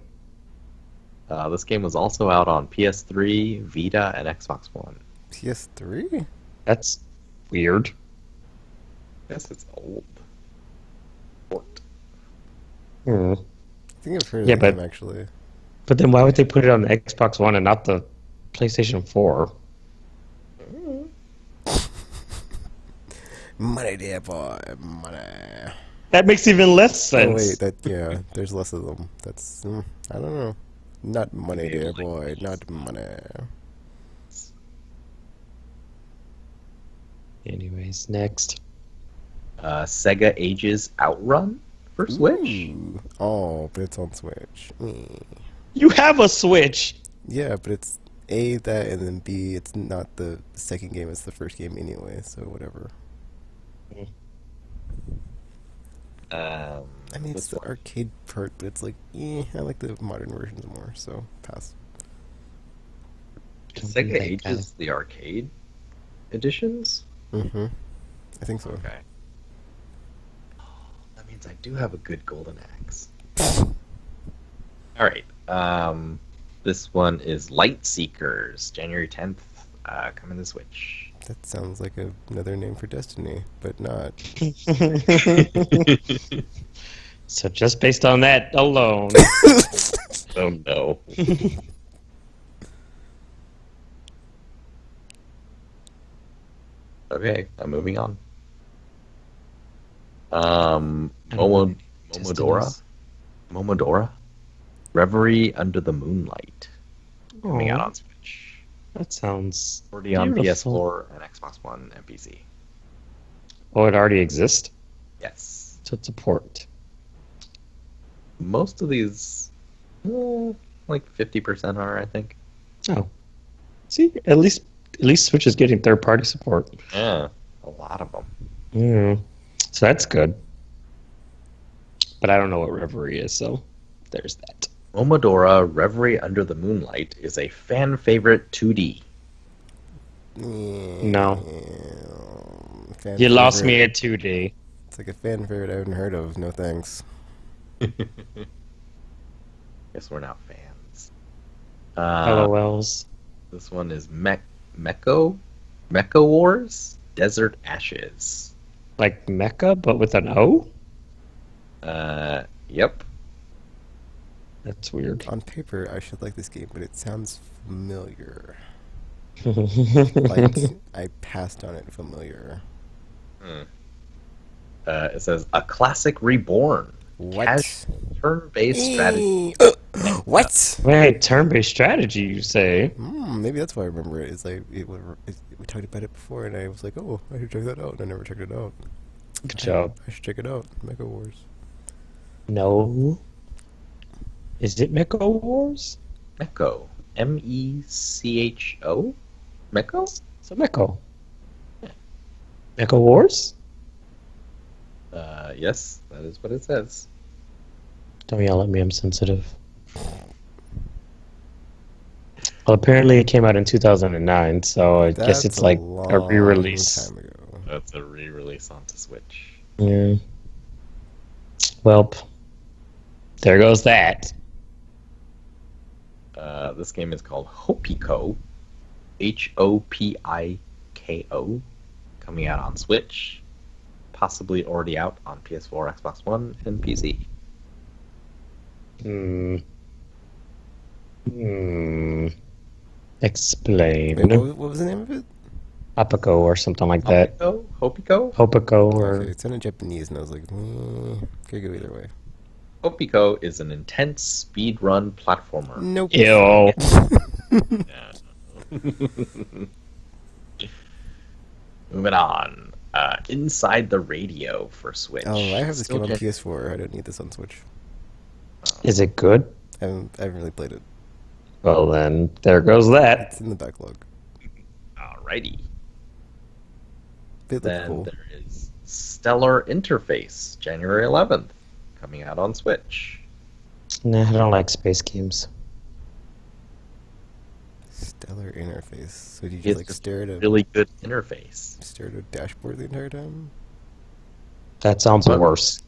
This game was also out on PS3, Vita, and Xbox One. PS3? That's weird. Yes, it's old. Port. Hmm. I think I've heard of Yeah, the but- game, actually. But then why would they put it on the Xbox One and not the PlayStation 4? Money, dear boy, money. That makes even less sense. Oh, wait, there's less of them. That's, I don't know. Not money, Maybe dear like boy, this. not money. Anyways, next. Sega Ages Outrun for Switch. Ooh. Oh, but it's on Switch. You have a Switch! Yeah, but it's A, that, and then B, it's not the second game, it's the first game anyway, so whatever. I I mean, it's This the one. arcade part, but it's like, I like the modern versions more, so pass. Don't be Sega that ages the arcade editions? Mm-hmm. I think so. Okay. That means I do have a good golden axe. Alright. This one is Light Seekers, January 10th, coming to Switch. That sounds like another name for Destiny, but not. So just based on that alone, Oh no. Okay, I'm moving on. Momodora? Momodora? Reverie Under the Moonlight. Coming out Aw, on Switch. that sounds Already on beautiful. PS4 and Xbox One and PC. Oh, it already exists? Yes. So it's a port. Most of these, like 50% are, I think. Oh. See, at least Switch is getting third-party support. Yeah, a lot of them. Mm. So that's good. But I don't know what Reverie is, so there's that. Momodora Reverie Under the Moonlight is a fan favorite 2D. No. Fan You lost favorite. me at 2D. It's like a fan favorite I haven't heard of. No thanks. Guess we're not fans. LOLs. This one is Mecha Wars Desert Ashes. Like Mecha, but with an O? Yep. That's weird. On paper, I should like this game, but it sounds familiar. Like, I passed on it familiar. It says a classic reborn. What? Casual turn-based strategy. What? Wait, turn-based strategy, you say? Maybe that's why I remember it. It's like we talked about it before, and I was like, "Oh, I should check that out." And I never checked it out. Good job. I should check it out. Mecha Wars. No. Is it Mecha Wars? Mecho. Mecho? Mecho? It's a Mecha. Mecha Wars? Yes, that is what it says. Don't yell at me, I'm sensitive. Well, apparently it came out in 2009, so I guess it's like a re-release. Time ago. That's a re-release onto Switch. Yeah. Well, there goes that. This game is called Hopiko. Hopiko. Coming out on Switch. Possibly already out on PS4, Xbox One, and PC. Explain. Wait, what was the name of it? Apico or something like that. Hopiko? Hopico or... Okay, it sounded Japanese, and I was like, could go either way. Hopiko is an intense speedrun platformer. Nope. Ew. Moving on. Inside the Radio for Switch. Oh, I have this Still game on get- PS4. I don't need this on Switch. Is it good? I haven't really played it. Well then, there goes that. It's in the backlog. Alrighty. It looked Then cool. there is Stellar Interface, January 11th, coming out on Switch. Nah, I don't like space games. Stellar interface. So do you It's just like just stare at a Really good interface. stare at a dashboard the entire time That sounds worse.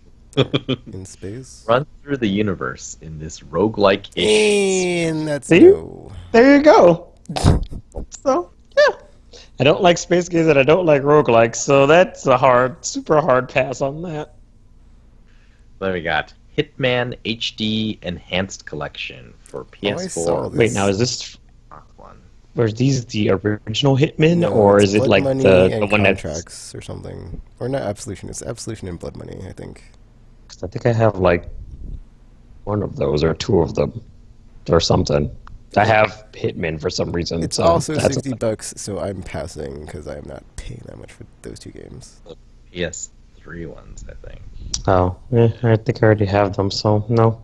in space? Run through the universe in this roguelike-ish. And that's See? no. There you go. So, yeah. I don't like space games and I don't like roguelikes, so that's a super hard pass on that. Then we got Hitman HD Enhanced Collection for Oh, I saw PS4. this. Wait, now is this... Xbox One. Were these the original Hitman, No, or it's is it Blood like Money the and one that's... Contracts or something? Or not Absolution. It's Absolution and Blood Money, I think. 'Cause I think I have like one of those or two of them or something. I have Hitman for some reason. It's so also that's $60, so I'm passing because I'm not paying that much for those two games. PS3 ones, I think. Oh, yeah, I think I already have them, so no.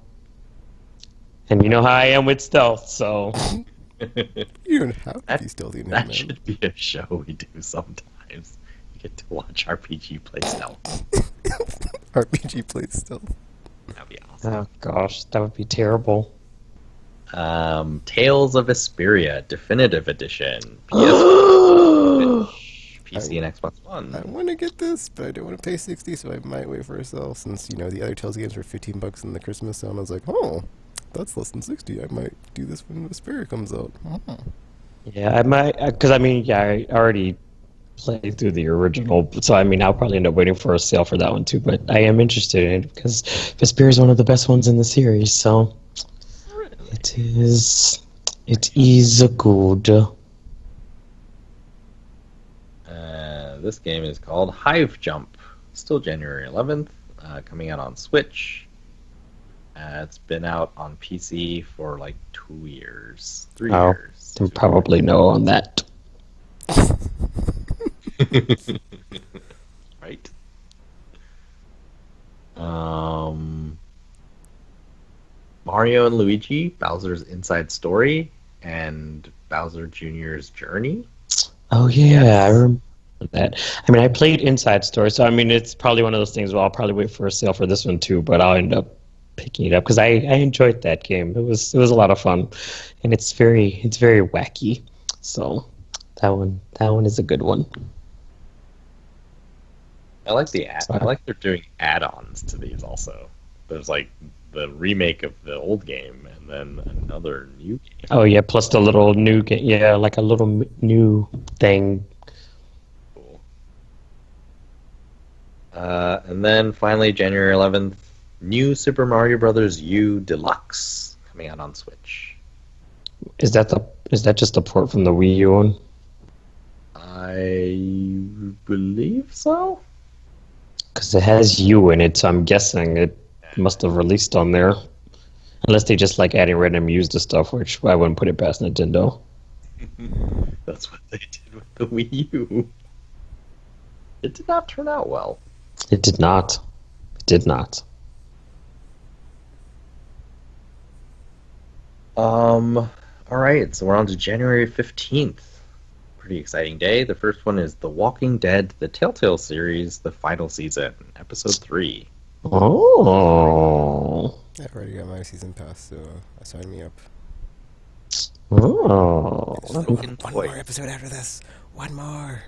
And you know how I am with stealth, so You don't have to be stealthy in That Hitman. should be a show we do sometimes. You get to watch RPG play stealth. RPG plays stealth. That'd be awesome. Oh gosh, that would be terrible. Tales of Vesperia Definitive Edition. PS4, PC, and Xbox I One. want to get this, but I don't want to pay 60, so I might wait for a sale. Since the other Tales games were $15 in the Christmas sale, and I was like, oh, that's less than 60. I might do this when Vesperia comes out. Yeah, I might, because I mean, yeah, I already played through the original, so I mean, I'll probably end up waiting for a sale for that one too. But I am interested in it because Vesperia is one of the best ones in the series, so it is. It is good. This game is called Hive Jump. Still January 11th, coming out on Switch. It's been out on PC for like 2 years, 3 years. Can probably know on that. Right. Mario and Luigi, Bowser's Inside Story, and Bowser Jr.'s Journey. Oh yeah, I remember that. I mean, I played Inside Story, so I mean, it's probably one of those things where I'll probably wait for a sale for this one too, but I'll end up picking it up because I enjoyed that game. It was a lot of fun, and it's very wacky. So that one is a good one. I like I like they're doing add-ons to these also. There's like the remake of the old game and then another new game. Oh yeah, plus the little new game. Yeah, like a little new thing. Cool. And then finally, January 11th, new Super Mario Brothers U Deluxe coming out on Switch. Is that just a port from the Wii U one? I believe so. Because it has U in it, so I'm guessing it must have released on there. Unless they just like adding random U's to stuff, which I wouldn't put it past Nintendo. That's what they did with the Wii U. It did not turn out well. It did not. It did not. Alright, so we're on to January 15th. Pretty exciting day. The first one is The Walking Dead, the Telltale series, the final season, episode 3. Oh. I've already got my season pass, so sign me up. Oh. One more episode after this. One more.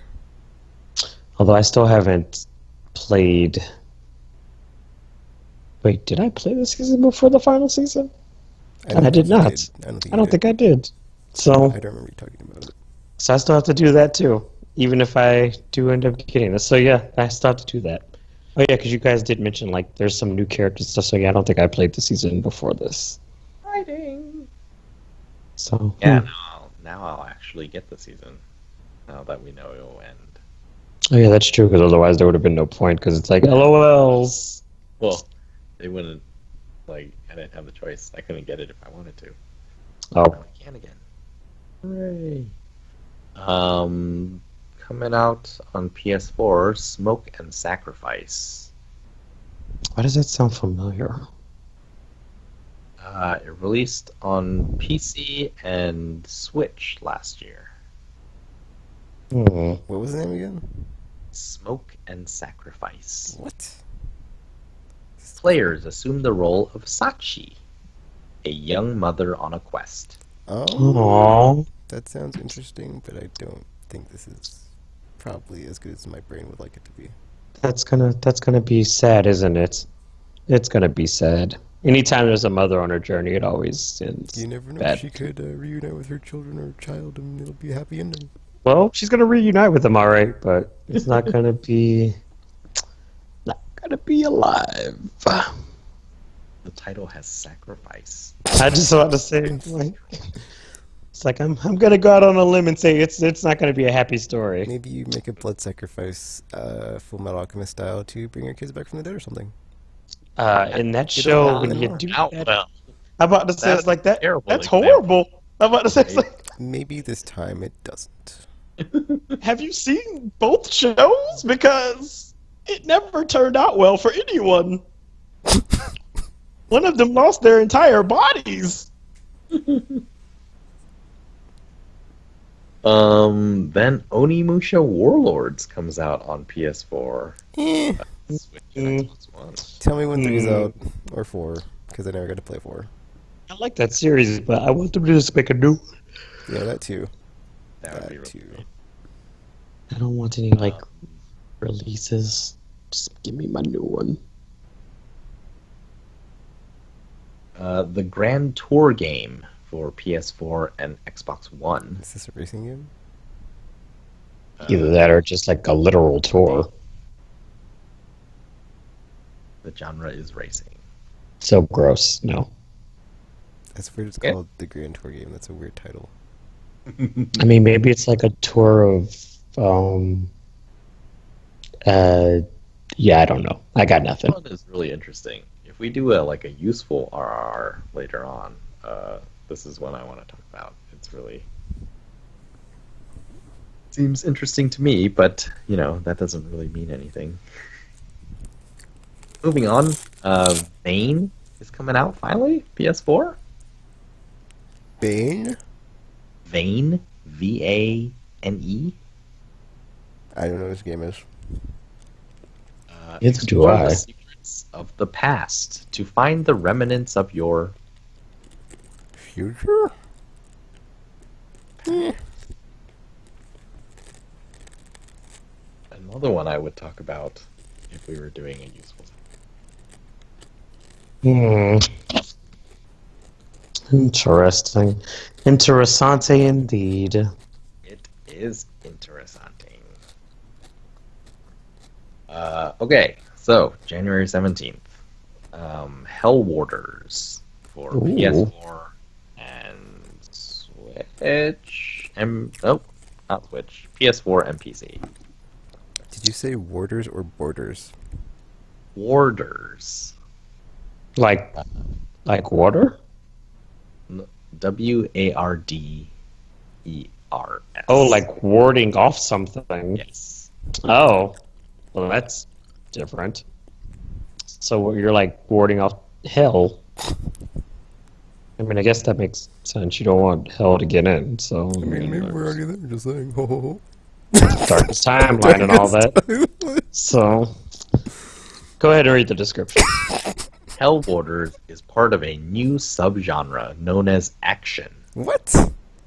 Although I still haven't played. Wait, did I play the season before the final season? I did not. I don't think I did. So I don't remember you talking about it. So I still have to do that too, even if I do end up getting this. So yeah, I still have to do that. Oh yeah, because you guys did mention like there's some new characters and stuff. So yeah, I don't think I played the season before this. Exciting. So yeah, now I'll actually get the season. Now that we know it will end. Oh yeah, that's true. Because otherwise there would have been no point. Because it's like LOLs. Well, they wouldn't. Like, I didn't have the choice. I couldn't get it if I wanted to. Oh. Now I can again. Hooray. Coming out on PS4, Smoke and Sacrifice. Why does that sound familiar? It released on PC and Switch last year. What was the name again? Smoke and Sacrifice. What? Players assume the role of Sachi, a young mother on a quest. Oh. Aww. That sounds interesting, but I don't think this is probably as good as my brain would like it to be. That's gonna be sad, isn't it? It's gonna be sad. Anytime there's a mother on her journey, it always ends. You never know. Bad. She could reunite with her children or child, and it'll be a happy ending. Well, she's gonna reunite with them, all right, but it's not gonna be alive. The title has sacrifice. I just want to say, like, it's like I'm gonna go out on a limb and say it's not gonna be a happy story. Maybe you make a blood sacrifice, Full Metal Alchemist style, to bring your kids back from the dead or something. In that show, when you do Out that, well. I'm about to say it's like that. Terrible That's example. horrible. I'm about to say it's like. Maybe this time it doesn't. Have you seen both shows? Because it never turned out well for anyone. One of them lost their entire bodies. Then Onimusha Warlords comes out on PS4. Switch and Xbox One. Tell me when 3's out, or 4, because I never got to play 4. I like that series, but I want them to just make a new one. Yeah, that too. That would be That really too. great. I don't want any, like, releases. Just give me my new one. The Grand Tour game for PS4 and Xbox One. Is this a racing game? Either that or just, like, a literal tour. The genre is racing. So gross. No. That's weird. It's Okay. called the Grand Tour game. That's a weird title. I mean, maybe it's like a tour of, yeah, I don't know. I got nothing. This one is really interesting. If we do a useful RRR later on, this is one I want to talk about. It's really seems interesting to me, but that doesn't really mean anything. Moving on, Vane is coming out finally. PS4. Bane? Vane, Vane. I don't know what this game is. Neither do Explore I. the secrets of the past to find the remnants of your Future? Another one I would talk about if we were doing a useful. Interesting. Interessante indeed. It is interesting. Okay, so January 17th, Hell Warders for Ooh. PS4 and Switch. Not Switch. PS4 and PC. Did you say warders or borders? Warders. Like water? Warders. Oh, like warding off something. Yes. Oh, well, that's different. So you're like warding off hell. I mean, I guess that makes sense. You don't want hell to get in, so. I mean, maybe we're already there, just saying. Ho, ho, ho. Darkest timeline and all that. So, go ahead and read the description. Hell Warders is part of a new subgenre known as action. What?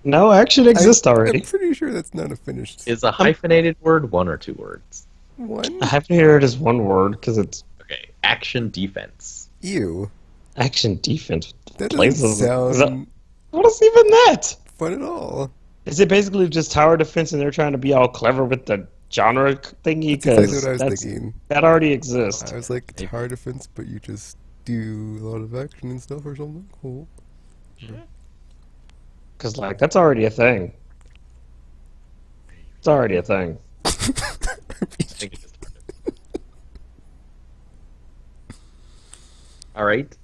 No, action exists already. I'm pretty sure that's not a finished Is a hyphenated word one or two words? one. I have to hear it as one word because it's Okay, action defense. Ew. action defense. That Places- doesn't is sound What is even that? fun at all. Is it basically just tower defense and they're trying to be all clever with the genre thingy? That's exactly Because what I was thinking. that already exists. I was like, tower defense, but you just do a lot of action and stuff or something? Cool. Because, like, that's already a thing. It's already a thing. I think it just Alright,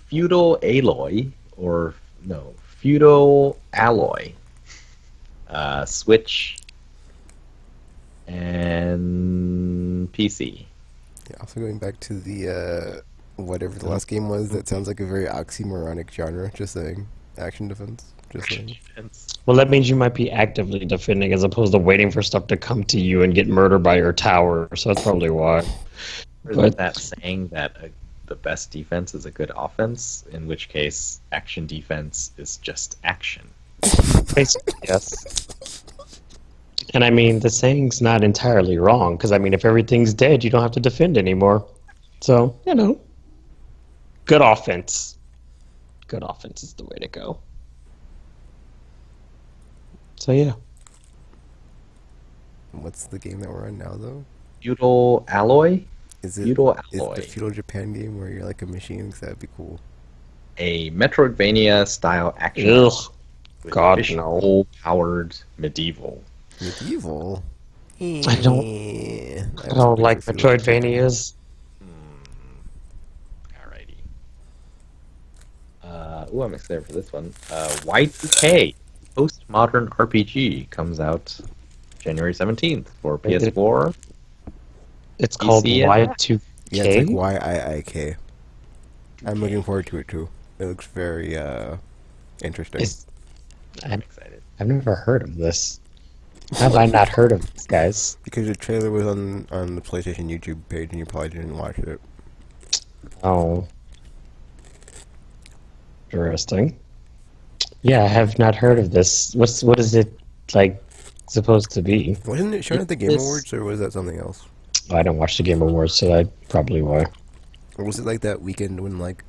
Feudal Alloy, or no, Feudal Alloy. Switch and PC. Yeah, also going back to the, whatever the last game was, that sounds like a very oxymoronic genre, just saying. Action defense, just saying. Defense. Well, that means you might be actively defending as opposed to waiting for stuff to come to you and get murdered by your tower. So that's probably why. Or But- that saying that the best defense is a good offense, in which case action defense is just action. Basically, yes. And I mean, the saying's not entirely wrong, because I mean, if everything's dead, you don't have to defend anymore. So, good offense. Good offense is the way to go. So, yeah. What's the game that we're on now, though? Feudal Alloy? Is it Feudal is Alloy. the Feudal Japan game where you're like a machine? Because that'd be cool. A Metroidvania style action. Ugh. with God, visual powered medieval. Medieval? I don't like Metroidvanias. Alrighty. I'm excited for this one. Y2K Postmodern RPG comes out January 17th for PS4. It's called PC and Y2K. Yeah, it's like YIIK. I'm looking forward to it too. It looks very interesting. Is- I'm excited. I've never heard of this. Have I not heard of these guys? Because your trailer was on the PlayStation YouTube page and you probably didn't watch it. Oh. Interesting. Yeah, I have not heard of this. What is it like supposed to be? Wasn't it shown at the Game This- Awards, or was that something else? Oh, I don't watch the Game Awards, so I probably why. Or was it like that weekend when like...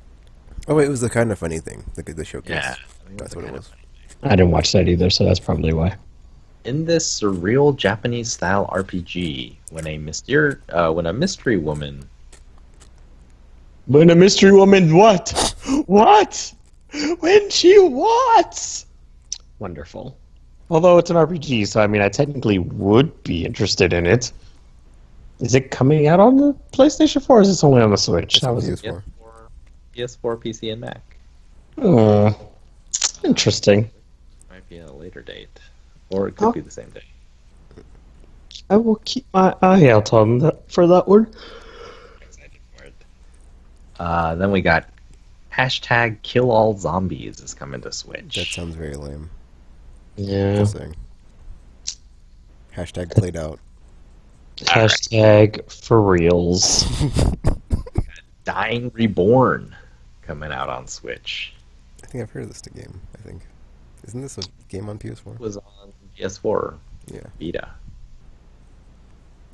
Oh wait, it was the Kind of Funny thing, the showcase. Yeah, I think That's what it was. I didn't watch that either, so that's probably why. In this surreal Japanese-style RPG, when a mystery woman When a mystery woman what? What? When she what? Wonderful. Although it's an RPG, so I mean I technically would be interested in it. Is it coming out on the PlayStation 4 or is this only on the Switch? That was PS4. PS4, PC, and Mac. Interesting. Might be a later date, or it could be the same day. I will keep my eye out on that for that one. Excited for it. Then we got hashtag Kill All Zombies is coming to Switch. That sounds very lame. Yeah. Just saying. Hashtag played out. Hashtag for reals. Dying Reborn coming out on Switch. I think I've heard of this game, I think. Isn't this a game on PS4? It was on PS4 Yeah. Vita.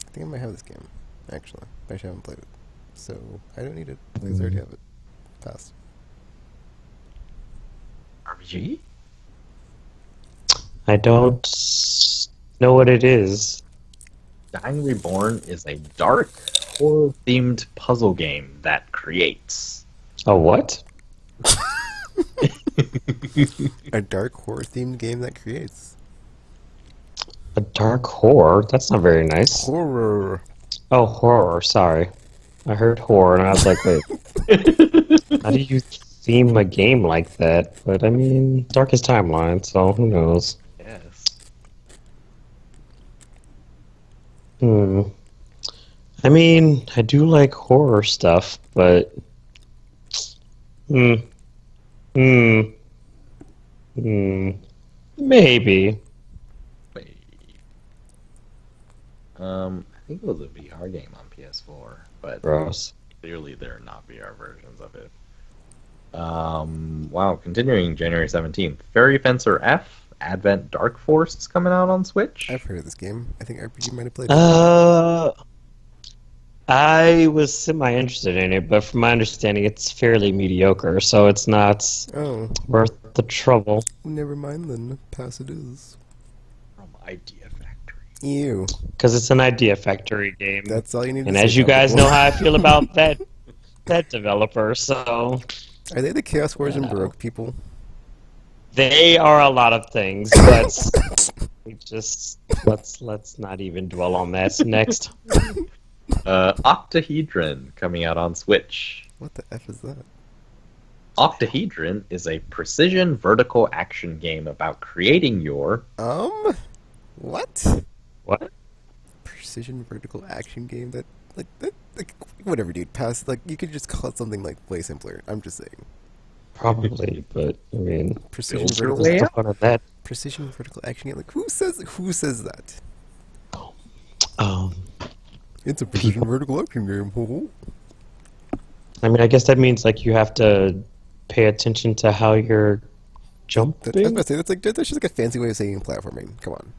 I think I might have this game, actually. But I actually haven't played it. So, I don't need it, because I already have it. Pass. RPG? I don't know what it is. Dying Reborn is a dark, horror-themed puzzle game that creates. A what? A dark horror themed game that creates. A dark horror? That's not very nice. Horror! Oh, horror. Sorry. I heard horror and I was like, wait. How do you theme a game like that? But I mean, Darkest Timeline, so who knows? Yes. I mean, I do like horror stuff, but... Maybe. Wait. I think it was a VR game on PS4, but Gross. clearly there are not VR versions of it. Wow, continuing January 17th. Fairy Fencer F, Advent Dark Force is coming out on Switch. I've heard of this game. I think RPG might have played it. I was semi-interested in it, but from my understanding, it's fairly mediocre, so it's not Oh, worth the trouble. never mind then. Pass it is. From Idea Factory. Ew. Because it's an Idea Factory game. That's all you need And to say as you about guys it. know how I feel about that developer, so Are they the Chaos Wars and Baroque people? they are a lot of things, but we just let's not even dwell on that. Next. Octahedron coming out on Switch. What the F is that? Octahedron is a precision vertical action game about creating your What? What? Precision vertical action game that, like, whatever, dude. Pass, like, you could just call it something, like, way simpler. I'm just saying. Probably, but I mean, Precision Build your vertical, way what's the fun of that? precision vertical action game. Like, who says that? It's a precision vertical action game. Ho, ho. I mean, I guess that means like you have to pay attention to how you're I was jumping. about to say, that's just like a fancy way of saying platforming. Come on.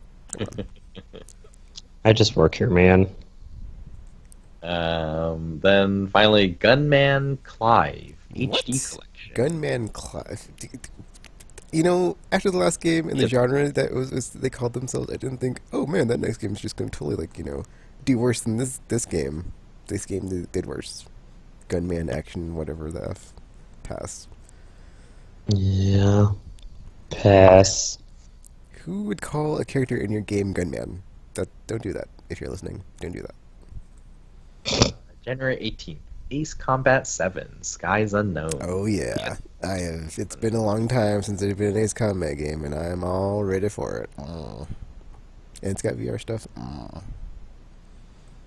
I just work here, man. Then finally, Gunman Clive HD What? collection. Gunman Clive. You know, after the last game in the Yes. genre that was they called themselves, I didn't think, oh man, that next game is just going to totally, like, do worse than this game. This game did worse. Gunman action, whatever the F. Pass. Yeah. Pass. Who would call a character in your game Gunman? Don't do that. If you're listening, don't do that. January 18th. Ace Combat 7, Skies Unknown. Oh yeah, I have. It's been a long time since there's been an Ace Combat game, and I'm all ready for it. And it's got VR stuff.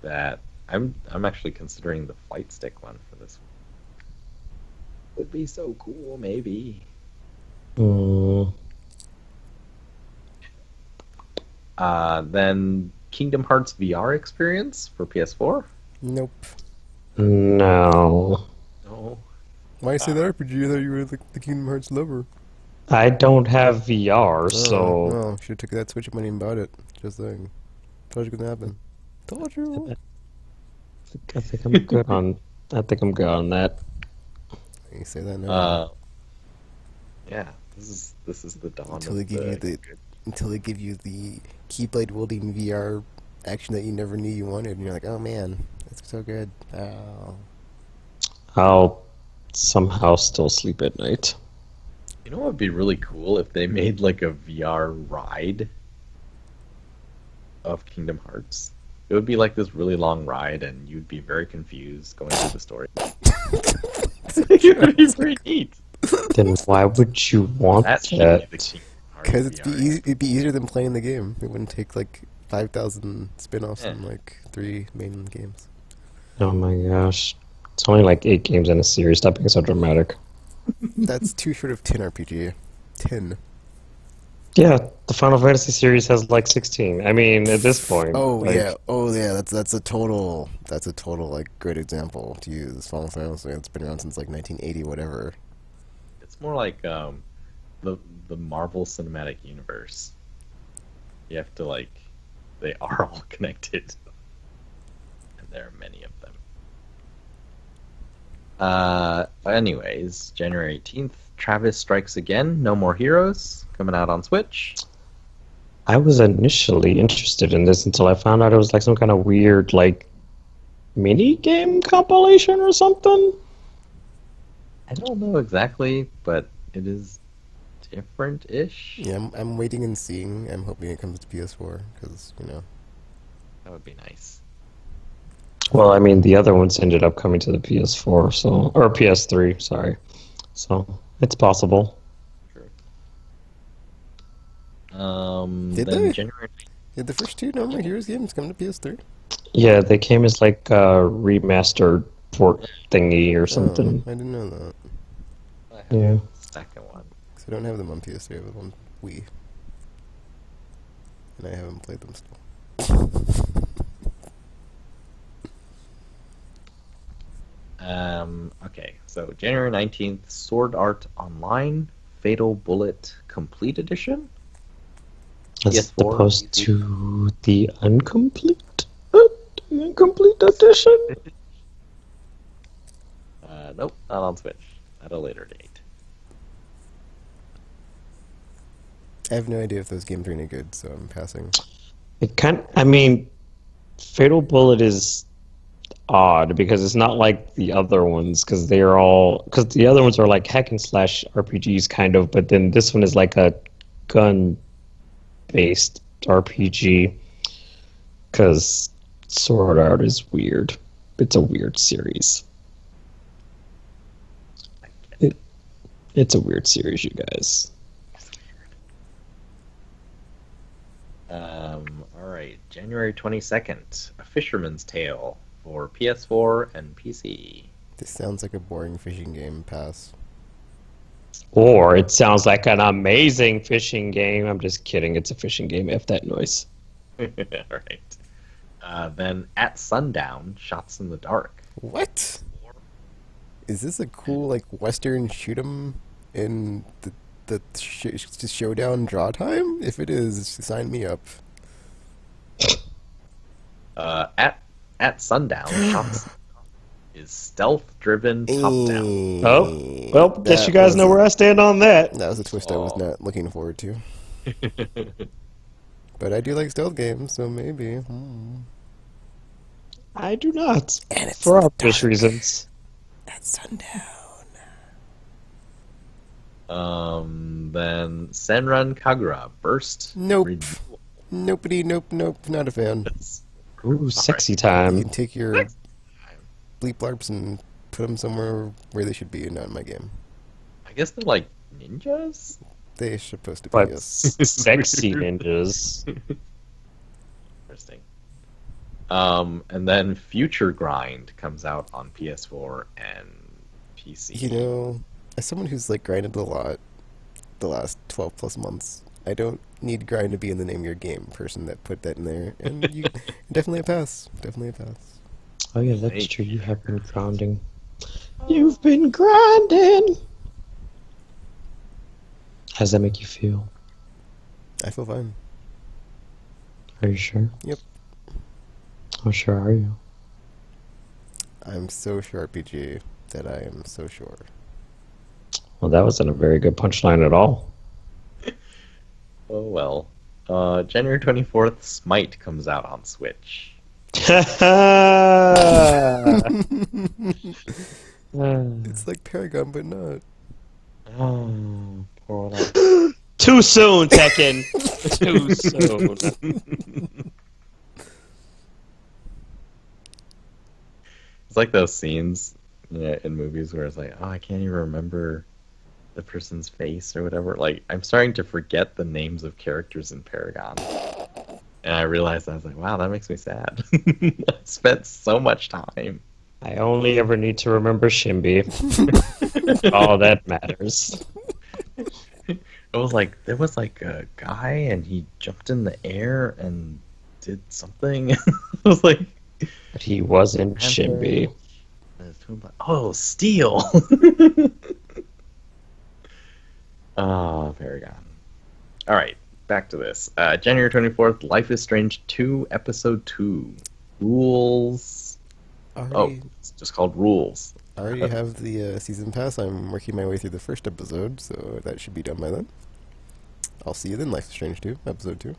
That I'm actually considering the flight stick one for this one. Would be so cool, maybe. Then Kingdom Hearts VR experience for PS4. Nope. No. No. Why say that RPG? I thought you were the Kingdom Hearts lover. I don't have VR, so Oh, should have took that Switch money and bought it. Just saying. Told you it could happen. Told you. I think I'm good on. I think I'm good on that. You say that now. Yeah, this is the dawn Until they of give you the until they give you the Keyblade wielding VR action that you never knew you wanted, and you're like, oh man, that's so good. Oh. I'll somehow still sleep at night. You know what would be really cool if they made like a VR ride of Kingdom Hearts? It would be like this really long ride, and you'd be very confused going through the story. It would be pretty neat. Then why would you want That's that? the Kingdom Hearts Because VR. it'd be easier than playing the game. It wouldn't take like 5,000 spin-offs and like 3 main games. Oh my gosh. It's only like 8 games in a series. Stop being so dramatic. That's too short of 10 RPG. 10. Yeah, the Final Fantasy series has like 16. I mean, at this point. Oh like, yeah. That's a total like great example to use. Final Fantasy. It's been around since like 1980, whatever. It's more like the Marvel Cinematic Universe. You have to like, they are all connected, and there are many of them. Anyways, January 18th, Travis Strikes Again. No More Heroes coming out on Switch. I was initially interested in this until I found out it was like some kind of weird like mini game compilation or something. I don't know exactly, but it is different-ish. Yeah, I'm waiting and seeing. I'm hoping it comes to PS4 because That would be nice. Well, I mean, the other ones ended up coming to the PS4, so or PS3, sorry. So it's possible. Sure. Did then they? January. Did the first 2 No More Heroes games come to PS3? Yeah, they came as like a remastered port thingy or something. I didn't know that. I have Yeah. the second one. Because I don't have them on PS3. I have them on Wii, and I haven't played them still. Okay, so January 19th, Sword Art Online, Fatal Bullet Complete Edition. As PS4, opposed PC. to the incomplete edition. Nope, not on Switch. At a later date. I have no idea if those games are any good, so I'm passing. I mean, Fatal Bullet is odd because it's not like the other ones because the other ones are like hack and slash RPGs kind of, but then this one is like a gun based RPG because Sword Art is weird. It's a weird series. I get it. It's a weird series, you guys. Alright, January 22nd, A Fisherman's Tale for PS4 and PC. This sounds like a boring fishing game. Pass. Or it sounds like an amazing fishing game. I'm just kidding. It's a fishing game. F that noise. Alright. Then At Sundown, Shots in the Dark. What? Is this a cool like Western shoot 'em in the showdown draw time? If it is, sign me up. At Sundown, Shots is stealth-driven top-down. Oh, well, guess That you guys was know where I stand on that. That was a twist I was Oh. not looking forward to. But I do like stealth games, so maybe. I do not. And it's For in the obvious dark. reasons. At sundown. Then Senran Kagura, Burst. Nope. Renewal. Nope, not a fan. Ooh, sexy You time. can take your bleep blarps and put them somewhere where they should be, not in my game. I guess they're like ninjas? They're supposed to be, But yes. sexy ninjas. Interesting. And then Future Grind comes out on PS4 and PC. You know, as someone who's like grinded a lot the last 12 plus months, I don't need grind to be in the name of your game, person that put that in there. And you definitely a pass. Definitely a pass. Oh yeah, that's true. You have been grounding. You've been grinding. How does that make you feel? I feel fine. Are you sure? Yep. How sure are you? I'm so sure, RPG, that I am so sure. Well, that wasn't a very good punchline at all. Oh well. January 24th, Smite comes out on Switch. It's like Paragon, but not. Oh, poor old. Too soon, Tekken. Too soon. It's like those scenes in movies where it's like, oh, I can't even remember the person's face or whatever. Like, I'm starting to forget the names of characters in Paragon. And I realized, I was like, wow, that makes me sad. I spent so much time. I only ever need to remember Shimby. All that matters. It was like, there was like a guy and he jumped in the air and did something. I was like, But he wasn't Shimby. oh, Steel. Oh, Paragon. All right, back to this. January 24th, Life is Strange 2, Episode 2. Rules. Already, It's just called Rules. I already have the season pass. I'm working my way through the first episode, so that should be done by then. I'll see you then, Life is Strange 2, Episode 2.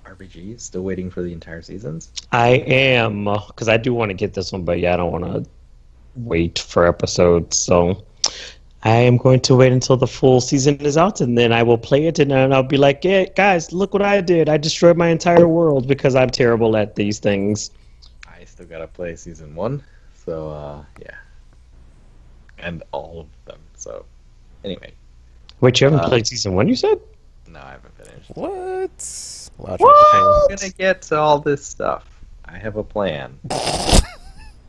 RPG, still waiting for the entire seasons? I am, because I do want to get this one, but yeah, I don't want to wait for episodes, so I am going to wait until the full season is out, and then I will play it, and then I'll be like, yeah, guys, look what I did. I destroyed my entire world because I'm terrible at these things. I still gotta play Season 1, so, yeah. And all of them, so, anyway. Wait, you haven't played season 1, you said? No, I haven't finished. What? Watch I'm gonna get to all this stuff. I have a plan.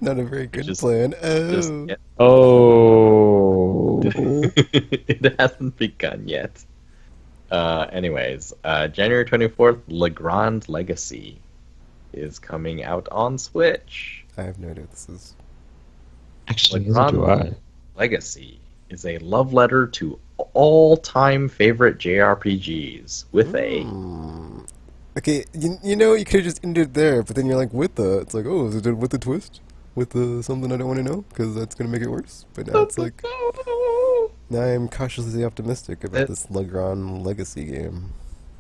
Not a very good Just- plan. Just Oh. get Oh. it hasn't begun yet. Anyways, January 24th, Legrand Legacy is coming out on Switch. I have no idea what this is. Actually, neither do I. Legacy is a love letter to all-time favorite JRPGs with a... Okay, you know, you could have just ended there, but then you're like, with the... It's like, oh, is it with the twist? With the something I don't want to know? Because that's going to make it worse. But now it's like... Now I'm cautiously optimistic about this Legrand Legacy game.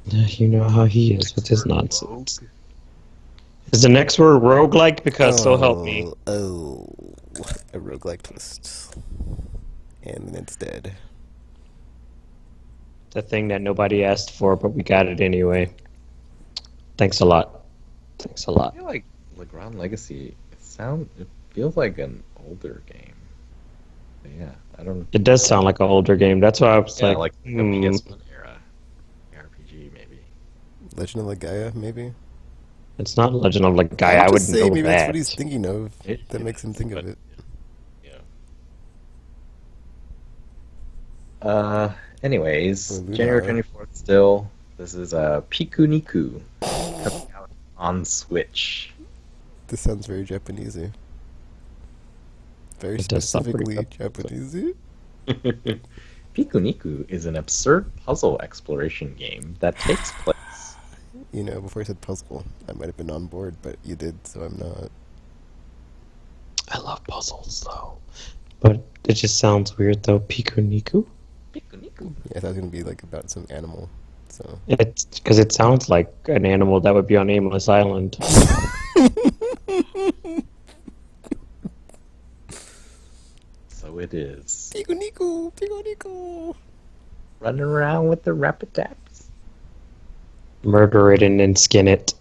Yeah, you know how he is with his nonsense. Is the next word roguelike? Because so help me. Oh, a roguelike twist. And then it's dead. The thing that nobody asked for, but we got it anyway. Thanks a lot. Thanks a lot. I feel like Legrand Legacy, it feels like an older game. But yeah, I don't... It does sound like an older game. That's why I was Yeah, like, a PS1 era RPG, maybe. Legend of Gaia, maybe? it's not Legend of Gaia. I would wouldn't say know maybe that. that's what he's thinking of. It That makes him think of but- it. Yeah. Anyways, Well, we January are. 24th still. This is Pikuniku coming out on Switch. This sounds very Japanesey. Very It does sound pretty specifically Japanesey. Pikuniku is an absurd puzzle exploration game that takes place. You know, before I said puzzle, I might have been on board, but you did, so I'm not. I love puzzles, though. But it just sounds weird, though. Pikuniku? Pikuniku. Yeah, I thought it was gonna be like about some animal. So It's because it sounds like an animal that would be on Aimless Island. So it is. Pikuniku, Pikuniku. Running around with the rapid taps. Murder it and then skin it.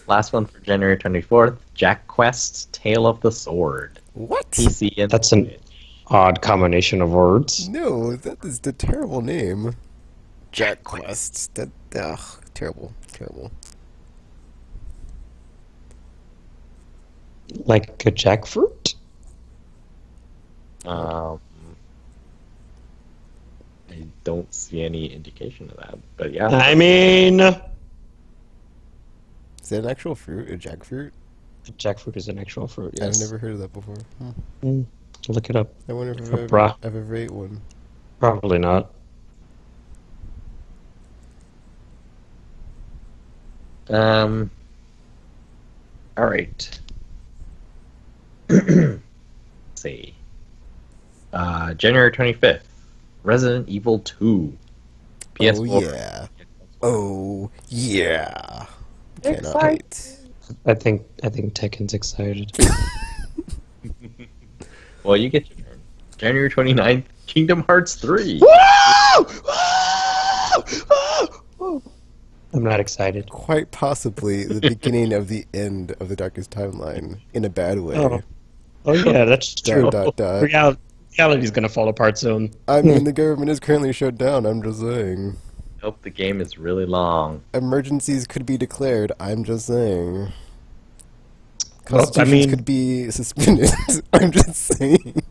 Last one for January 24th, Jack Quest's Tale of the Sword. What? PC and That's an Switch. odd combination of words. No, that is the terrible name. Jack Quest. That terrible, terrible. Like a jackfruit? Um, don't see any indication of that. But yeah, I mean, Is that an actual fruit? A jackfruit? jackfruit is an actual fruit. Yes. I've never heard of that before. Look it up. I wonder if Oh, bruh. I've ever ate one. Probably not. All right. Let's see. January 25th, Resident Evil 2. PS4. Oh yeah. Oh yeah. Cannot Excited. wait. I think Tekken's excited. Well, you get your turn. January 29th, Kingdom Hearts 3. I'm not excited. Quite possibly the beginning of the end of the Darkest Timeline in a bad way. Oh yeah, that's true. Dot, dot, dot. Reality's gonna fall apart soon. I mean, the government is currently shut down. I'm just saying. Hope the game is really long. Emergencies could be declared. I'm just saying. Well, I Constitutions mean- could be suspended. I'm just saying.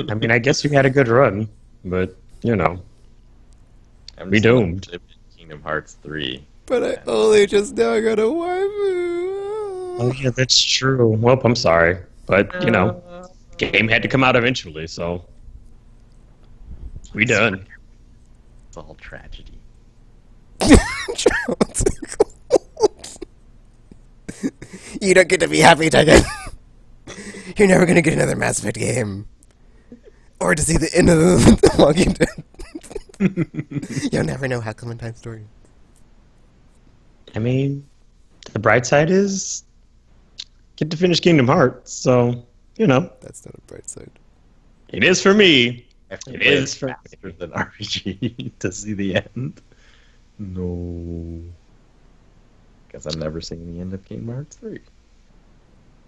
I mean, I guess you had a good run, but you know, I'm We just gonna doomed. live in Kingdom Hearts 3. But I only just now got a waifu. oh yeah, that's true. Well, I'm sorry, but you know, game had to come out eventually, so we done. It's all tragedy. You don't get to be happy, Tekken. You're never gonna get another Mass Effect game. Or to see the end of the Walking Dead. You'll never know how Clementine's story. I mean, the bright side is get to finish Kingdom Hearts, so you know, That's not a bright side. it is for me. I have to It play is for- faster than RPG to see the end. No. Guess I'm never seeing the end of Kingdom Hearts 3.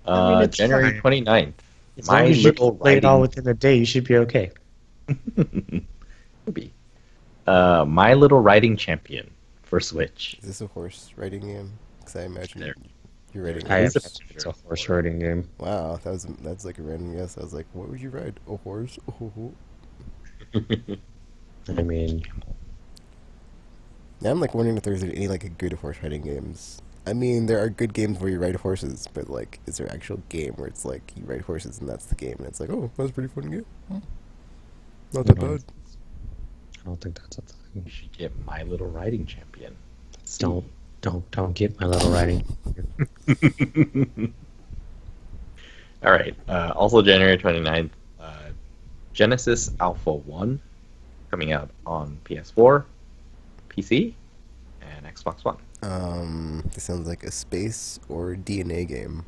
I mean, it's January fine. 29th. As My long as you Little can play it all Writing- within a day, you should be okay. Maybe. My Little Writing Champion for Switch. Is this a horse riding game? Because I imagine There. you're riding. I a have horse. it's a horse riding game. Wow, that's like a random guess. I was like, what would you ride? A horse? Oh. I mean, Now I'm like wondering if there's any like good horse riding games. I mean, there are good games where you ride horses, but like, is there an actual game where it's like you ride horses and that's the game, and it's like, oh, that was a pretty fun game. Not that bad. I don't think that's a thing. You should get My Little Writing Champion. Don't get my little writing. All right. Also, January 29th, Genesis Alpha 1 coming out on PS4, PC, and Xbox One. This sounds like a space or DNA game.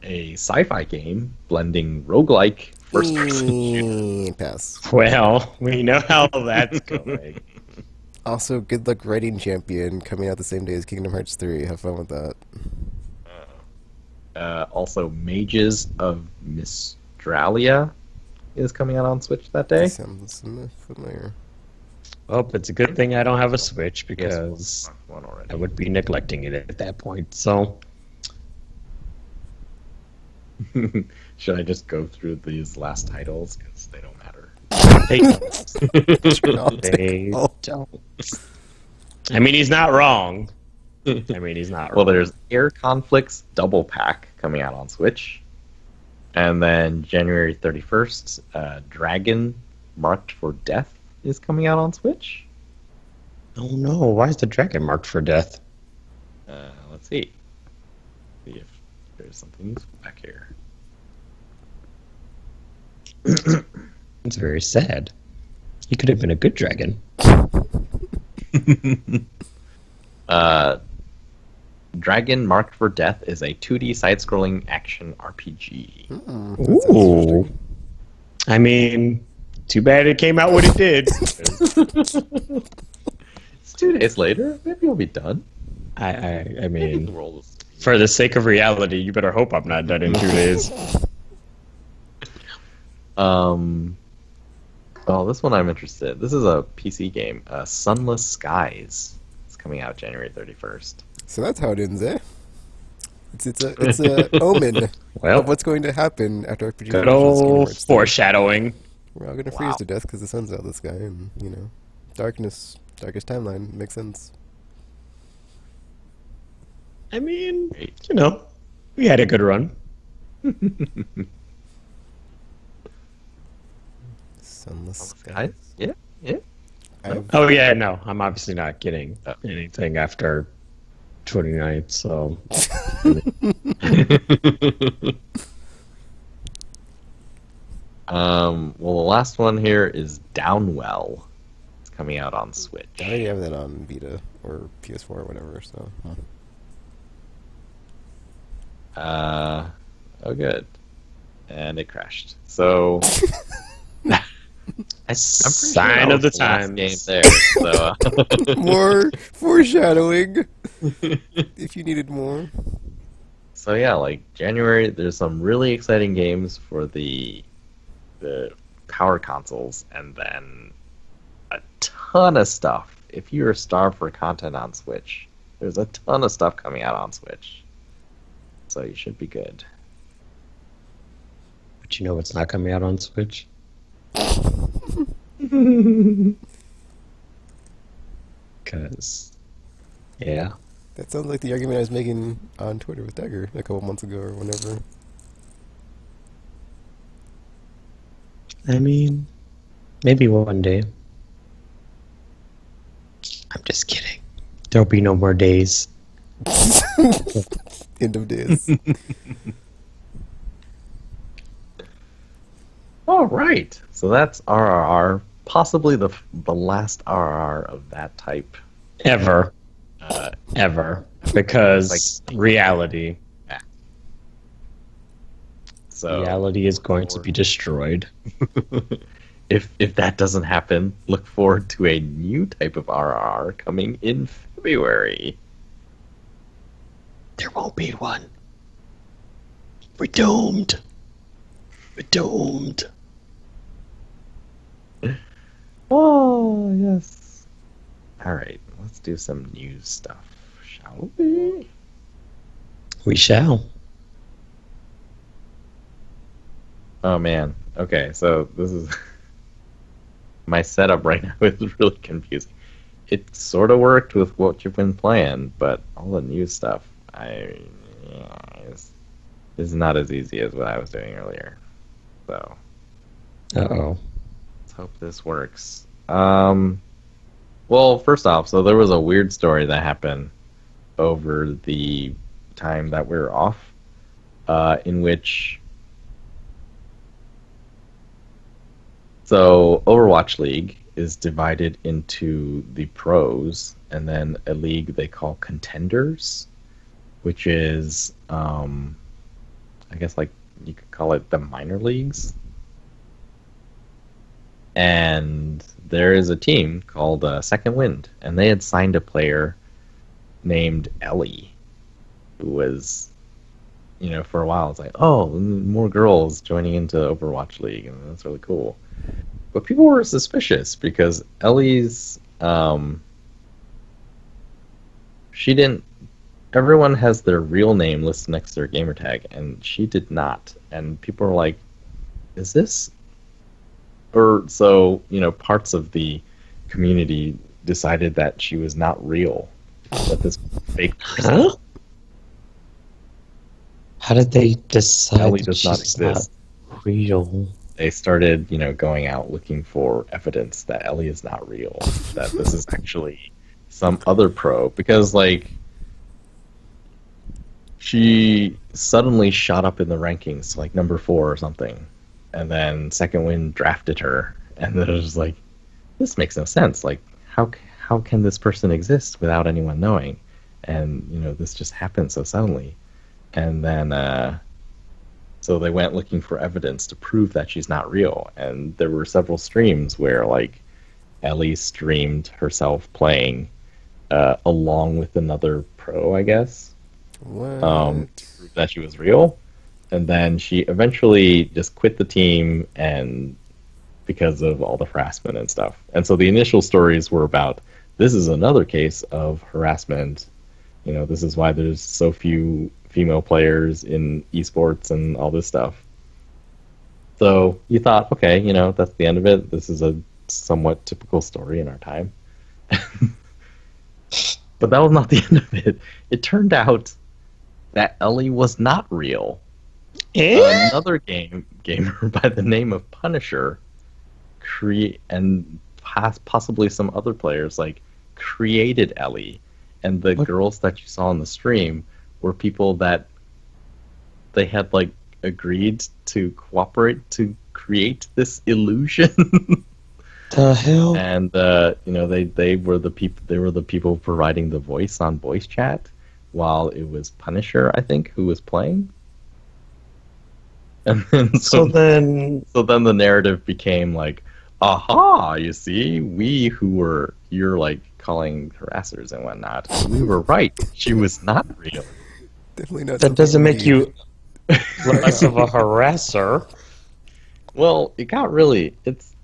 A sci-fi game blending roguelike first-person shooter. Pass. Well, we know how that's going. Also, good luck writing champion coming out the same day as Kingdom Hearts 3. Have fun with that. Also, Mages of Mystralia is coming out on Switch that day. That sounds familiar. Well, it's a good thing I don't have a Switch Yes, because one already. I would be neglecting it at that point. So, Should I just go through these last titles because they don't matter? they They Oh. don't. I mean, he's not wrong. I mean, he's not Well, wrong. there's Air Conflicts Double Pack coming out on Switch. And then January 31st, Dragon Marked for Death is coming out on Switch. Oh no, why is the dragon marked for death? Let's see. See if there's something useful back here. It's very sad. He could have been a good dragon. Dragon Marked for Death is a 2D side-scrolling action RPG. That sounds interesting. I mean, too bad it came out when it did. It's 2 days later. Maybe you'll be done. I The mean, world is- for the sake of reality, you better hope I'm not done in 2 days. Oh, this one I'm interested. This is a PC game. Sunless Skies. It's coming out January 31st. So that's how it ends, eh? It's a omen Well, of what's going to happen after RPG. good finishes Kingdom old Hearts 3. foreshadowing. We're all gonna Wow. freeze to death because the sun's out of the sky, and darkest timeline makes sense. I mean, Great. we had a good run. Sunless skies. Guys, yeah, yeah. I've- Oh yeah, no, I'm obviously not getting Oh. anything after 29th, so Well, the last one here is Downwell. It's coming out on Switch. I already have that on Vita or PS4 or whatever. So Oh, good. And it crashed. So, I'm pretty sign that of was the last times. game there. So, more foreshadowing. If you needed more. so yeah, like January, there's some really exciting games for the power consoles, and then a ton of stuff. If you're starved for content on Switch, there's a ton of stuff coming out on Switch. So you should be good. But you know what's not coming out on Switch? Because, yeah. That sounds like the argument I was making on Twitter with Dagger a couple months ago or whenever. I mean, maybe one day. I'm just kidding. There'll be no more days. End of days. All right. So that's RRR, possibly the last RRR of that type. Ever. Ever. Because Like- reality. So Reality is going to be destroyed. if that doesn't happen, look forward to a new type of RRR coming in February. There won't be one. We're doomed. We're doomed. Oh, yes. All right, let's do some news stuff, shall we? We shall. Oh, man. Okay, so this is... My setup right now is really confusing. It sort of worked with what you've been playing, but all the new stuff, is not as easy as what I was doing earlier. So, Uh-oh. let's hope this works. Well, first off, so there was a weird story that happened over the time that we were off, in which... So, Overwatch League is divided into the pros, and then a league they call contenders, which is, I guess, like, you could call it the minor leagues. And there is a team called Second Wind, and they had signed a player named Ellie, who was, for a while, it's like, oh, more girls joining into Overwatch League, and that's really cool. But people were suspicious because Ellie's, she didn't, everyone has their real name listed next to their gamertag, and she did not. And people were like, is this, or so, parts of the community decided that she was not real, that this fake person. Huh? How did they decide Ellie that does not she's exist. not real? They started, going out looking for evidence that Ellie is not real, that this is actually some other pro, because, like, she suddenly shot up in the rankings, like number 4 or something, and then Second Wind drafted her, and then it was like, this makes no sense. Like, how can this person exist without anyone knowing? And, this just happened so suddenly. And then, so they went looking for evidence to prove that she's not real. And there were several streams where, like, Ellie streamed herself playing along with another pro, I guess, What? to prove that she was real. And then she eventually just quit the team, and because of all the harassment and stuff. And so the initial stories were about, this is another case of harassment. This is why there's so few female players in esports and all this stuff. So you thought, okay, that's the end of it. This is a somewhat typical story in our time. But that was not the end of it. It turned out that Ellie was not real. Another gamer by the name of Punisher and possibly some other players created Ellie, and the girls that you saw on the stream were people that they had agreed to cooperate to create this illusion. The hell? And they were the people providing the voice on voice chat, while it was Punisher, I think, who was playing. And then so then the narrative became aha, you see, you're calling harassers and whatnot, we were right. She was not real. Definitely not. That doesn't make you less of a harasser. Well, it got really it's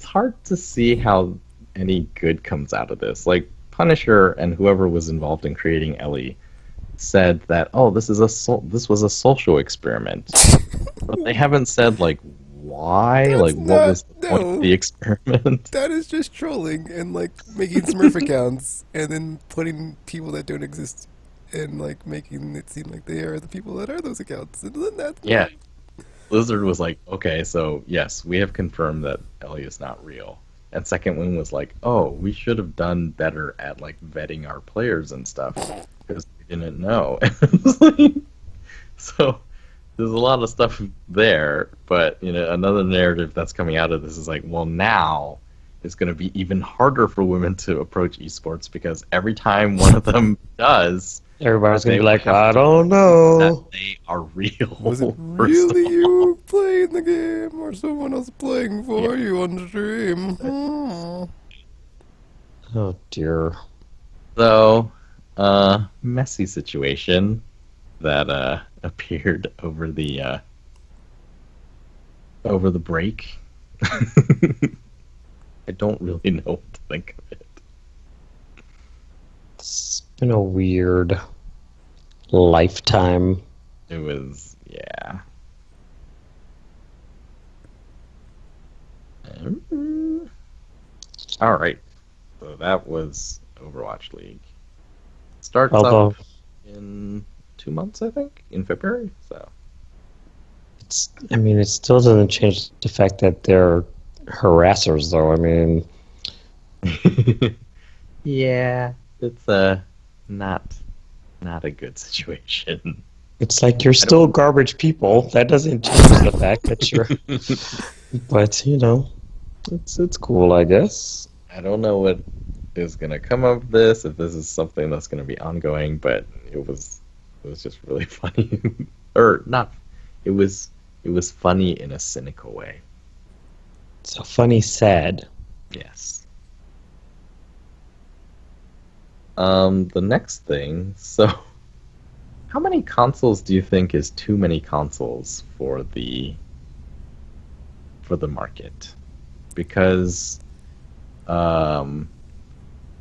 hard to see how any good comes out of this. Punisher and whoever was involved in creating Ellie said that, this was a social experiment, but they haven't said why, what was the point of the experiment. That is just trolling and making Smurf accounts and then putting people that don't exist and making it seem like they are the people that are those accounts. And then that's yeah. Blizzard was okay, so yes, we have confirmed that Ellie is not real. And Second Wind was we should have done better at vetting our players and stuff because we didn't know. So there's a lot of stuff there, but another narrative that's coming out of this is now it's going to be even harder for women to approach esports because every time one of them does, everybody's going to be I don't know. That they are real. Was it really you playing the game or someone else playing for you on stream? Oh, dear. So, messy situation that appeared over the break. I don't really know what to think of it. It's been a weird lifetime. It was, yeah. All right. So that was Overwatch League. Starts up in 2 months, I think, in February. So it still doesn't change the fact that they're harassers, though. Yeah, it's not a good situation. It's you're still garbage people. That doesn't change the fact that you're. But it's cool, I guess. I don't know what is gonna come of this. If this is something that's gonna be ongoing, but it was just really funny, or not. It was funny in a cynical way. So funny, sad. Yes. The next thing. So, how many consoles do you think is too many consoles for the market? Because the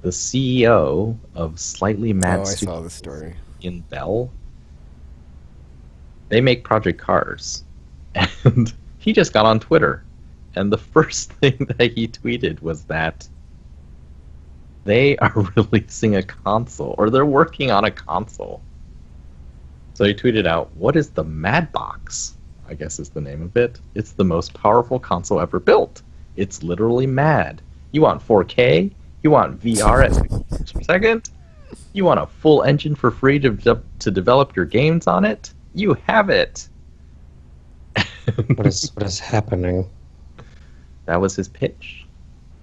CEO of Slightly Mad I Studios saw the story. in Bell, they make Project Cars, and he just got on Twitter, and the first thing that he tweeted was that they are releasing a console, or they're working on a console. So he tweeted out, "What is the Mad Box?" I guess is the name of it. It's the most powerful console ever built. It's literally mad. You want 4K? You want VR at 60 frames per second? You want a full engine for free to develop your games on it? You have it. What is happening? That was his pitch.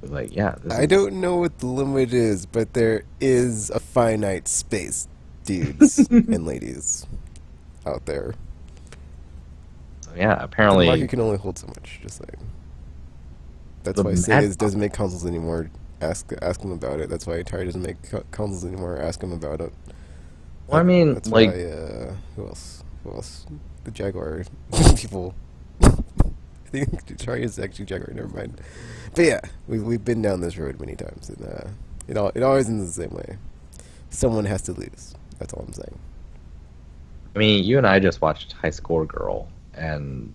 It was yeah. I don't know what the limit is, but there is a finite space, dudes and ladies out there. So yeah, apparently The market can only hold so much, just saying. That's why Sega doesn't make consoles anymore. Ask them about it. That's why Atari doesn't make consoles anymore. Ask them about it. Well, I mean, that's why, who else? The Jaguar people. I think Atari is actually Jaguar. Never mind. But yeah, we've been down this road many times, and it always ends the same way. Someone has to lose. That's all I'm saying. I mean, you and I just watched High Score Girl, And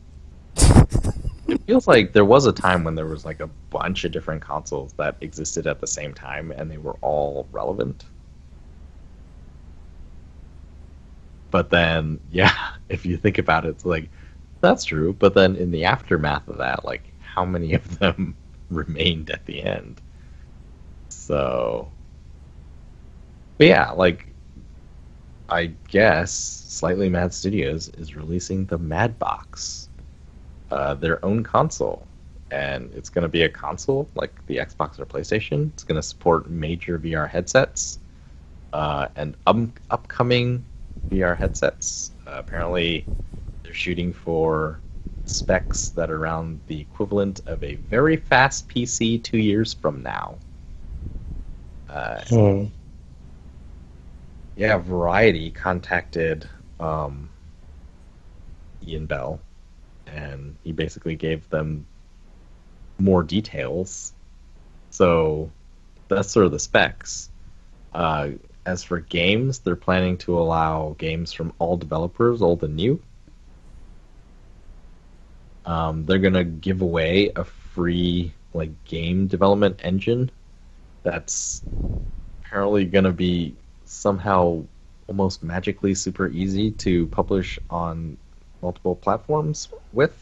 it feels like there was a time when there was like a bunch of different consoles that existed at the same time, and they were all relevant. But then, yeah, if you think about it, it's like, that's true. But then in the aftermath of that, like, how many of them remained at the end? So, but yeah, like, I guess Slightly Mad Studios is releasing the Mad Box, their own console. And it's going to be a console like the Xbox or PlayStation. It's going to support major VR headsets and upcoming VR headsets. Apparently, they're shooting for specs that are around the equivalent of a very fast PC 2 years from now. Yeah, Variety contacted Ian Bell, and he basically gave them more details. So that's sort of the specs. As for games, they're planning to allow games from all developers, old and new. They're gonna give away a free like game development engine that's apparently gonna be somehow almost magically super easy to publish on multiple platforms with.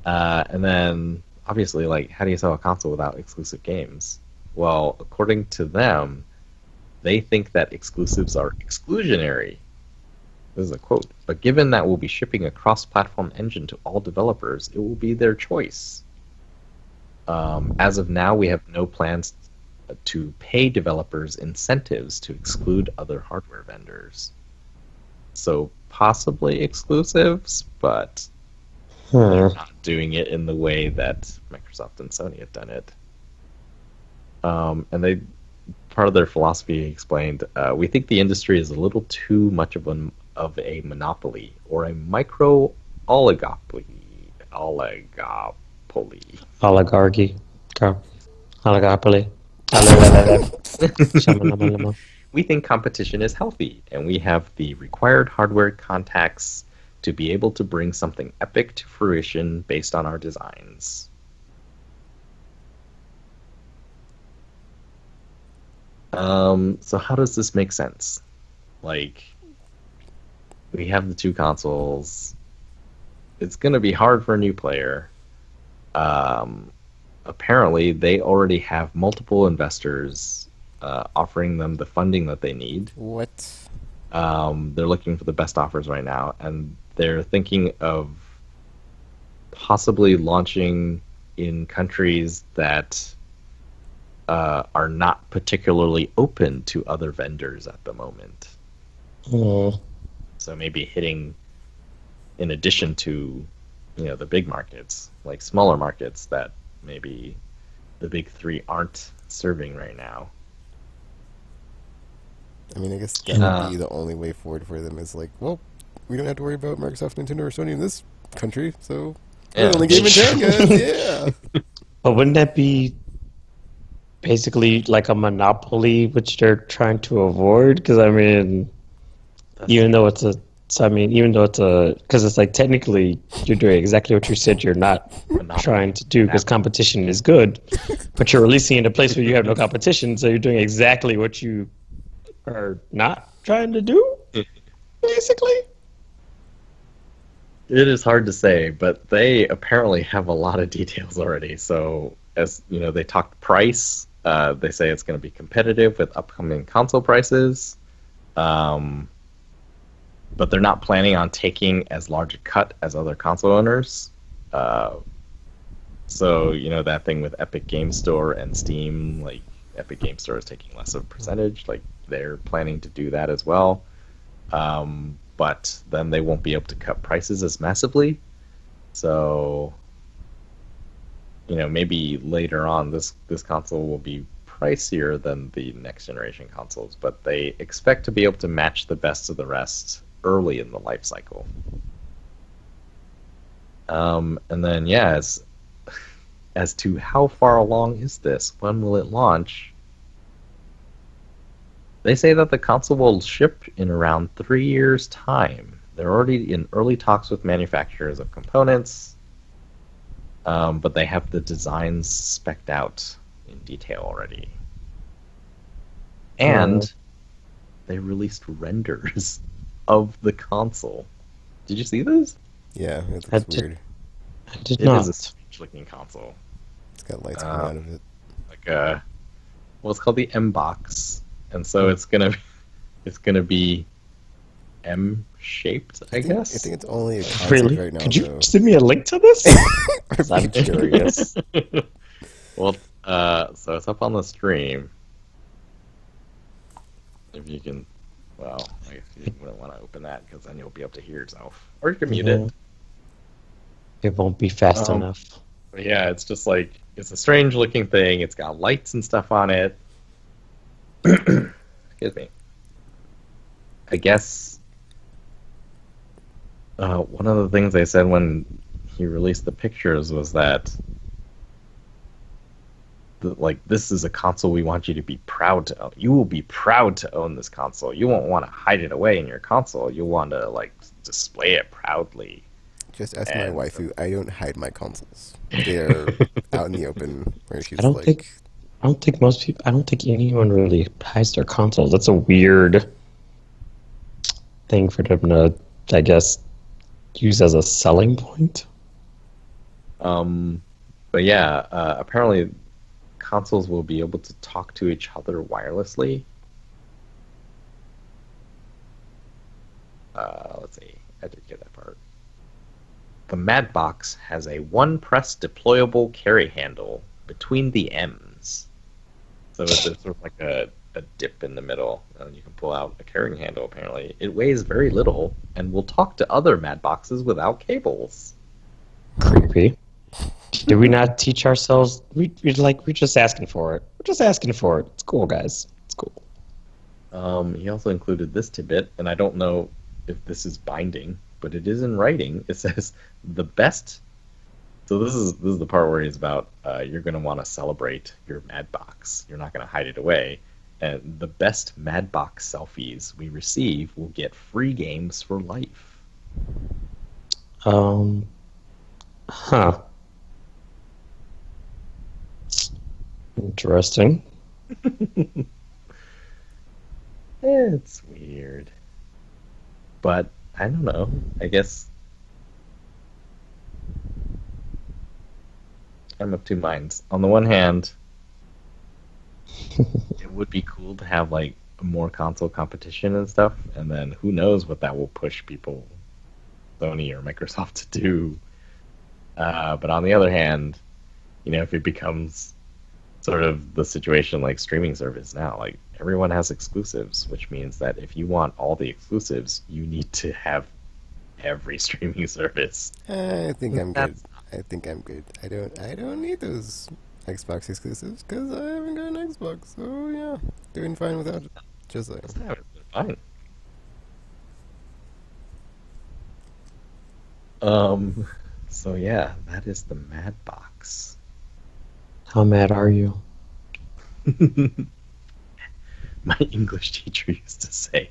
And then obviously, like, how do you sell a console without exclusive games? Well, according to them, they think that exclusives are exclusionary. This is a quote. But given that we'll be shipping a cross-platform engine to all developers, it will be their choice. As of now, we have no plans to pay developers incentives to exclude other hardware vendors. So possibly exclusives, but they're not doing it in the way that Microsoft and Sony have done it. And they, part of their philosophy explained, we think the industry is a little too much of a monopoly or a micro oligopoly. Oligarchy. Oligopoly. We think competition is healthy, and we have the required hardware contacts to be able to bring something epic to fruition based on our designs. So how does this make sense? Like, we have the two consoles. It's going to be hard for a new player. Apparently, they already have multiple investors offering them the funding that they need. What? They're looking for the best offers right now, and they're thinking of possibly launching in countries that are not particularly open to other vendors at the moment. So maybe hitting, in addition to, the big markets, like smaller markets that maybe the big three aren't serving right now. I mean, I guess that would be the only way forward for them is like, well, we don't have to worry about Microsoft, Nintendo, or Sony in this country, so we're the only game in town, guys. Yeah. But wouldn't that be basically like a monopoly, which they're trying to avoid? Because I mean, even though it's because it's like technically you're doing exactly what you said you're not trying to do, because competition is good, but you're releasing in a place where you have no competition, so you're doing exactly what you are not trying to do, basically. It is hard to say, but they apparently have a lot of details already. So, as they talked price. They say it's going to be competitive with upcoming console prices. But they're not planning on taking as large a cut as other console owners. So, that thing with Epic Game Store and Steam, like Epic Game Store is taking less of a percentage. Like, they're planning to do that as well. But then they won't be able to cut prices as massively. So, maybe later on this console will be pricier than the next generation consoles, but they expect to be able to match the best of the rest early in the life cycle. And then, as to how far along is this? When will it launch? They say that the console will ship in around 3 years' time. they're already in early talks with manufacturers of components, but they have the designs spec'd out in detail already. And they released renders of the console. Did you see this? Yeah, it I looks did- weird. I did It not. is a strange-looking console. It's got lights coming out of it. Like well, it's called the M box, and so it's gonna be M shaped, I guess. I think it's only a concept Really? right now. Could you though. send me a link to this? 'Cause I'm curious. Well, so it's up on the stream. If you can, well, I guess you wouldn't want to open that because then you'll be able to hear yourself, or you can mute it. It won't be fast Um, enough. But yeah, it's just like it's a strange looking thing. It's got lights and stuff on it. Excuse me. I guess one of the things they said when he released the pictures was that like this is a console we want you to be proud to own. You will be proud to own this console. You won't want to hide it away in your console. You'll want to like display it proudly. Just ask my And- waifu. I don't hide my consoles. They're out in the open where she's I don't like, think I don't think anyone really hides their consoles. That's a weird thing for them to, I guess, use as a selling point. But yeah, apparently consoles will be able to talk to each other wirelessly. Let's see. I did get that part. The Mad Box has a one-press deployable carry handle between the M's. So it's sort of like a dip in the middle, and you can pull out a carrying handle, apparently. It weighs very little, and will talk to other Mad Boxes without cables. Creepy. Did we not teach ourselves? We're just asking for it. We're just asking for it. It's cool, guys. It's cool. He also included this tidbit, and I don't know if this is binding, but it is in writing. It says the best. So this is the part where he's about you're going to want to celebrate your Mad Box. You're not going to hide it away. And the best Mad Box selfies we receive will get free games for life. Huh. Interesting. It's weird, but I don't know. I guess I'm of two minds. On the one hand, it would be cool to have like more console competition and stuff, and then who knows what that will push people, Sony or Microsoft, to do. But on the other hand, you know, if it becomes sort of the situation like streaming service now, like everyone has exclusives, which means that if you want all the exclusives, you need to have every streaming service. I think I'm good. That's- I think I'm good. I don't need those Xbox exclusives because I haven't got an Xbox. So yeah, doing fine without it. Just like Yeah, it's fine. So yeah, that is the Mad Box. How mad are you? My English teacher used to say,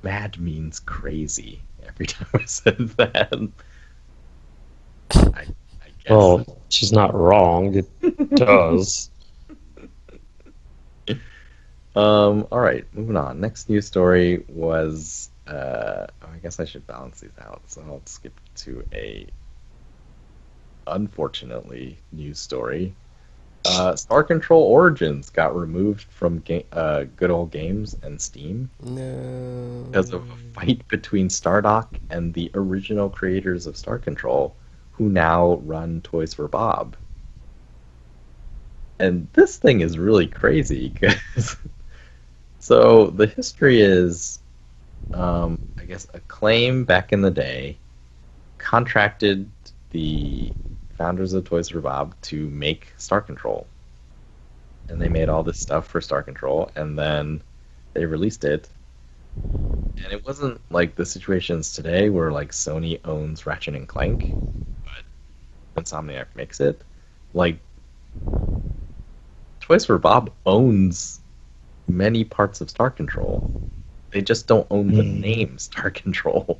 "Mad means crazy." Every time I said that, I guess. Well, she's not wrong. It does. All right, moving on. Next news story was. I guess I should balance these out, so I'll skip to a unfortunately news story. Star Control Origins got removed from Good Old Games and Steam no. because of a fight between Stardock and the original creators of Star Control, who now run Toys for Bob. And this thing is really crazy because so the history is, I guess, Acclaim back in the day contracted the founders of Toys for Bob to make Star Control. And they made all this stuff for Star Control, and then they released it. And it wasn't like the situations today where like Sony owns Ratchet and Clank, but Insomniac makes it. Like Toys for Bob owns many parts of Star Control. They just don't own the name Star Control.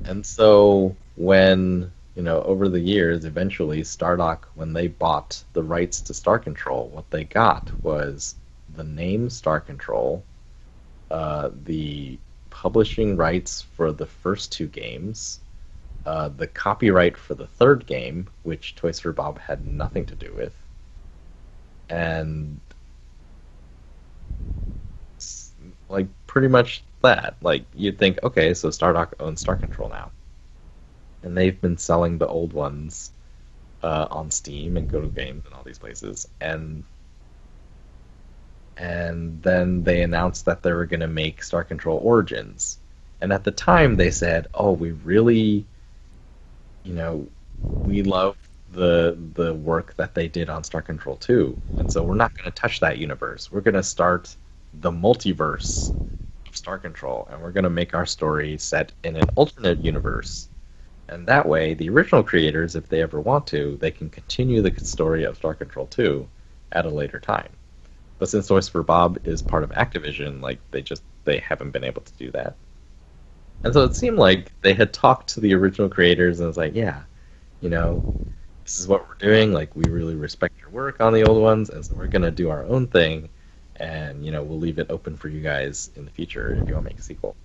And so when, over the years, eventually Stardock, when they bought the rights to Star Control, what they got was the name Star Control, the publishing rights for the first two games, the copyright for the third game, which Toys for Bob had nothing to do with, and like pretty much that. Like you'd think, okay, so Stardock owns Star Control now, and they've been selling the old ones on Steam and Go to Games and all these places, and then they announced that they were going to make Star Control Origins, and at the time they said, "Oh, we really, we love the work that they did on Star Control 2, and so we're not going to touch that universe. We're going to start the multiverse of Star Control, and we're going to make our story set in an alternate universe. And that way, the original creators, if they ever want to, they can continue the story of Star Control 2 at a later time. But since Toys for Bob is part of Activision, like they haven't been able to do that. And so it seemed like they had talked to the original creators and was like, yeah, this is what we're doing. Like, we really respect your work on the old ones, and so we're going to do our own thing. And, we'll leave it open for you guys in the future if you want to make a sequel.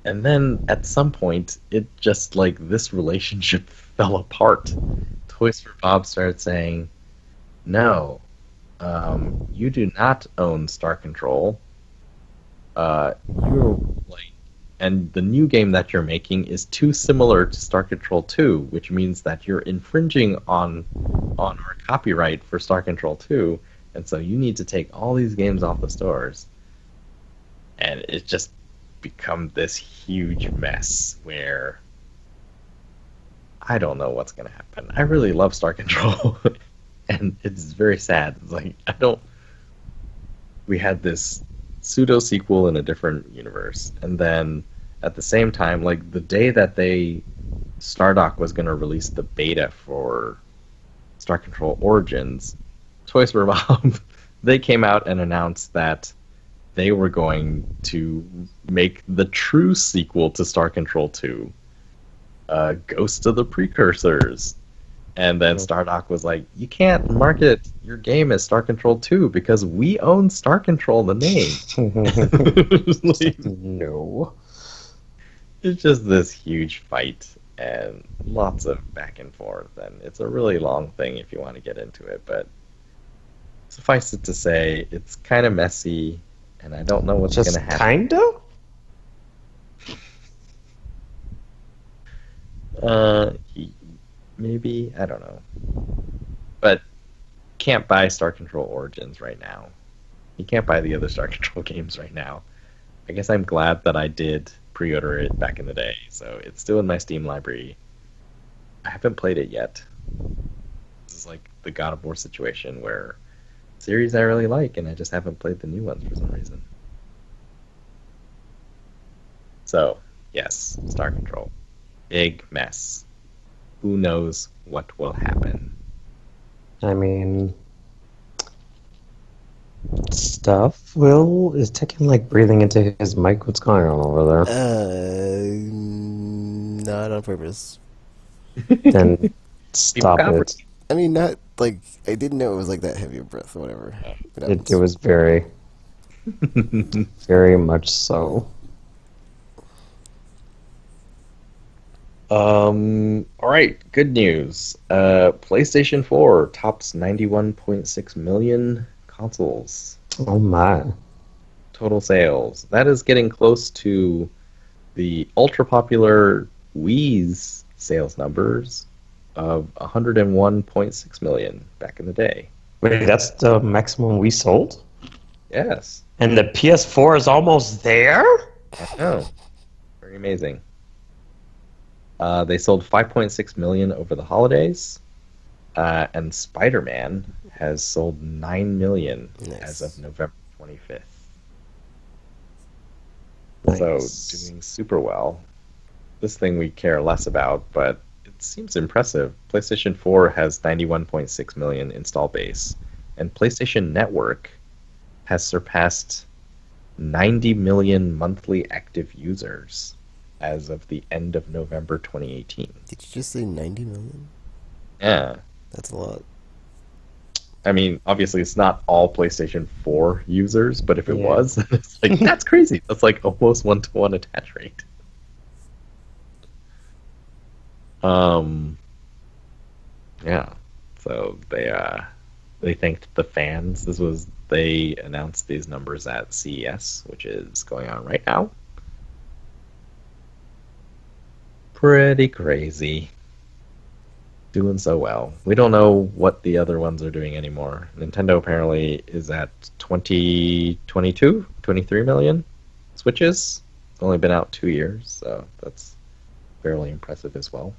And then, at some point, it just, this relationship fell apart. Toys for Bob started saying, no, you do not own Star Control. And the new game that you're making is too similar to Star Control 2, which means that you're infringing on our copyright for Star Control 2, and so you need to take all these games off the stores. And it's just become this huge mess where I don't know what's going to happen. I really love Star Control, and it's very sad. It's like, we had this pseudo sequel in a different universe, and then at the same time, the day that Stardock was going to release the beta for Star Control Origins, Toys for Bob, they came out and announced that they were going to make the true sequel to Star Control 2, Ghost of the Precursors. And then Stardock was like, you can't market your game as Star Control 2 because we own Star Control, the name. No. It's just this huge fight and lots of back and forth. And it's a really long thing if you want to get into it. But suffice it to say, it's kind of messy, and I don't know what's going to happen. Kinda? Maybe, I don't know. But can't buy Star Control Origins right now. You can't buy the other Star Control games right now. I guess I'm glad that I did pre-order it back in the day, so it's still in my Steam library. I haven't played it yet. This is like the God of War situation where series I really like, and I just haven't played the new ones for some reason. So, yes, Star Control. Big mess. Who knows what will happen? I mean, stuff. Will is Tekken breathing into his mic? What's going on over there? Not on purpose. Then stop it. I mean, not I didn't know it was that heavy of breath or whatever. It was very, very much so. All right, good news. PlayStation 4 tops 91.6 million consoles. Oh my. Total sales. That is getting close to the ultra-popular Wii's sales numbers of 101.6 million back in the day. Wait, that's the maximum we sold? Yes. And the PS4 is almost there? I know. Very amazing. They sold 5.6 million over the holidays, and Spider-Man has sold 9 million as of November 25th. Nice. So, doing super well. This thing we care less about, but it seems impressive. PlayStation 4 has 91.6 million install base, and PlayStation Network has surpassed 90 million monthly active users as of the end of November 2018. Did you just say 90 million? Yeah. That's a lot. I mean, obviously, it's not all PlayStation 4 users, but if it Yeah. was, it's like, that's crazy. That's like almost 1-to-1 attach rate. Yeah. So they thanked the fans. They announced these numbers at CES, which is going on right now. Pretty crazy. Doing so well. We don't know what the other ones are doing anymore. Nintendo apparently is at 23 million Switches. It's only been out 2 years, so that's fairly impressive as well.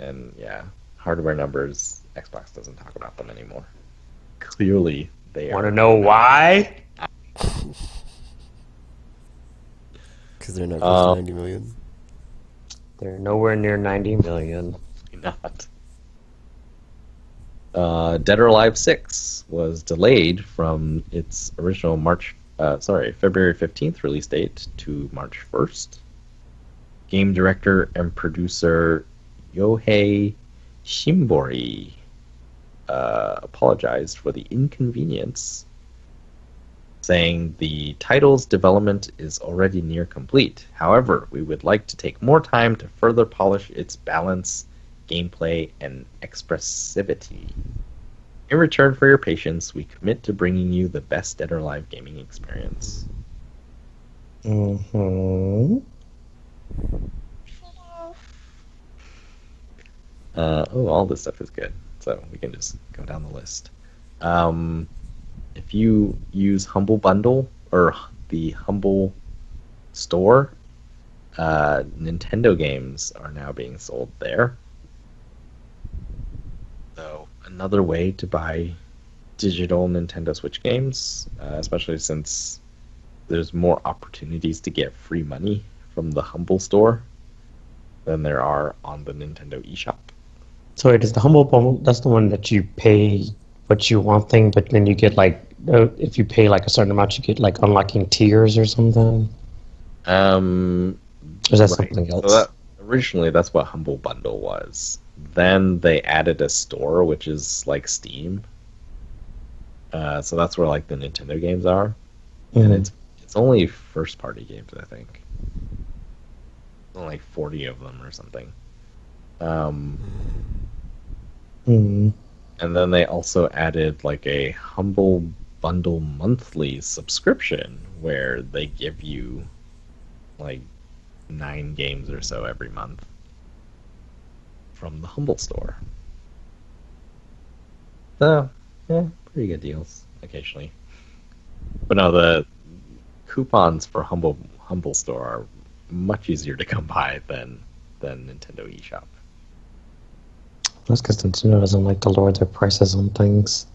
And yeah, hardware numbers, Xbox doesn't talk about them anymore. Clearly, they Want are. to know why? Because they're not close to 90 million. They're nowhere near 90 million. Not. Dead or Alive 6 was delayed from its original February 15th release date to March 1st. Game director and producer Yohei Shimbori apologized for the inconvenience, saying the title's development is already near complete. However, we would like to take more time to further polish its balance, gameplay, and expressivity. In return for your patience, we commit to bringing you the best Dead or Alive gaming experience. Mm-hmm. All this stuff is good, so we can just go down the list. If you use Humble Bundle or the Humble Store, Nintendo games are now being sold there. So another way to buy digital Nintendo Switch games, especially since there's more opportunities to get free money from the Humble Store than there are on the Nintendo eShop. So it is the Humble Bundle. That's the one that you pay what you want thing, but then you get like, if you pay like a certain amount, you get like unlocking tiers or something. Or is that something else? So originally, that's what Humble Bundle was. Then they added a store, which is like Steam. So that's where like the Nintendo games are, and it's only first-party games, I think. Only like 40 of them or something. And then they also added like a Humble Bundle monthly subscription where they give you like 9 games or so every month from the Humble Store. So, yeah, pretty good deals occasionally. But no, the coupons for Humble Store are much easier to come by than Nintendo eShop. That's because Nintendo doesn't like to lower their prices on things.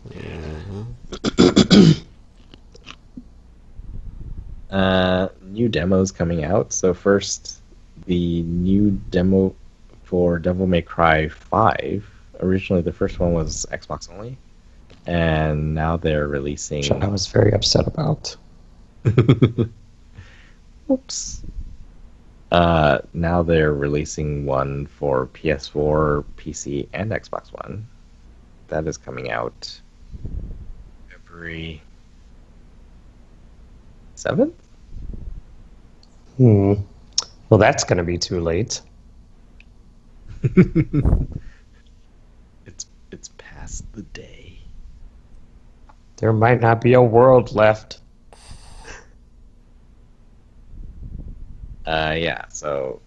New demos coming out. So first, the new demo for Devil May Cry 5. Originally, the first one was Xbox only, and now they're releasing. Which I was very upset about. Oops. Now they're releasing one for PS4, PC, and Xbox One. That is coming out February 7th? Well, that's going to be too late. It's past the day. There might not be a world left. Yeah, so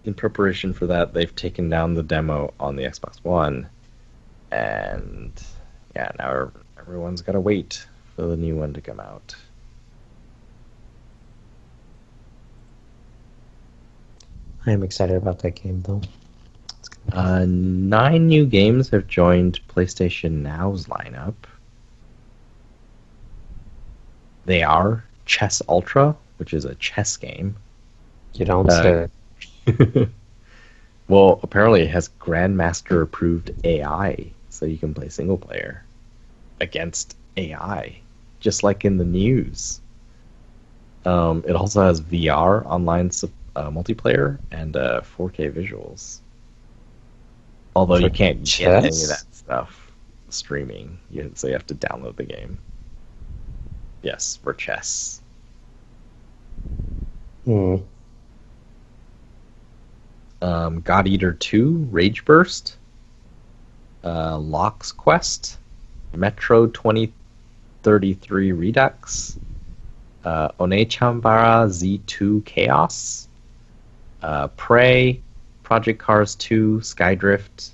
in preparation for that, they've taken down the demo on the Xbox One, and yeah, now everyone's got to wait for the new one to come out. I am excited about that game, though. 9 new games have joined PlayStation Now's lineup. They are Chess Ultra, which is a chess game. You don't say. Well, apparently it has Grandmaster approved AI, so you can play single player. against AI, just like in the news. It also has VR online multiplayer and 4K visuals. Although you For can't get any of chess? that stuff streaming, so you have to download the game. Yes, for chess. Hmm. God Eater 2, Rage Burst, Locks Quest, Metro 2033 Redux, Onechambara Z2 Chaos, Prey, Project Cars 2, Skydrift,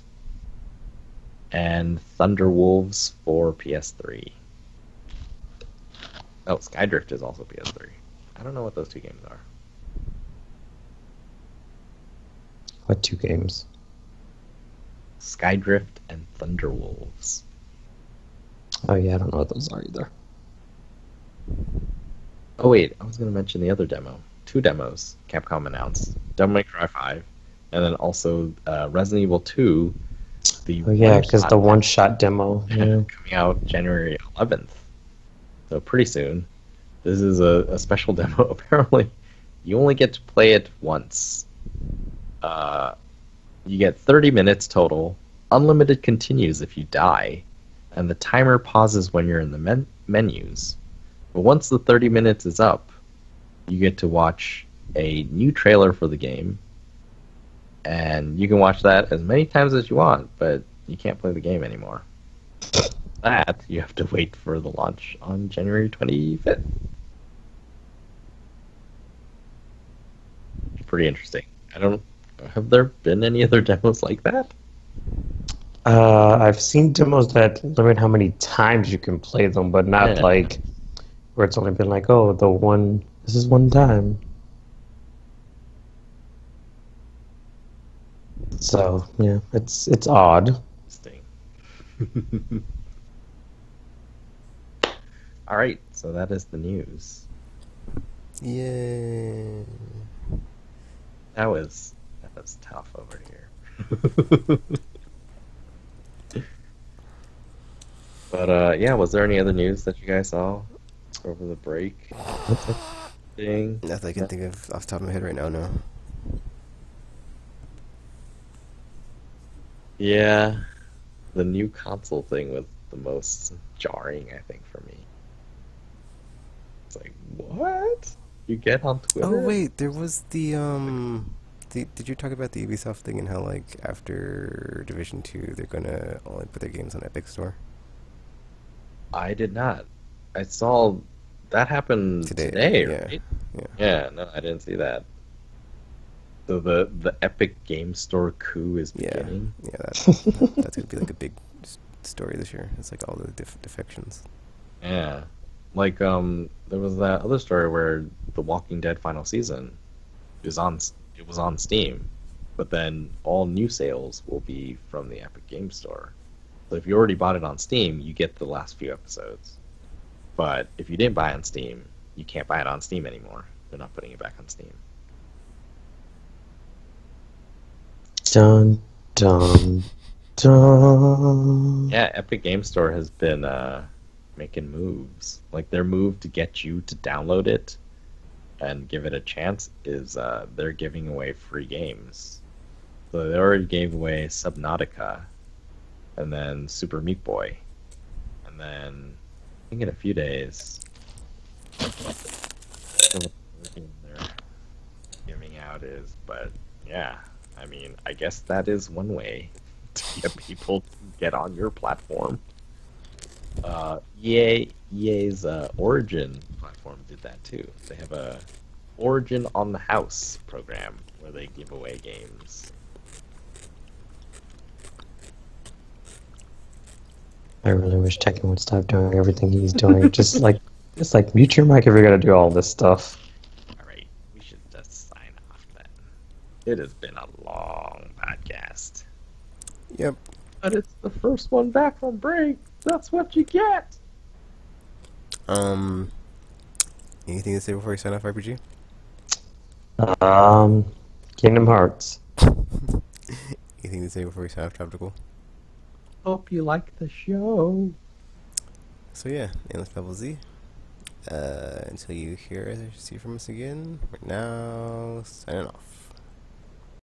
and Thunderwolves for PS3. Oh, Skydrift is also PS3. I don't know what those two games are. What 2 games? Skydrift and Thunderwolves. Oh yeah, I don't know what those are either. Oh wait, I was going to mention the other demo. 2 demos Capcom announced. Devil May Cry 5, and then also Resident Evil 2. Oh yeah, because the one-shot demo. Yeah. coming out January 11th. So pretty soon. This is a special demo. Apparently, you only get to play it once. You get 30 minutes total. Unlimited continues if you die, and the timer pauses when you're in the menus. But once the 30 minutes is up, you get to watch a new trailer for the game, and you can watch that as many times as you want, but you can't play the game anymore. That you have to wait for the launch on January 25th. Pretty interesting. Have there been any other demos like that? I've seen demos that limit how many times you can play them, but not Yeah. like where it's only been like, oh, this is one time. So yeah, it's odd. Interesting. All right, so that is the news. Yeah. That was tough over here. But yeah, was there any other news that you guys saw over the break? Thing? Nothing I can think of off the top of my head right now, no. Yeah, the new console thing was the most jarring, I think, for me. It's like, what? You get on Twitter? Oh wait, there was did you talk about the Ubisoft thing and how like after Division 2 they're gonna only put their games on Epic Store? I did not. I saw that happen today, right? Yeah. Yeah, no, I didn't see that. So the Epic Game Store coup is beginning. Yeah, that's gonna be like a big story this year. It's like all the defections. Yeah, like there was that other story where The Walking Dead final season was on Steam, but then all new sales will be from the Epic Game Store. So if you already bought it on Steam, you get the last few episodes. But if you didn't buy it on Steam, you can't buy it on Steam anymore. They're not putting it back on Steam. Dun dun dun. Yeah, Epic Game Store has been making moves. Like their move to get you to download it and give it a chance is they're giving away free games. So they already gave away Subnautica, and then Super Meat Boy, and then I think in a few days they're giving out is. But yeah, I mean, I guess that is one way to get people to get on your platform. EA's Origin platform did that too. They have a Origin on the House program where they give away games. I really wish Tekken would stop doing everything he's doing. just like mute your mic if you're gonna do all this stuff. Alright, we should just sign off then. It has been a long podcast. Yep. But it's the first one back from break. That's what you get. Anything to say before we sign off, RPG? Kingdom Hearts. Anything to say before we sign off, Tropical? Hope you like the show. So yeah, Aimless Babble Z. Until you hear or see from us again, we're now signing off.